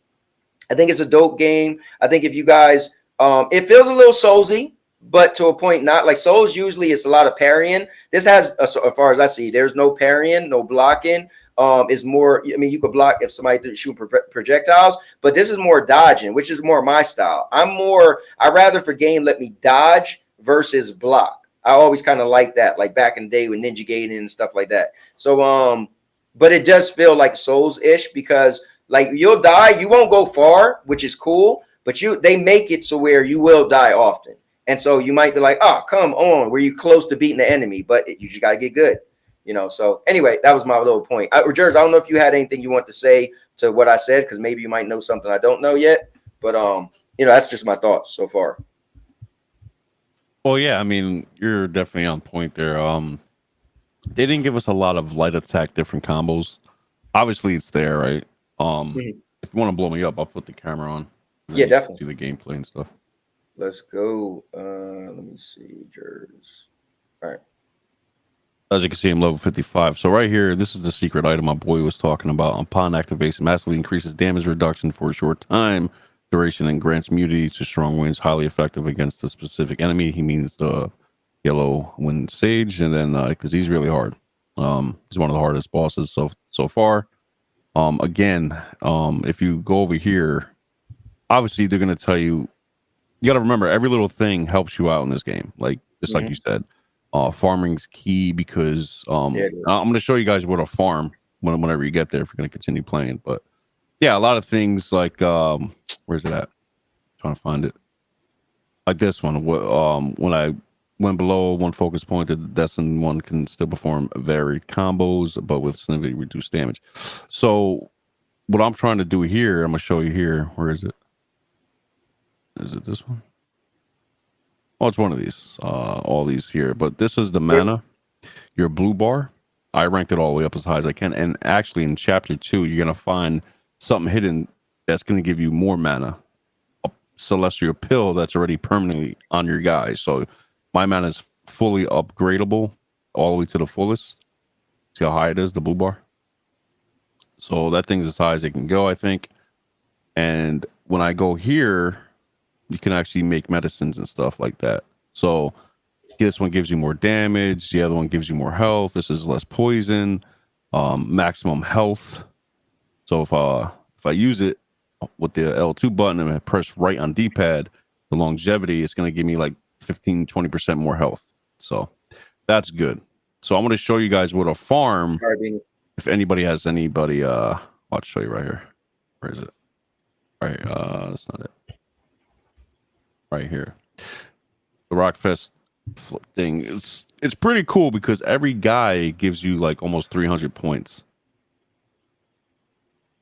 I think it's a dope game. I think if you guys, it feels a little Soulsy, but to a point not. Like Souls usually it's a lot of parrying. This has, as far as I see, there's no parrying, no blocking. Is more, I mean, you could block if somebody shoot projectiles, but this is more dodging, which is more my style. I rather for game let me dodge versus block. I always kind of like that, like back in the day with Ninja Gaiden and stuff like that. So, but it does feel like Souls-ish because like you'll die, you won't go far, which is cool, but they make it so where you will die often. And so you might be like, oh, come on, were you close to beating the enemy? But you just got to get good, So anyway, that was my little point. Jers, I don't know if you had anything you want to say to what I said, because maybe you might know something I don't know yet. But, that's just my thoughts so far. Well, yeah, I mean, you're definitely on point there. They didn't give us a lot of light attack, different combos. Obviously, it's there, right? If you want to blow me up, I'll put the camera on. Yeah, definitely. Do the gameplay and stuff. Let's go. Let me see, Jers. All right. As you can see, I'm level 55. So right here, this is the secret item my boy was talking about. Upon activation, massively increases damage reduction for a short time duration and grants immunity to strong winds, highly effective against a specific enemy. He means the yellow wind sage, and then because he's really hard. He's one of the hardest bosses so far. Again, if you go over here, obviously they're gonna tell you. You got to remember, every little thing helps you out in this game. Like just like you said, farming's key because I'm going to show you guys what a farm whenever you get there if you're going to continue playing. But yeah, a lot of things like where's it at? Trying to find it. Like this one, when I went below one focus point, the destined one can still perform varied combos, but with significantly reduced damage. So what I'm trying to do here, I'm going to show you here. Where is it? Is it this one? Oh, it's one of these. All these here. But this is the mana. Your blue bar. I ranked it all the way up as high as I can. And actually, in chapter 2, you're going to find something hidden that's going to give you more mana. A celestial pill that's already permanently on your guy. So my mana is fully upgradable all the way to the fullest. See how high it is, the blue bar? So that thing's as high as it can go, I think. And when I go here, you can actually make medicines and stuff like that. So this one gives you more damage. The other one gives you more health. This is less poison, maximum health. So if I use it with the L2 button and I press right on D-pad, the longevity, it's going to give me like 15-20% more health. So that's good. So I'm going to show you guys what a farm. If anybody has anybody, I'll show you right here. Where is it? Right, that's not it. Right here, the Rockfest thing. It's pretty cool because every guy gives you like almost 300 points.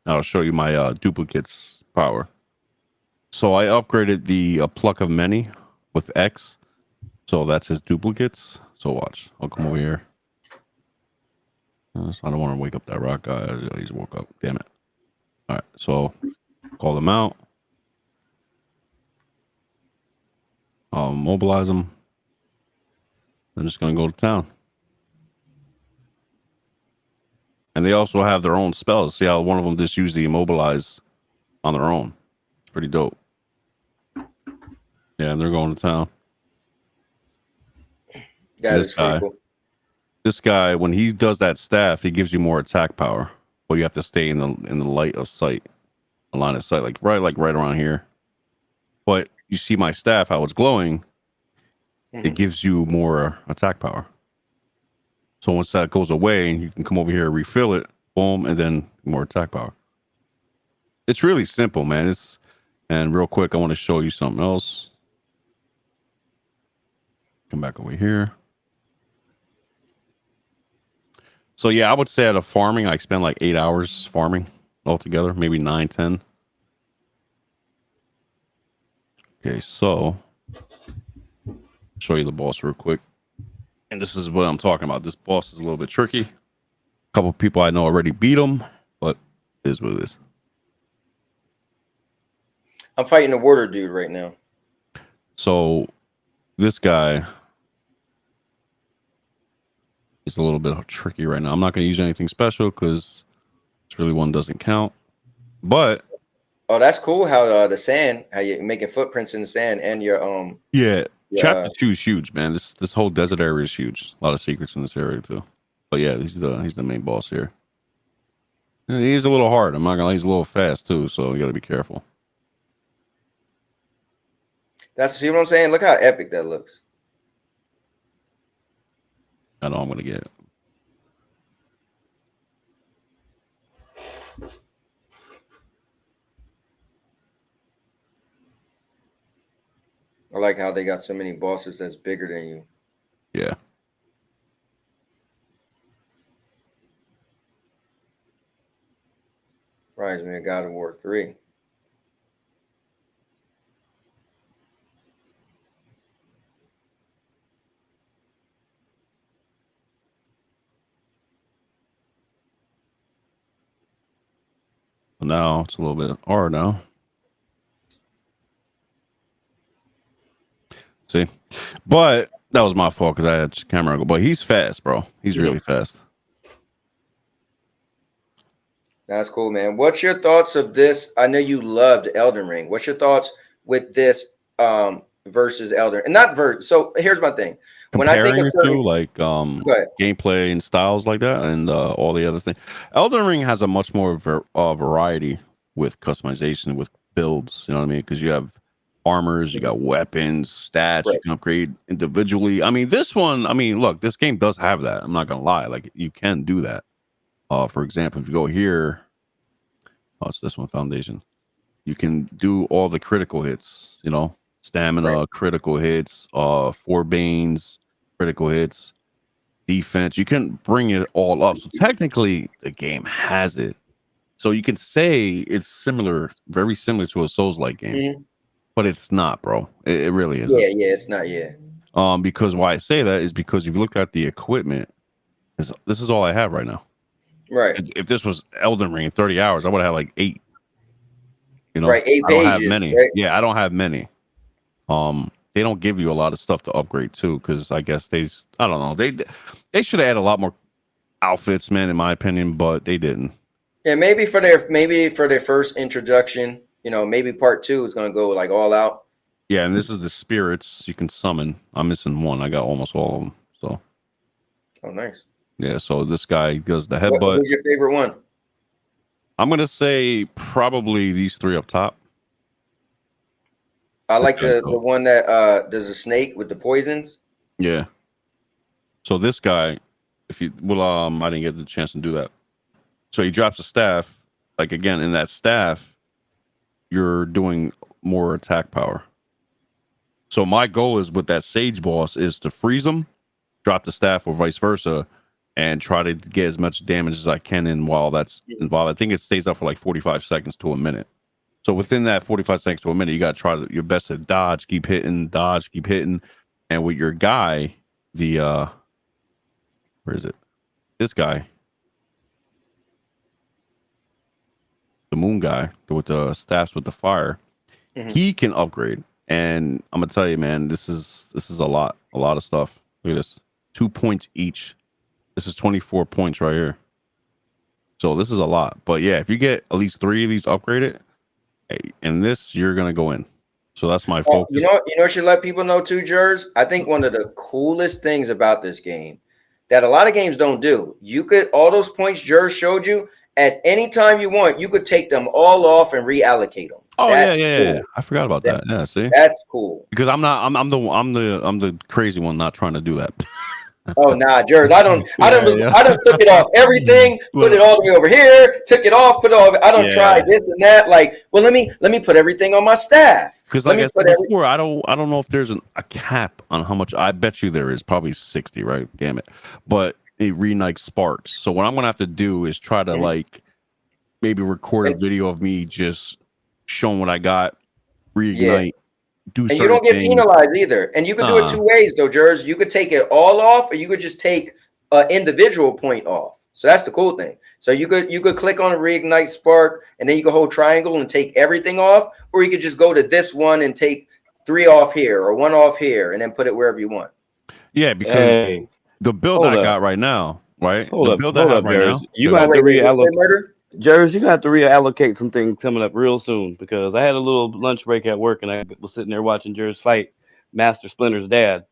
I'll show you my duplicates power. So I upgraded the pluck of many with X, so that's his duplicates. So watch, I'll come over here. I don't want to wake up that rock guy. He's woke up. Damn it. All right, so call them out. Mobilize them. I'm just gonna go to town. And they also have their own spells. See how one of them just used the immobilize on their own. It's pretty dope. Yeah, and they're going to town. This guy, cool. This guy, when he does that staff, he gives you more attack power. But you have to stay in the light of sight, a line of sight, like right around here. But you see my staff, how it's glowing, it gives you more attack power. So once that goes away, you can come over here, refill it, boom, and then more attack power. It's really simple, man. And real quick, I want to show you something else. Come back over here. So yeah, I would say out of farming, I spend like 8 hours farming altogether, maybe 9, 10. Okay, so show you the boss real quick. And this is what I'm talking about. This boss is a little bit tricky. A couple of people I know already beat him, but it is what it is. I'm fighting the water dude right now. So this guy is a little bit tricky right now. I'm not going to use anything special because it's really one doesn't count. But oh, that's cool. How the sand, how you're making footprints in the sand, and your yeah. Chapter 2 is huge, man. This whole desert area is huge. A lot of secrets in this area too. But yeah, he's the main boss here. And he's a little hard. I'm not gonna lie, he's a little fast too, so you gotta be careful. See what I'm saying? Look how epic that looks. I know I'm gonna get it. I like how they got so many bosses that's bigger than you. Yeah. Reminds me of God of War 3. Now it's a little bit hard now. See, but that was my fault because I had camera angle. But he's fast, bro. He's really fast. That's cool, man. What's your thoughts of this? I know you loved Elden Ring. What's your thoughts with this versus Elden? And not verse. So here's my thing. When I think Comparing of it certain, to like go ahead. gameplay and styles like that, and all the other things, Elden Ring has a much more variety with customization, with builds. You know what I mean? Because you have armors, you got weapons, stats, Right. you can upgrade individually. I mean, this one, I mean, look, this game does have that. I'm not gonna lie, like you can do that. For example, if you go here, it's this one, Foundation. You can do all the critical hits, you know, stamina, critical hits, 4 Banes, critical hits, defense. You can bring it all up. So technically, the game has it. So you can say it's similar, very similar to a Souls-like game, but it's not, bro. It really isn't. Yeah, it's not. Yeah. Because why I say that is because if you look at the equipment, this is all I have right now. Right. If this was Elden Ring in 30 hours, I would have had like 8. You know, right, 8 I don't have pages, many. right? Yeah, I don't have many. They don't give you a lot of stuff to upgrade too, because I guess I don't know. They should have added a lot more outfits, man, in my opinion, but they didn't. Yeah, maybe for their first introduction, you know, maybe part 2 is gonna go like all out. Yeah, and this is the spirits you can summon. I'm missing one. I got almost all of them. So. Oh, nice. Yeah, so this guy does the headbutt. Who's your favorite one? I'm gonna say probably these 3 up top. I like the one that does a snake with the poisons. Yeah. So this guy, I didn't get the chance to do that. So he drops a staff. Like again, in that staff, you're doing more attack power. So my goal is with that Sage boss is to freeze him, drop the staff, or vice versa, and try to get as much damage as I can in while that's involved. I think it stays up for like 45 seconds to a minute. So within that 45 seconds to a minute, you got to try your best to dodge, keep hitting. And with your guy, where is it? This guy, the moon guy with the staffs with the fire, he can upgrade. And I'm gonna tell you, man, this is a lot of stuff. Look at this, 2 points each. This is 24 points right here. So this is a lot. But yeah, if you get at least 3 of these upgraded, in this, you're gonna go in. So that's my focus. You know, should let people know too, Jers. I think one of the coolest things about this game that a lot of games don't do, you could all those points Jers showed you at any time you want, you could take them all off and reallocate them. Oh, that's yeah. cool. I forgot about that. Yeah, see, that's cool. Because I'm the crazy one not trying to do that. Oh nah, Jers, I don't took it off everything, put it all the way over here, took it off, put it all. I don't try this and that. Like, well, let me put everything on my staff. Because like I said before, I don't know if there's a cap on how much. I bet you there is, probably 60, right? Damn it. But it reignites sparks. So what I'm gonna have to do is try to like maybe record a video of me just showing what I got, reignite. And you don't get penalized either. And you could do it 2 ways though, Jers. You could take it all off, or you could just take an individual point off. So that's the cool thing. So you could click on a reignite spark, and then you could hold triangle and take everything off, or you could just go to this one and take 3 off here or 1 off here, and then put it wherever you want. Yeah, because the build I got right now, right? Hold up, Jers. You got to reallocate. Jers, you're gonna have to reallocate some things coming up real soon, because I had a little lunch break at work and I was sitting there watching Jers fight Master Splinter's dad,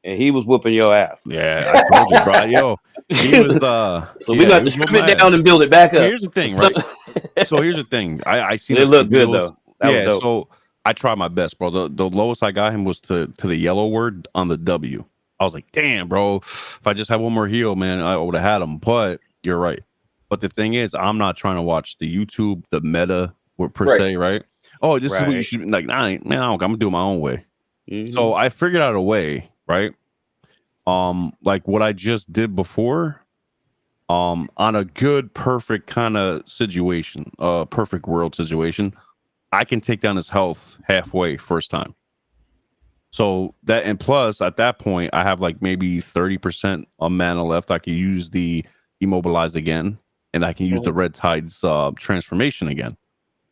and he was whooping your ass. Yeah, I told you, bro. Yo, he was so we got to strip it down and build it back up. Here's the thing, right? So here's the thing. I seen it looked good though. So I tried my best, bro. The lowest I got him was to the yellow word on the W. I was like, damn, bro. If I just had one more heal, man, I would have had him. But you're right. But the thing is, I'm not trying to watch the YouTube, the meta per se, right? Oh, this is what you should like. Man, I'm gonna do it my own way. So I figured out a way, right? Like what I just did before, on a good, perfect kind of situation, perfect world situation, I can take down his health halfway first time. So that, and plus at that point, I have like maybe 30% of mana left. I can use the immobilize again. And I can use the Red Tide's transformation again.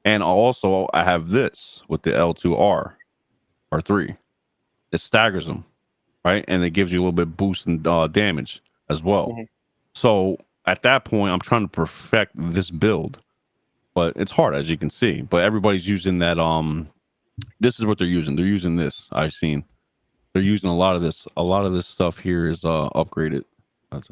And also, I have this with the L2R, R3. It staggers them, right? And it gives you a little bit boost in damage as well. So at that point, I'm trying to perfect this build, but it's hard, as you can see. But everybody's using that. This is what they're using. They're using this. I've seen. They're using a lot of this. A lot of this stuff here is upgraded. That's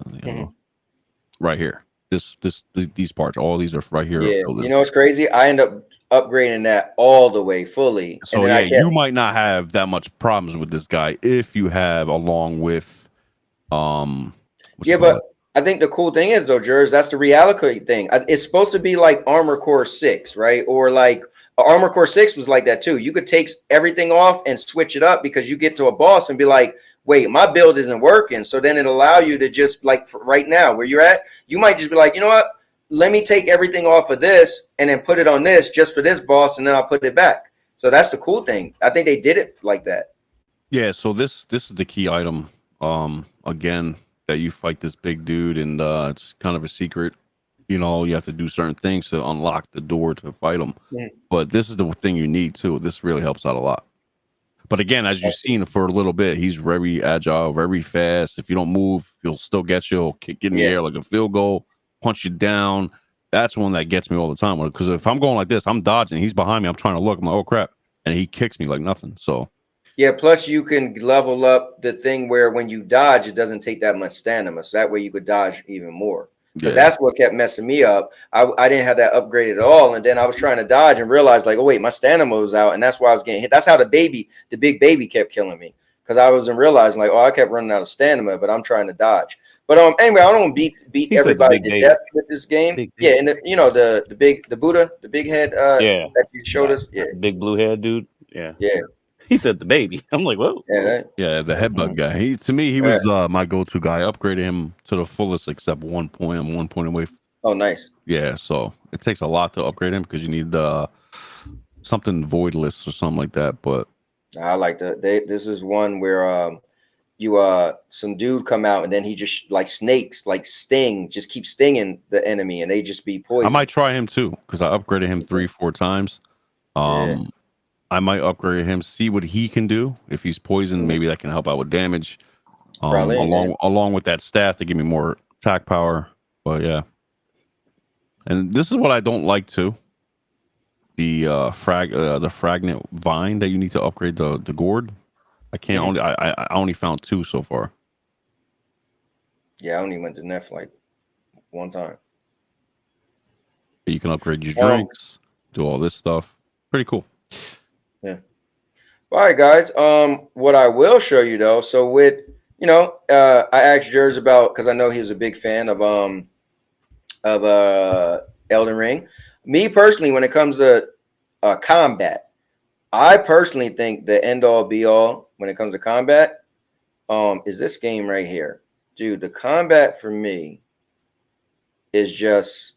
right here. These parts. All these are right here. Yeah, you know what's crazy? I end up upgrading that all the way fully. So and then you might not have that much problems with this guy if you have along with yeah, but I think the cool thing is though, Jers, that's the reality thing. It's supposed to be like Armor Core 6, right? Or like Armor Core 6 was like that too. You could take everything off and switch it up because you get to a boss and be like, wait, my build isn't working. So then it allow you to just like right now where you're at, you might just be like, you know what? Let me take everything off of this and then put it on this just for this boss, and then I'll put it back. So that's the cool thing. I think they did it like that. Yeah, so this is the key item. Again, that you fight this big dude, and it's kind of a secret. You know, you have to do certain things to unlock the door to fight him. But this is the thing you need too. This really helps out a lot. But again, as you've seen for a little bit, he's very agile, very fast. If you don't move, he'll still get you. He'll kick in the air like a field goal, punch you down. That's one that gets me all the time. Because if I'm going like this, I'm dodging. He's behind me. I'm trying to look. I'm like, oh crap, and he kicks me like nothing. So yeah. Plus, you can level up the thing where when you dodge, it doesn't take that much stamina. So that way, you could dodge even more. Because that's what kept messing me up. I didn't have that upgraded at all, and then I was trying to dodge and realized like, oh wait, my stamina was out, and that's why I was getting hit. That's how the big baby kept killing me, because I wasn't realizing like, oh, I kept running out of stamina, but I'm trying to dodge. But anyway, I don't beat everybody to death with this game. Yeah, and the Buddha, the big head that you showed us. Yeah, big blue head dude. Yeah. He said the baby. I'm like, whoa. Yeah, the headbutt guy. He was my go-to guy. I upgraded him to the fullest except 1 point. I'm 1 point away. Oh, nice. Yeah, so it takes a lot to upgrade him because you need something voidless or something like that. But I like that. This is one where some dude come out and then he just like snakes, like sting, just keep stinging the enemy and they just be poisoned. I might try him too because I upgraded him 3-4 times. I might upgrade him, see what he can do. If he's poisoned, maybe that can help out with damage. Along with that staff to give me more attack power. But yeah. And this is what I don't like too. The fragment vine that you need to upgrade the gourd. I can't I only found 2 so far. Yeah, I only went to Neff like 1 time. You can upgrade your drinks, do all this stuff. Pretty cool. Yeah. All right, guys. What I will show you though, so with I asked Jers about because I know he was a big fan of Elden Ring. Me personally, when it comes to combat, I personally think the end all be all when it comes to combat is this game right here. Dude, the combat for me is just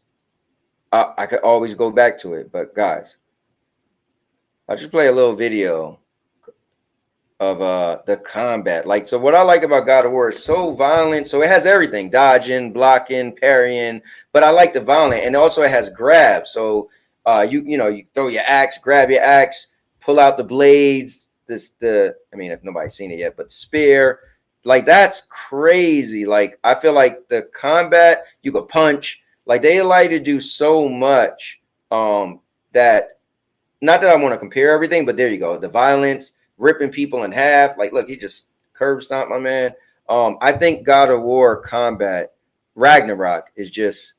I could always go back to it, but guys, I'll just play a little video of the combat. Like, so what I like about God of War is so violent. So it has everything: dodging, blocking, parrying. But I like the violent, and also it has grab. So you throw your axe, grab your axe, pull out the blades. I mean, if nobody's seen it yet, but spear. Like, that's crazy. Like, I feel like the combat, you could punch. Like, they allow you to do so much that. Not that I want to compare everything, but there you go. The violence, ripping people in half. Like, look, he just curb stomped my man. I think God of War combat, Ragnarok, is just,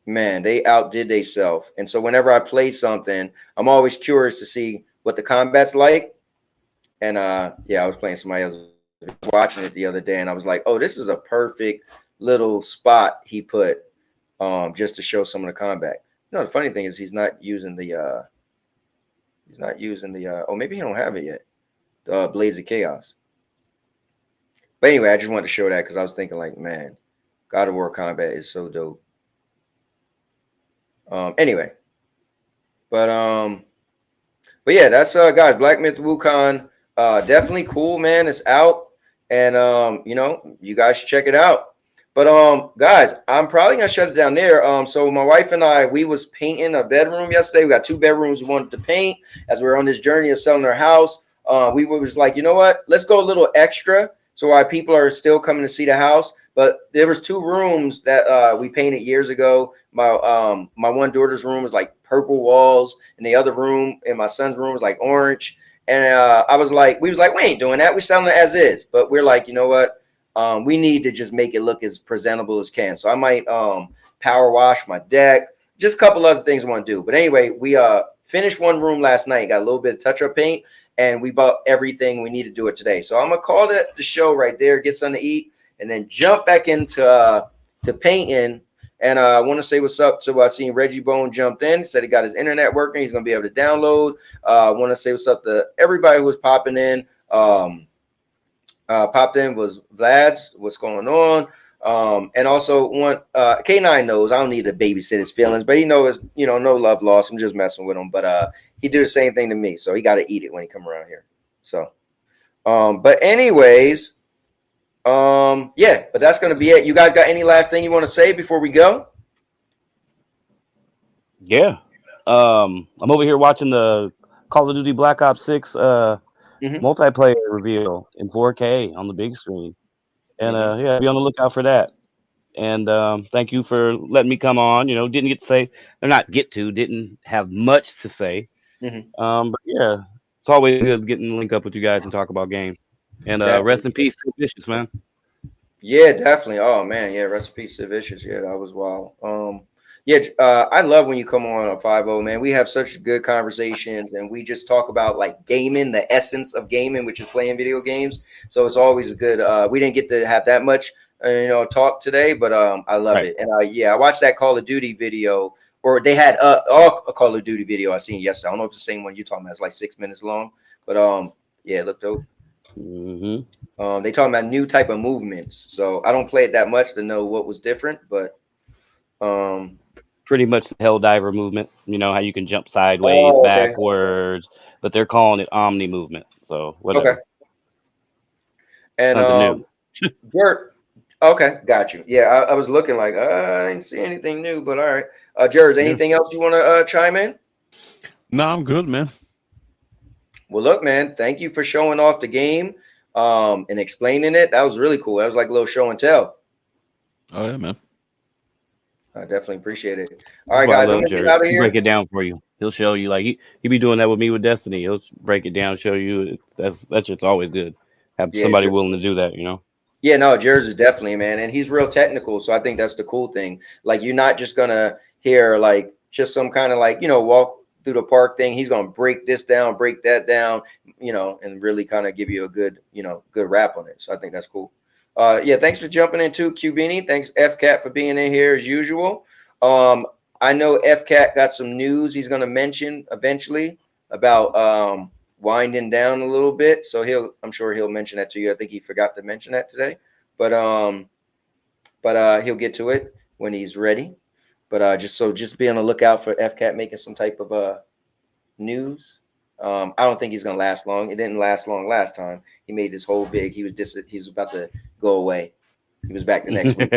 man, they outdid themselves. And so whenever I play something, I'm always curious to see what the combat's like. And I was playing somebody else watching it the other day, and I was like, oh, this is a perfect little spot he put just to show some of the combat. The funny thing is he's not using the maybe he don't have it yet. The Blaze of Chaos. But anyway, I just wanted to show that because I was thinking like, man, God of War combat is so dope. Anyway. But yeah, that's guys, Black Myth WuKung. Definitely cool, man. It's out. And you guys should check it out. But guys, I'm probably gonna shut it down there. So my wife and I, we was painting a bedroom yesterday. We got 2 bedrooms we wanted to paint as we we're on this journey of selling our house. We was like, you know what? Let's go a little extra. So why people are still coming to see the house. But there was 2 rooms that we painted years ago. My my one daughter's room was like purple walls, and the other room in my son's room was like orange. And we was like, we ain't doing that. We selling it as is. But we're like, you know what? We need to just make it look as presentable as can. So I might power wash my deck. Just a couple other things I want to do. But anyway, we finished one room last night. Got a little bit of touch-up paint, and we bought everything we need to do it today. So I'm gonna call that the show right there. Get something to eat, and then jump back into to painting. And I want to say what's up to I seen Reggie Bone jumped in. Said he got his internet working. He's gonna be able to download. I want to say what's up to everybody who was popping in. Popped in was Vlad's. What's going on? And also want K9 knows I don't need to babysit his feelings, but he knows, you know, no love lost. I'm just messing with him. But he did the same thing to me, so he got to eat it when he come around here. So but anyways, yeah, but that's gonna be it. You guys got any last thing you want to say before we go? Yeah. I'm over here watching the Call of Duty Black Ops 6 multiplayer reveal in 4K on the big screen. And yeah, be on the lookout for that. And thank you for letting me come on. You know, didn't get to say, or not get to, didn't have much to say. But yeah, it's always good getting to link up with you guys and talk about games. And rest in peace to Vicious, man. Yeah, definitely. Oh man, yeah, rest in peace to Vicious. Yeah, that was wild. Yeah, I love when you come on 5-0, man. We have such good conversations, and we just talk about like gaming, the essence of gaming, which is playing video games. So it's always good. We didn't get to have that much, you know, talk today, but I love it. And yeah, I watched that Call of Duty video, or they had a Call of Duty video I seen yesterday. I don't know if it's the same one you're talking about. It's like 6 minutes long, but yeah, it looked dope. They talking about new type of movements, so I don't play it that much to know what was different, but pretty much the Helldiver movement. You know how you can jump sideways, backwards, but they're calling it Omni movement. So whatever. Okay. And Jert, okay, got you. Yeah, I was looking like I didn't see anything new, but all right. Jers, anything else you want to chime in? No, I'm good, man. Well, look, man, thank you for showing off the game and explaining it. That was really cool. That was like a little show and tell. Oh yeah, man. I definitely appreciate it. All right, guys, I'm gonna get out of here. Break it down for you. He'll show you, like he be doing that with me with Destiny. He'll break it down, show you. That's just always good. Have somebody willing to do that, you know. Yeah, no, Jers is definitely, man, and he's real technical. So I think that's the cool thing. Like, you're not just gonna hear like just some kind of like, you know, walk through the park thing. He's gonna break this down, break that down, you know, and really kind of give you a good, you know, good wrap on it. So I think that's cool. Yeah, thanks for jumping in too, QBeanie. Thanks, FCat, for being in here as usual. I know FCat got some news he's gonna mention eventually about winding down a little bit. So I'm sure he'll mention that to you. I think he forgot to mention that today, but he'll get to it when he's ready. But just be on the lookout for FCat making some type of news. I don't think he's gonna last long. It didn't last long last time. He made this whole big. He was about to go away. He was back the next week.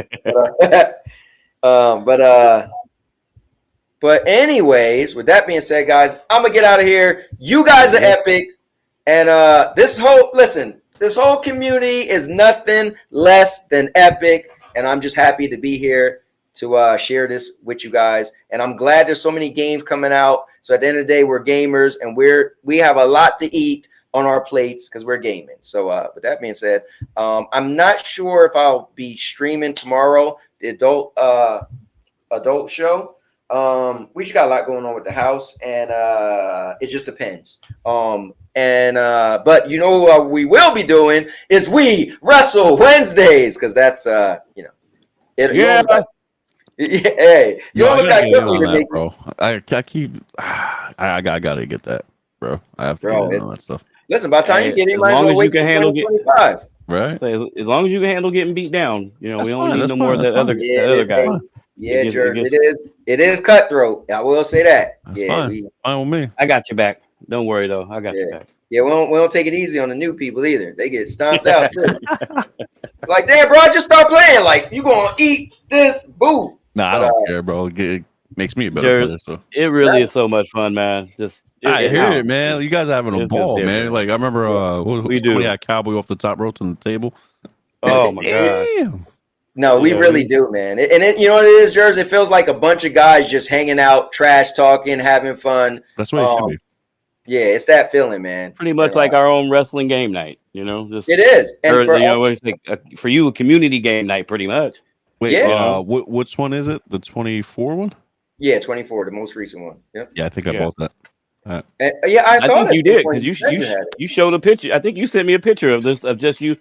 But anyways, with that being said, guys, I'm gonna get out of here. You guys are epic, and this whole community is nothing less than epic, and I'm just happy to be here to share this with you guys. And I'm glad there's so many games coming out. So at the end of the day, we're gamers, and we have a lot to eat on our plates because we're gaming. So with that being said, I'm not sure if I'll be streaming tomorrow, the adult show. We just got a lot going on with the house, and it just depends. But you know what we will be doing is We Wrestle Wednesdays, because that's hey, you almost got to me to make, bro. I gotta get that, bro. I have to get on that stuff. Listen, by the time you get in, might as well wait till 2025. Right. So as long as you can handle getting beat down, you know, we don't need no more of that other guy. Yeah, it is cutthroat. I will say that. Fine with me. I got your back. Don't worry though. I got your back. Yeah, we don't take it easy on the new people either. They get stomped out too. Like, damn, bro, just start playing. Like, you gonna eat this, boo. Nah, I don't care, bro. It makes me a better player. So. It really is so much fun, man. Just I hear no, it, man. You guys are having a it's ball, man. different. Like I remember, We somebody do. had Cowboy off the top ropes on the table. Oh my god. Damn. No, we Yeah, really do, man. And it, you know what it is, Jersey? It feels like a bunch of guys just hanging out, trash talking, having fun. That's what it should be. Yeah, it's that feeling, man. Pretty much And, like our own wrestling game night, just it is. And or, for you know, what it's like for you, a community game night, pretty much. Wait, Yeah. which one is it? The 24 one? yeah, 24, the most recent one. Yep. Yeah, I think I Yeah. bought that. And, yeah, I thought think you at did some point because you had it. you showed a picture. I think you sent me a picture of this of just you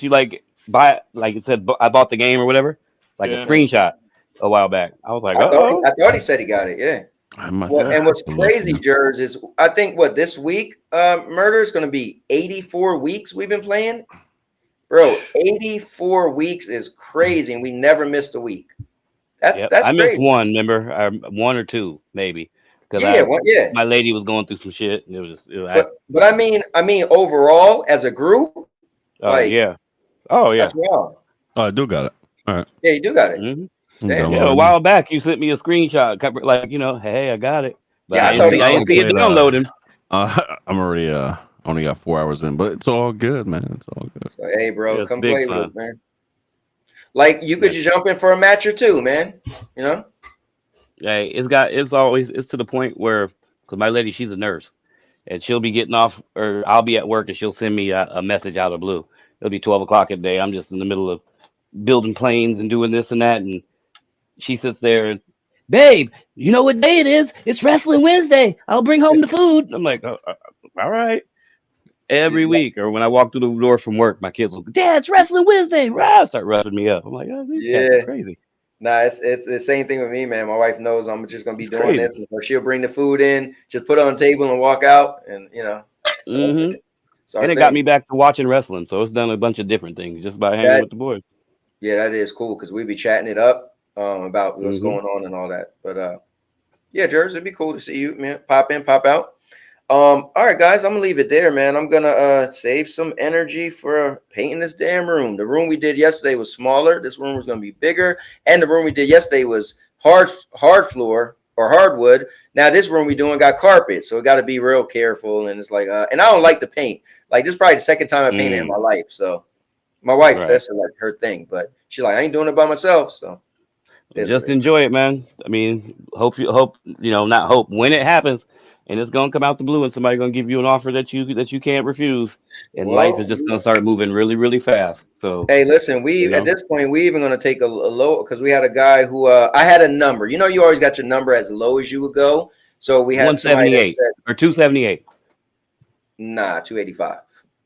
like buy like it said I bought the game or whatever, like Yeah. a screenshot a while back. I was like, I oh, thought he said he got it. Yeah. And what's crazy, Jers, is I think this week, Murder is going to be 84 weeks we've been playing. Bro, 84 weeks is crazy, and we never missed a week. That's I missed crazy. one. Remember, one or two maybe because my lady was going through some shit. And it was just, but I mean overall as a group. yeah. That's wild. Oh, I do got it. All right. Yeah, you do got it. Mm-hmm. Yeah, a while back you sent me a screenshot, like hey, I got it. But Yeah, I didn't see it downloading. I'm already only got 4 hours in, but it's all good, man. It's all good. So hey, bro, come big play fun. with it, man. Like you could just jump in for a match or two, man. You know. Hey, it's always to the point where because my lady, she's a nurse, and she'll be getting off, or I'll be at work, and she'll send me a message out of the blue. It'll be 12 o'clock at day. I'm just in the middle of building planes and doing this and that, and she sits there and, babe, you know what day it is? It's Wrestling Wednesday. I'll bring home the food. I'm like, all right. Every week, or when I walk through the door from work, my kids will go, Dad, it's Wrestling Wednesday. Rah! Start rushing me up. I'm like, oh, these cats are crazy. Nah, it's the same thing with me, man. My wife knows I'm just gonna be doing this, or she'll bring the food in, just put it on the table and walk out, and So and it got me back to watching wrestling, so it's done a bunch of different things just by hanging with the boys. Yeah, that is cool because we be chatting it up about what's going on and all that. But yeah, Jers, it'd be cool to see you, man. Pop in, pop out. All right, guys, I'm gonna leave it there, man. I'm gonna save some energy for painting this damn room. The room we did yesterday was smaller. This room was gonna be bigger, and the room we did yesterday was hard floor or hardwood. Now this room we doing got carpet, so we got to be real careful. And it's like, and I don't like to paint. Like this is probably the second time I painted in my life. So my wife, that's like her thing, but she's like, I ain't doing it by myself. So just enjoy it, man. I mean, not hope when it happens. And it's gonna come out the blue, and somebody's gonna give you an offer that you can't refuse, and life is just gonna start moving really, really fast. So hey, listen, at this point we even gonna take a low because we had a guy who I had a number. You know, you always got your number as low as you would go. So we had 178 or 278. Nah, 285.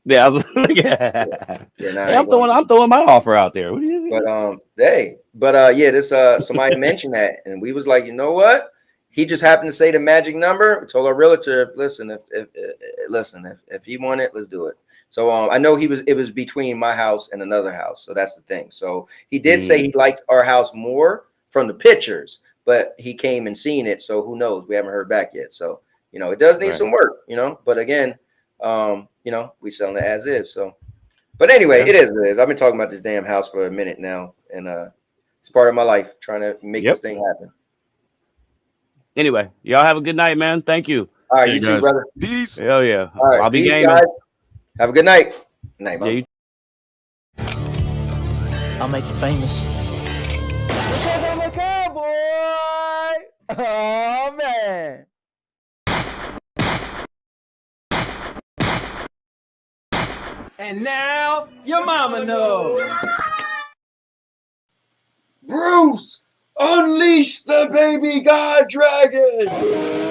Yeah, I was like, hey, I'm throwing my offer out there. What do you think? This somebody mentioned that, and we was like, you know what? He just happened to say the magic number. We told our realtor, listen, if he want it, let's do it. So I know it was between my house and another house. So that's the thing. So he did say he liked our house more from the pictures, but he came and seen it. So who knows? We haven't heard back yet. So, it does need some work, but again, we selling it as is. So, but anyway, it is what it is. I've been talking about this damn house for a minute now, and it's part of my life trying to make this thing happen. Anyway, y'all have a good night, man. Thank you. All right, you too, brother. Peace. Hell yeah. All right, I'll be peace, gaming. guys. Have a good night. Good night, Mom. I'll make you famous. Because I'm a cowboy. Oh man. And now your mama knows. Bruce, unleash the baby god dragon.